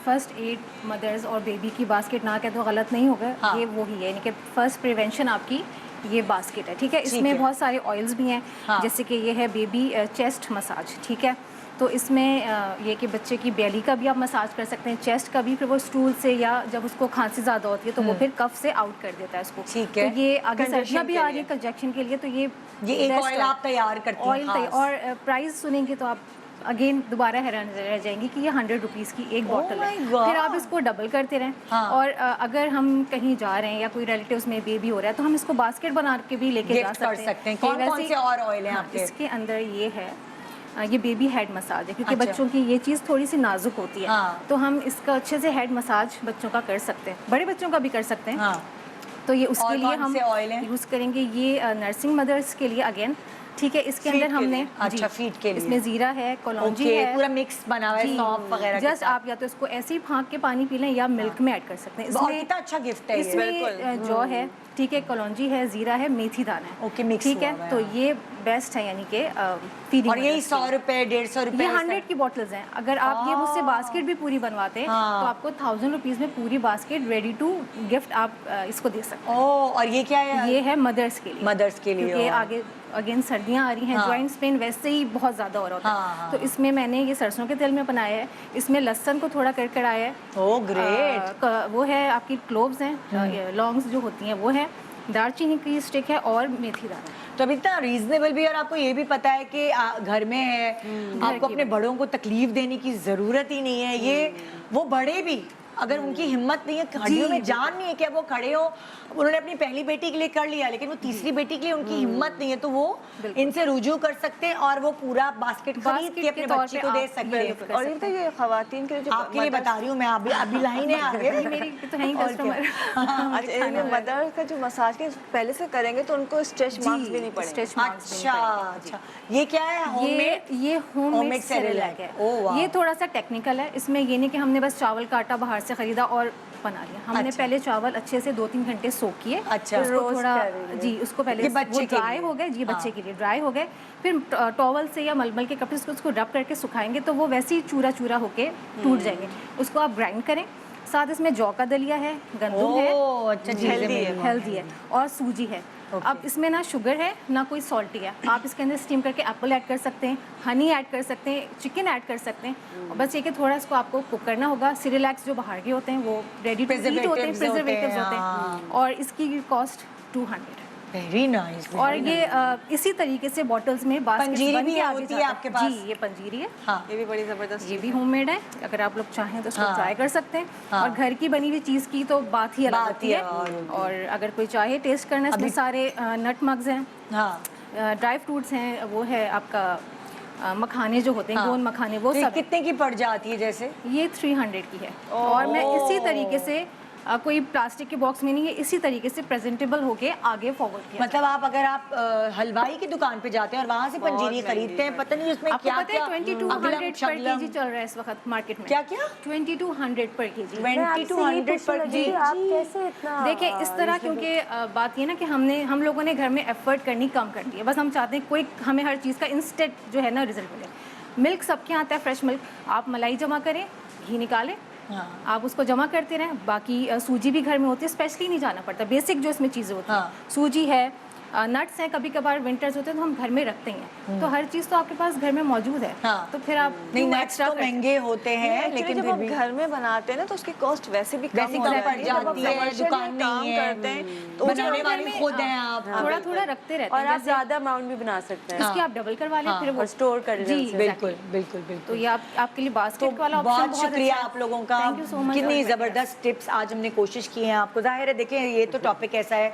फर्स्ट एड मदर्स और बेबी की बास्केट ना कहें तो गलत नहीं होगा। हाँ। ये वो ही है, यानी कि फर्स्ट प्रिवेंशन आपकी ये बास्केट है, ठीक है। ठीक इसमें है। बहुत सारे ऑयल्स भी हैं, हाँ। जैसे कि ये है बेबी चेस्ट मसाज, ठीक है। तो इसमें ये कि बच्चे की बेली का भी आप मसाज कर सकते हैं, चेस्ट का भी, फिर वो स्टूल से या जब उसको खांसी ज़्यादा होती है तो वो फिर कफ से आउट कर देता है उसको। ठीक है। तो ये आगे Congestion सर्दियाँ भी के आ रही लिए। है कंजक्शन के लिए, तो ये एक best ऑयल है। आप तैयार करती हैं ऑयल खास। और प्राइस सुनेंगे तो आप अगेन दोबारा हैरान रह जाएंगी कि ये 100 रुपीज़ की एक बॉटल है। my God! फिर आप इसको डबल करते रहें। हाँ। और अगर हम कहीं जा रहे हैं या कोई रिलेटिव्स में बेबी हो रहा है तो हम इसको बास्केट बना के भी लेके जा गिफ्ट कर सकते हैं। सकते हैं। कि कौन-कौन वैसे- से और ऑयल हैं हाँ, आपके? इसके अंदर ये है ये बेबी हेड मसाज है, क्योंकि अच्छा। बच्चों की ये चीज़ थोड़ी सी नाजुक होती है। हाँ। तो हम इसका अच्छे से हेड मसाज बच्चों का कर सकते हैं, बड़े बच्चों का भी कर सकते हैं। हाँ। तो ये उसके और लिए कौन हम से oil हैं? यूज़ करेंगे ये नर्सिंग मदर्स के लिए अगेन, ठीक है। इसके Feed अंदर के हमने लिए। अच्छा, feed के लिए। इसमें ज़ीरा है, कलौंजी ओके, है, पूरा मिक्स बना हुआ है सौंफ वगैरह के जस्ट साथ। आप या तो इसको ऐसे ही फाँक के पानी पी लें या मिल्क में ऐड कर सकते हैं। और कितना अच्छा गिफ्ट है ये। इसमें बिल्कुल। जौ है, ठीक है, कलौंजी है, ज़ीरा है, मेथी दाना है, ओके, mix ठीक हुआ है। हुआ है, तो हाँ। ये बेस्ट है, यानी कि फीडिंग। और यही 100 रुपए 150 रुपए ये 100 की बॉटल्स हैं। अगर आप ये मुझसे बास्केट भी पूरी बनवाते हैं हाँ। तो आपको 1000 रुपीज़ में पूरी बास्केट रेडी टू गिफ्ट आप इसको दे सकते हैं। ओ, और ये क्या है? ये है मदर्स के लिए। मदर्स के लिए, क्योंकि और- आगे अगेन सर्दियाँ आ रही हैं, हाँ। जॉइंट्स पेन वैसे ही बहुत ज़्यादा हो रहा होता है। हाँ, हाँ। तो इसमें मैंने ये सरसों के तेल में बनाया है, इसमें लहसुन को थोड़ा करकड़ाया है। ओ ग्रेट। वो है आपकी क्लोव्स हैं, लौंग्स जो होती हैं वो है, दालचीनी की स्टिक है और मेथी दाना। तो अब इतना रीजनेबल भी, और आपको ये भी पता है कि घर में है, आपको की अपने बड़ों को तकलीफ देने की जरूरत ही नहीं है। ये वो बड़े भी अगर उनकी हिम्मत नहीं है, हड्डियों में जान नहीं है कि अब वो खड़े हो, उन्होंने अपनी पहली बेटी के लिए कर लिया लेकिन वो तीसरी बेटी के लिए उनकी हिम्मत नहीं है, तो वो इनसे रुजू कर सकते हैं और वो पूरा बास्केट खरीद बास्केट के के अपने तौर बच्ची पे को दे आप सकते ये हैं। और ये तो ये खवातीन के लिए जो आपके लिए mothers- बता रही हूँ मैं, अभी लाइनें आ गई मेरी तो है ही और क्या? कस्टमर। अच्छा, ये मदर का जो मसाज के पहले से करेंगे तो उनको स्ट्रेच मार्क्स भी नहीं पड़ेंगे। स्ट्रेच मार्क्स भी नहीं अच्छा पड़ेंगे। अच्छा, ये क्या है? होममेड? ये होममेड Homemade सेरेलैक Cerelac। है। ओह, वाह। ये थोड़ा सा टेक्निकल है, इसमें ये नहीं कि हमने बस चावल का आटा बाहर से खरीदा और बना लिया। हमने अच्छा। पहले चावल अच्छे से 2-3 घंटे सोक किए। अच्छा। फिर उसको रोस्ट थोड़ा कर रही है। जी उसको पहले ये वो बच्चे के ड्राई लिए। हो गए, ये हाँ। बच्चे के लिए ड्राई हो गए। फिर टॉवल से या मलमल के कपड़े से उसको रब करके सुखाएंगे तो वो वैसे ही चूरा चूरा होके टूट जाएंगे। उसको आप ग्राइंड करें, साथ इसमें जौ का दलिया है, गंदम है, ओह, अच्छा, चीज़ें हेल्दी है। मिली। हेल्दी है, और सूजी है। अब इसमें ना शुगर है ना कोई सॉल्टी है। आप इसके अंदर स्टीम करके एप्पल ऐड कर सकते हैं, हनी ऐड कर सकते हैं, चिकन ऐड कर सकते हैं। और बस ये कि थोड़ा इसको आपको कुक करना होगा। सिरिलैक्स जो बाहर के होते हैं वो रेडी टू ईट होते हैं, Preservatives प्रिजर्वेटिव्स होते होते हैं, हैं, और इसकी कॉस्ट 200। Very nice. और ये इसी तरीके से बॉटल्स में बास्केट्स पंजीरी बन भी के आगे होती है जाता आपके पास? जी, ये पंजीरी है। हाँ, ये भी बड़ी जबरदस्त ये भी होममेड है, अगर आप लोग चाहें तो इसको हाँ। ट्राई कर सकते हैं। हाँ। और घर की बनी हुई चीज़ की तो बात ही अलग बात होती ही है। और होती है। और अगर कोई चाहे टेस्ट करना, इसमें अभी- सारे नट मग्स हैं, हाँ। ड्राई फ्रूट्स हैं, वो है आपका मखाने जो होते हैं, हाँ। गोंद मखाने, वो तो ये सब है। कितने की पड़ जाती है जैसे? ये 300 की है। और मैं इसी तरीके से कोई प्लास्टिक के बॉक्स में नहीं है, इसी तरीके से प्रेजेंटेबल होके आगे फॉरवर्ड किया। मतलब आप अगर आप हलवाई की दुकान पे जाते हैं और वहाँ से पंजीरी खरीदते हैं, पता नहीं उसमें आपको क्या पता है क्या 2200 पर केजी चल रहा है इस वक्त मार्केट में। क्या क्या 2200 पर केजी। मैं आपसे 2200 ये पूछने पर लगी कि आप कैसे इतना देखिए इस तरह, क्योंकि बात ये ना कि हम लोगों ने घर में एफर्ट करनी कम कर दी है। बस हम चाहते हैं कोई हमें हर चीज़ का इंस्टेंट जो है ना रिजल्ट मिले। मिल्क सबके यहाँ आता है, फ्रेश मिल्क। आप मलाई जमा करें, घी निकालें, हाँ। आप उसको जमा करते रहें। बाकी सूजी भी घर में होती है, स्पेशली नहीं जाना पड़ता। बेसिक जो इसमें चीज़ें होती हैं, हाँ। सूजी है, नट्स हैं, कभी कभार विंटर्स होते हैं तो हम घर में रखते हैं, तो हर चीज़ तो आपके पास घर में मौजूद है। हाँ। तो फिर आप नहीं, क्यों नट्स extra तो महंगे होते हैं, लेकिन लेकिन जब फिर हम भी घर में बनाते हैं ना तो उसकी कॉस्ट वैसे भी वैसे कम कम हो पड़ जाती है। जब हम जाती है, commercial दुकान में काम नहीं है, करते हैं तो बनाने वाले में खुद हैं आप। थोड़ा थोड़ा रखते रहते और हैं, आप ज़्यादा अमाउंट भी बना सकते हैं इसकी आप डबल करवा लें फिर वो और स्टोर कर जी, लें उसे। बिल्कुल बिल्कुल तो बिल्कुल। ये आपके लिए बास्केट वाला ऑप्शन बहुत शुक्रिया आप लोगों का, थैंक यू सो मच। कितनी ज़बरदस्त टिप्स आज हमने कोशिश की है आपको। जाहिर है देखें, ये तो टॉपिक ऐसा है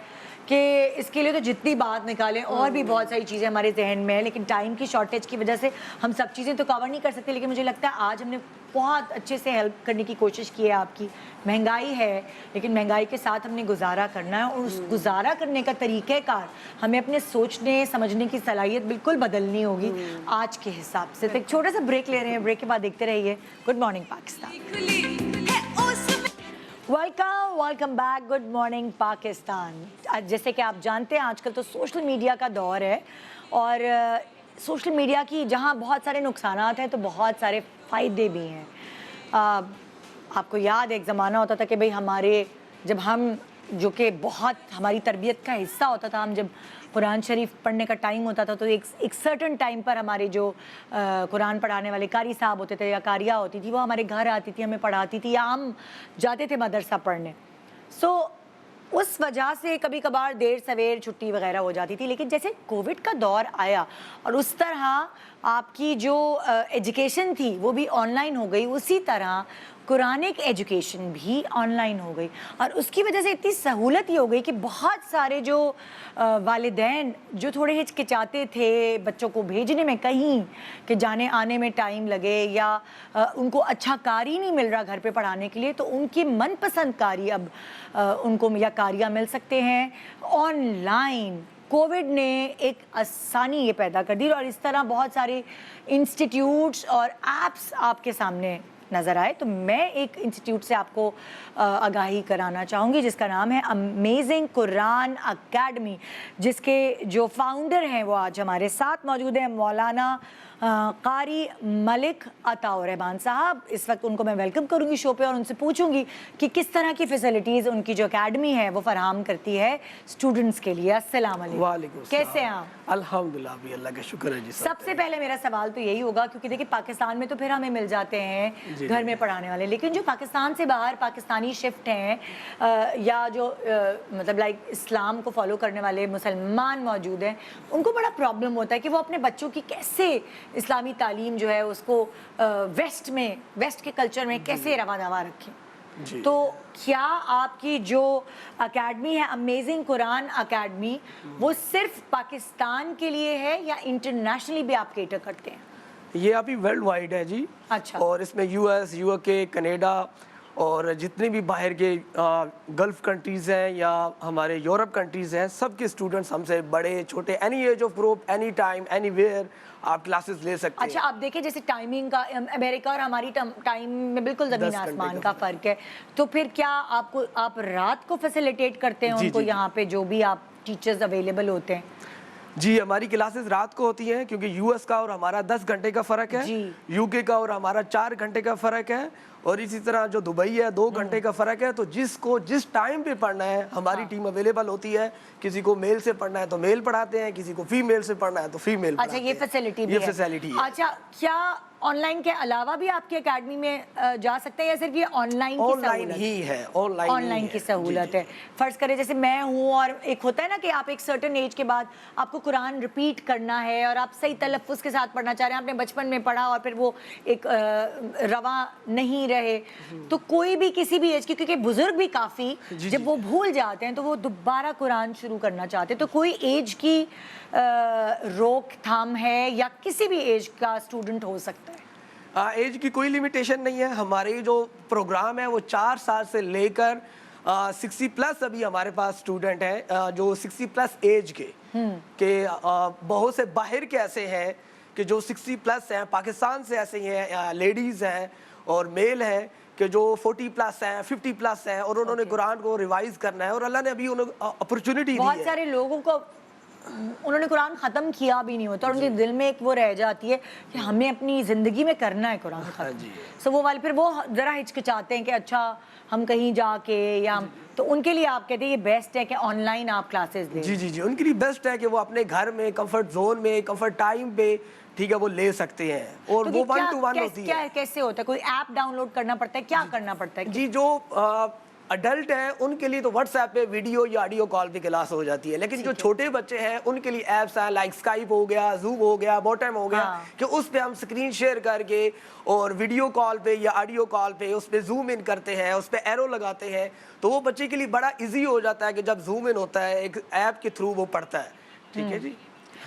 कि इसके लिए तो जितनी बात निकालें और भी बहुत सारी चीज़ें हमारे जहन में है, लेकिन टाइम की शॉर्टेज की वजह से हम सब चीज़ें तो कवर नहीं कर सकते। लेकिन मुझे लगता है आज हमने बहुत अच्छे से हेल्प करने की कोशिश की है आपकी। महंगाई है, लेकिन महंगाई के साथ हमने गुजारा करना है, और उस गुजारा करने का तरीक़ेकार हमें अपने सोचने समझने की सलाहियत बिल्कुल बदलनी होगी आज के हिसाब से। तो एक छोटा सा ब्रेक ले रहे हैं, ब्रेक के बाद देखते रहिए good morning Pakistan. Welcome back, good morning Pakistan. जैसे कि आप जानते हैं आजकल तो सोशल मीडिया का दौर है, और सोशल मीडिया की जहां बहुत सारे नुकसानात हैं तो बहुत सारे फ़ायदे भी हैं। आपको याद है एक ज़माना होता था कि भाई हमारे, जब हम, जो कि बहुत हमारी तरबियत का हिस्सा होता था, हम जब कुरान शरीफ पढ़ने का टाइम होता था तो एक सर्टन टाइम पर हमारे जो कुरान पढ़ाने वाले कारी साहब होते थे या कारिया होती थी, वो हमारे घर आती थी, हमें पढ़ाती थी, या हम जाते थे मदरसा पढ़ने। उस वजह से कभी कभार देर सवेर छुट्टी वगैरह हो जाती थी। लेकिन जैसे कोविड का दौर आया और उस तरह आपकी जो एजुकेशन थी वो भी ऑनलाइन हो गई, उसी तरह कुरानिक एजुकेशन भी ऑनलाइन हो गई, और उसकी वजह से इतनी सहूलत ही हो गई कि बहुत सारे जो वालिदैन जो थोड़े हिचकिचाते थे बच्चों को भेजने में कहीं, कि जाने आने में टाइम लगे या उनको अच्छा कारी नहीं मिल रहा घर पे पढ़ाने के लिए, तो उनकी मनपसंद कारी अब उनको या कारियाँ मिल सकते हैं ऑनलाइन। कोविड ने एक आसानी ये पैदा कर दी, और इस तरह बहुत सारे इंस्टीट्यूट्स और एप्स आपके सामने नज़र आए। तो मैं एक इंस्टीट्यूट से आपको आगाही कराना चाहूँगी जिसका नाम है अमेजिंग कुरान अकेडमी, जिसके जो फाउंडर हैं वो आज हमारे साथ मौजूद हैं, मौलाना कारी मलिक अताउर रहमान साहब। इस वक्त उनको मैं वेलकम करूंगी शो पे और उनसे पूछूंगी कि किस तरह की फैसिलिटीज़ उनकी जो एकेडमी है वो फराहम करती है स्टूडेंट्स के लिए। अस्सलाम वालेकुम, कैसे हैं आप? अल्हम्दुलिल्लाह भी, अल्लाह का शुक्र है जी। सबसे पहले मेरा सवाल तो यही होगा, क्योंकि देखिए पाकिस्तान में तो फिर हमें मिल जाते हैं घर में पढ़ाने वाले, लेकिन जो पाकिस्तान से बाहर पाकिस्तानी शिफ्ट हैं या जो मतलब लाइक इस्लाम को फॉलो करने वाले मुसलमान मौजूद हैं, उनको बड़ा प्रॉब्लम होता है कि वो अपने बच्चों की कैसे इस्लामी तालीम जो है उसको वेस्ट के कल्चर में कैसे रवा दवा रखें। तो क्या आपकी जो अकेडमी है अमेजिंग कुरान अकेडमी, वो सिर्फ पाकिस्तान के लिए है या इंटरनेशनली भी आप केटर करते हैं? ये अभी वर्ल्ड वाइड है जी। अच्छा। और इसमें यूएस, यूके, कनाडा और जितने भी बाहर के गल्फ कंट्रीज़ हैं या हमारे यूरोप कंट्रीज़ हैं, सब के स्टूडेंट्स हमसे बड़े छोटे any age of group, any time, anywhere आप क्लासेस ले सकते हैं। अच्छा, आप देखें जैसे टाइमिंग का अमेरिका और हमारी टाइम में बिल्कुल ज़मीन आसमान का फ़र्क है, तो फिर क्या आप रात को फैसिलिटेट करते हैं उनको यहाँ पे जो भी आप टीचर्स अवेलेबल होते हैं? जी, हमारी क्लासेस रात को होती हैं क्योंकि यूएस का और हमारा 10 घंटे का फ़र्क है, यूके का और हमारा 4 घंटे का फ़र्क है, और इसी तरह जो दुबई है 2 घंटे का फ़र्क है। तो जिसको जिस टाइम पे पढ़ना है हमारी टीम अवेलेबल होती है। किसी को मेल से पढ़ना है तो मेल पढ़ाते हैं, किसी को फीमेल से पढ़ना है तो फीमेल। अच्छा, ये फैसिलिटी भी है। अच्छा, क्या ऑनलाइन के अलावा भी आपकी एकेडमी में जा सकते हैं या सिर्फ ये ऑनलाइन ही है? ऑनलाइन की सहूलत है। फर्ज करें जैसे मैं हूँ और एक होता है ना कि आप एक सर्टेन एज के बाद आपको कुरान रिपीट करना है और आप सही तलफ़्फ़ुज़ के साथ पढ़ना चाह रहे हैं, आपने बचपन में पढ़ा और फिर वो एक रवा नहीं रहे, तो कोई भी किसी भी एज की, क्योंकि बुजुर्ग भी काफ़ी जब वो भूल जाते हैं तो वो दोबारा कुरान शुरू करना चाहते हैं, तो कोई एज की रोकथाम है या किसी भी एज का स्टूडेंट हो सकता है? एज की कोई लिमिटेशन नहीं है। हमारे जो प्रोग्राम है वो 4 साल से लेकर 60 प्लस अभी हमारे पास स्टूडेंट हैं जो 60 प्लस एज के बहुत से बाहर के ऐसे हैं कि जो 60 प्लस हैं, पाकिस्तान से ऐसे ही हैं, लेडीज़ हैं और मेल हैं कि जो 40 प्लस हैं, 50 प्लस हैं, और उन्होंने कुरान को रिवाइज करना है और अल्लाह ने अभी उन्हें अपॉर्चुनिटी दी है। बहुत सारे लोगों को उन्होंने कुरान ख़त्म किया भी नहीं होता और उनके दिल में एक वो रह जाती है कि हमें अपनी ज़िंदगी में करना है कुरान ख़त्म। सो वो वाले फिर वो ज़रा हिचकिचाते हैं कि अच्छा हम कहीं जाके या तो उनके लिए आप कहते हैं ये बेस्ट है कि ऑनलाइन आप क्लासेस दें? जी जी जी, उनके लिए बेस्ट है कि वो अपने घर में कंफर्ट जोन में कंफर्ट टाइम पे, ठीक है, वो ले सकते हैं। और तो वो क्या- 1 to 1 होती क्या है। कैसे होता है? कोई ऐप डाउनलोड करना पड़ता है, क्या करना पड़ता है? जी, जो अडल्ट है उनके लिए तो व्हाट्सएप पे वीडियो या ऑडियो कॉल पे क्लास हो जाती है, लेकिन जो छोटे बच्चे हैं उनके लिए ऐप्स हैं लाइक स्काइप हो गया, जूम हो गया, बॉटम हो गया, हाँ। कि उस पे हम स्क्रीन शेयर करके और वीडियो कॉल पे या ऑडियो कॉल पे उस पे जूम इन करते हैं, उस पे एरो लगाते हैं, तो वो बच्चे के लिए बड़ा इजी हो जाता है कि जब जूम इन होता है एक ऐप के थ्रू वो पढ़ता है। ठीक है जी।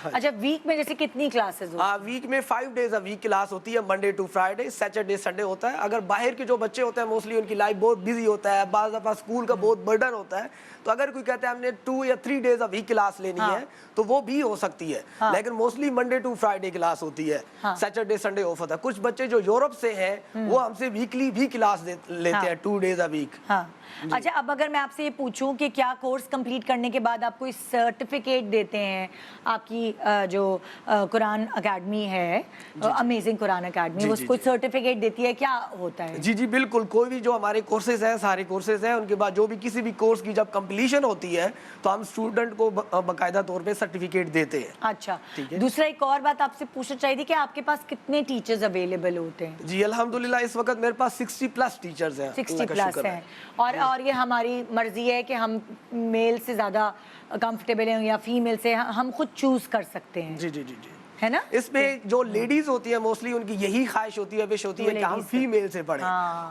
अच्छा, वीक में जैसे कितनी क्लासेस होती हैं? वीक में 5 डेज अ वीक क्लास होती है, Monday to Friday, Saturday Sunday होता है। अगर बाहर के जो बच्चे होते हैं मोस्टली उनकी लाइफ बहुत बिजी होता है, बाज़ दफ़ा स्कूल का बहुत बर्डन होता है, तो अगर कोई कहता है हमने 2 या 3 डेज अ वीक क्लास लेनी है तो वो भी हो सकती है, लेकिन mostly Monday to Friday class होती है, सैटरडे संडे ऑफ होता है। कुछ बच्चे जो यूरोप से हैं वो हमसे वीकली भी क्लास लेते हैं, 2 डेज अ वीक। हाँ। अच्छा, अब अगर मैं आपसे ये पूछूं कि क्या कोर्स कंप्लीट करने के बाद आपको इस सर्टिफिकेट देते हैं, आपकी जो कुरान अकेडमी है, अमेजिंग कुरान अकेडमी, वो कोई सर्टिफिकेट देती है, क्या होता है? जी जी बिल्कुल, कोई भी जो हमारे कोर्सेज हैं, सारे कोर्सेज हैं, उनके बाद जो भी किसी भी कोर्स की जब कंप्लीशन होती है तो हम स्टूडेंट को बाकायदा तौर पे सर्टिफिकेट देते हैं। अच्छा, ठीक है। दूसरा एक और बात आपसे पूछना चाहिए थी कि आपके पास कितने टीचर्स अवेलेबल होते हैं? जी अल्हम्दुलिल्लाह इस वक्त मेरे पास 60 प्लस टीचर्स हैं। 60 अल्लाह का प्लस शुक्र हैं, और ये हमारी मर्जी है कि हम मेल से ज़्यादा कंफर्टेबल हैं या फीमेल से, हम खुद चूज़ कर सकते हैं, जी जी जी जी। है ना? इसमें जो लेडीज होती है मोस्टली उनकी यही ख्वाहिश होती है, विश होती है कि हम फीमेल से पढ़ें।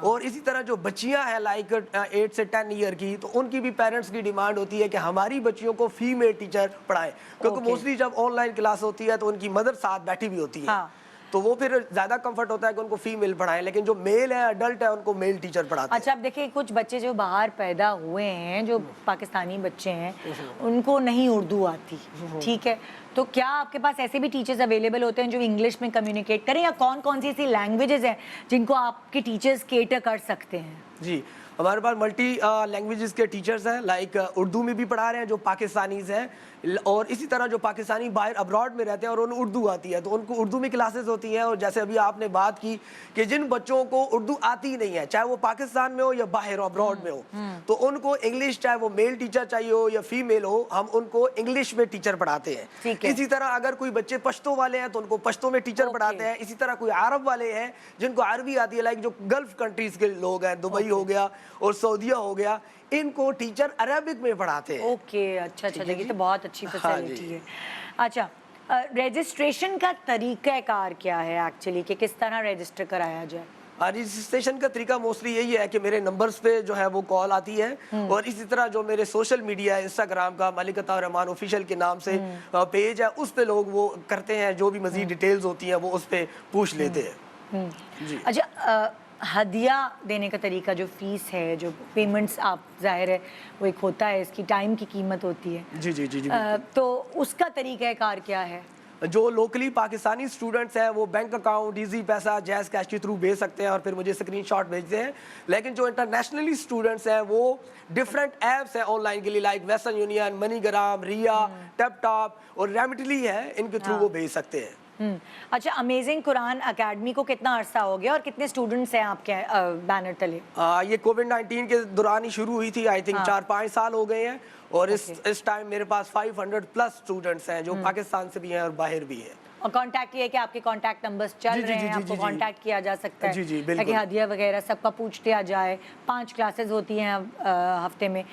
और इसी तरह जो बच्चियां हैं लाइक 8 से 10 ईयर की, तो उनकी भी पेरेंट्स की डिमांड होती है कि हमारी बच्चियों को फीमेल टीचर पढ़ाएं, क्योंकि मोस्टली जब ऑनलाइन क्लास होती है तो उनकी मदर साथ बैठी भी होती है, तो वो फिर ज्यादा कंफर्ट होता है कि उनको फीमेल पढ़ाएं, लेकिन जो मेल है अडल्ट है उनको मेल टीचर पढ़ाते हैं। अच्छा, अब देखिए कुछ बच्चे जो बाहर पैदा हुए हैं, जो पाकिस्तानी बच्चे हैं, उनको नहीं उर्दू आती, ठीक है, तो क्या आपके पास ऐसे भी टीचर्स अवेलेबल होते हैं जो इंग्लिश में कम्युनिकेट करें, या कौन कौन सी ऐसी लैंग्वेजेस हैं जिनको आपके टीचर्स केटर कर सकते हैं? जी, हमारे पास मल्टी लैंग्वेजेस के टीचर्स हैं, लाइक उर्दू में भी पढ़ा रहे हैं जो पाकिस्तानीज हैं, और इसी तरह जो पाकिस्तानी बाहर अब्रॉड में रहते हैं और उन्हें उर्दू आती है तो उनको उर्दू में क्लासेस होती हैं। और जैसे अभी आपने बात की कि जिन बच्चों को उर्दू आती ही नहीं है, चाहे वो पाकिस्तान में हो या बाहर अब्रॉड में हो, तो उनको इंग्लिश, चाहे वो मेल टीचर चाहिए हो या फीमेल हो, हम उनको इंग्लिश में टीचर पढ़ाते हैं। इसी तरह अगर कोई बच्चे पश्तो वाले हैं तो उनको पश्तो में टीचर पढ़ाते हैं। इसी तरह कोई अरब वाले हैं जिनको अरबी आती है, लाइक जो गल्फ कंट्रीज के लोग हैं, दुबई हो गया और सऊदीया हो गया, इनको टीचर अरबिक में पढ़ाते हैं। ओके, अच्छा अच्छा, देखिए तो बहुत अच्छी फैसिलिटी है। अच्छा, रजिस्ट्रेशन का तरीक़ाकार क्या है एक्चुअली, कि किस तरह रजिस्टर कराया जाए? रजिस्ट्रेशन का तरीका मोस्टली यही है कि मेरे नंबर्स पे जो है वो कॉल आती है, और इसी तरह जो मेरे सोशल मीडिया है, इंस्टाग्राम का मलिक अता रहमान ऑफिशियल के नाम से पेज है, उस पे लोग वो करते हैं, जो भी मजीद डिटेल्स होती हैं वो उस पे पूछ लेते हैं। जी। अच्छा, हदिया देने का तरीका, जो फीस है, जो पेमेंट्स, आप जाहिर है वो एक होता है, इसकी टाइम की कीमत होती है, जी जी जी जी। तो उसका तरीक़ाकार क्या है? जो लोकली पाकिस्तानी स्टूडेंट्स हैं वो बैंक अकाउंट, इजी पैसा, जैज़ कैश के थ्रू भेज सकते हैं और फिर मुझे स्क्रीनशॉट भेजते हैं। लेकिन जो इंटरनेशनली स्टूडेंट्स हैं वो डिफरेंट ऐप्स हैं ऑनलाइन के लिए, लाइक वेस्टर्न यूनियन, मनीग्राम, रिया, टैपटॉप और रेमिटली है, इनके थ्रू वो भेज सकते हैं। अच्छा, अमेजिंग कुरान अकेडमी को कितना अरसा हो गया और कितने स्टूडेंट्स हैं आपके बैनर तले? ये कोविड-19 के दौरान ही शुरू हुई थी, आई थिंक 4-5 साल हो गए हैं, और इस टाइम मेरे पास 500 प्लस स्टूडेंट्स हैं जो पाकिस्तान से भी हैं और बाहर भी हैं। और कांटेक्ट ये है कि आपके कांटेक्ट नंबर्स चल रहे हैं, आपको कांटेक्ट किया जा सकता है, जी जी बिल्कुल, ताकि हदिया वगैरह सबका पूछते आ जाए। 5 क्लासेस होती हैं हफ्ते में।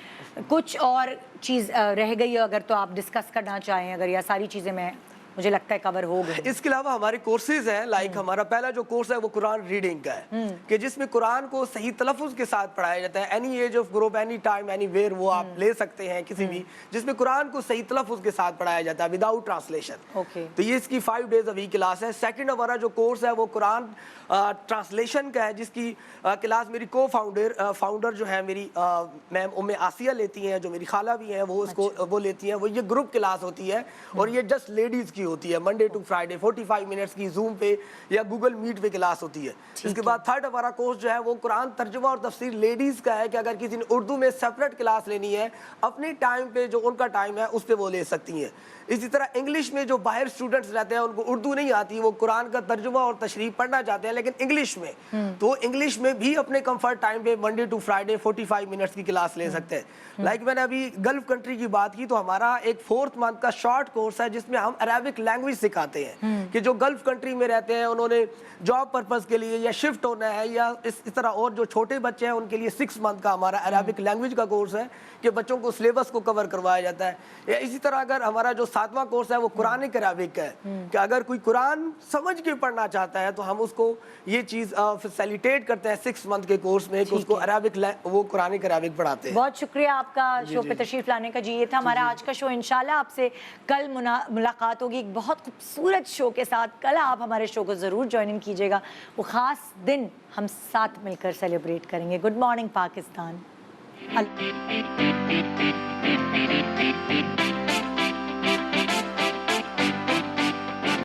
कुछ और चीज़ रह गई है अगर तो आप डिस्कस करना चाहें, अगर यह सारी चीज़ें मैं मुझे लगता है कवर हो गए। इसके अलावा हमारे कोर्सेज हैं, लाइक हमारा पहला जो कोर्स है वो कुरान रीडिंग का है, कि जिसमें कुरान को सही तलफ़ुज़ के साथ पढ़ाया जाता है। Any age of group, any time, anywhere वो आप ले सकते हैं किसी भी, जिसमें कुरान को सही तलफ़ुज़ के साथ पढ़ाया जाता है विदाउट ट्रांसलेशन। ओके, तो ये इसकी 5 डेज अ वीक क्लास है। सेकंड हमारा जो कोर्स है वो कुरान ट्रांसलेशन का है, जिसकी क्लास मेरी फाउंडर जो है मेरी मैम उम्मे आसिया लेती हैं, जो मेरी खाला भी हैं, वो उसको वो लेती हैं। वो ये ग्रुप क्लास होती है और ये जस्ट लेडीज़ की होती है, मंडे टू फ्राइडे 45 मिनट्स की जूम पे या गूगल मीट पे क्लास होती है। इसके बाद थर्ड हमारा कोर्स जो है वो कुरान तर्जुमा और तफसीर लेडीज़ का है कि अगर किसी ने उर्दू में सेपरेट क्लास लेनी है अपने टाइम पे, जो उनका टाइम है उस पर वो ले सकती हैं। इसी तरह इंग्लिश में जो बाहर स्टूडेंट्स रहते हैं उनको उर्दू नहीं आती, वो कुरान का तर्जुमा और तशरीह पढ़ना चाहते हैं लेकिन इंग्लिश में, तो इंग्लिश में भी अपने कंफर्ट टाइम पे मंडे टू फ्राइडे 45 मिनट्स की क्लास ले सकते हैं। लाइक मैंने अभी गल्फ कंट्री की बात की, तो हमारा एक 4th मंथ का शॉर्ट कोर्स है जिसमें हम अरेबिक लैंग्वेज सिखाते हैं कि जो गल्फ कंट्री में रहते हैं उन्होंने जॉब पर्पस के लिए या शिफ्ट होना है या इस तरह, और जो छोटे बच्चे हैं उनके लिए 6 मंथ का हमारा अरेबिक लैंग्वेज का कोर्स है कि बच्चों को सिलेबस को कवर करवाया जाता है। या इसी तरह अगर हमारा जो 7वां कोर्स है वो कुरानिक अरेबिक है कि अगर कोई कुरान समझ के पढ़ना चाहता है तो हम उसको ये चीज़ फैसिलिटेट करते हैं 6 मंथ के कोर्स में कि उसको अरेबिक वो कुरानिक अरेबिक पढ़ाते हैं। बहुत शुक्रिया आपका शो पे तशरीफ लाने का जी। ये था हमारा आज का शो। इंशाल्लाह आपसे कल मुलाकात होगी एक बहुत खूबसूरत शो के साथ। कल आप हमारे शो को ज़रूर ज्वाइन इन कीजिएगा, वो ख़ास दिन हम साथ मिलकर सेलिब्रेट करेंगे। Good morning Pakistan.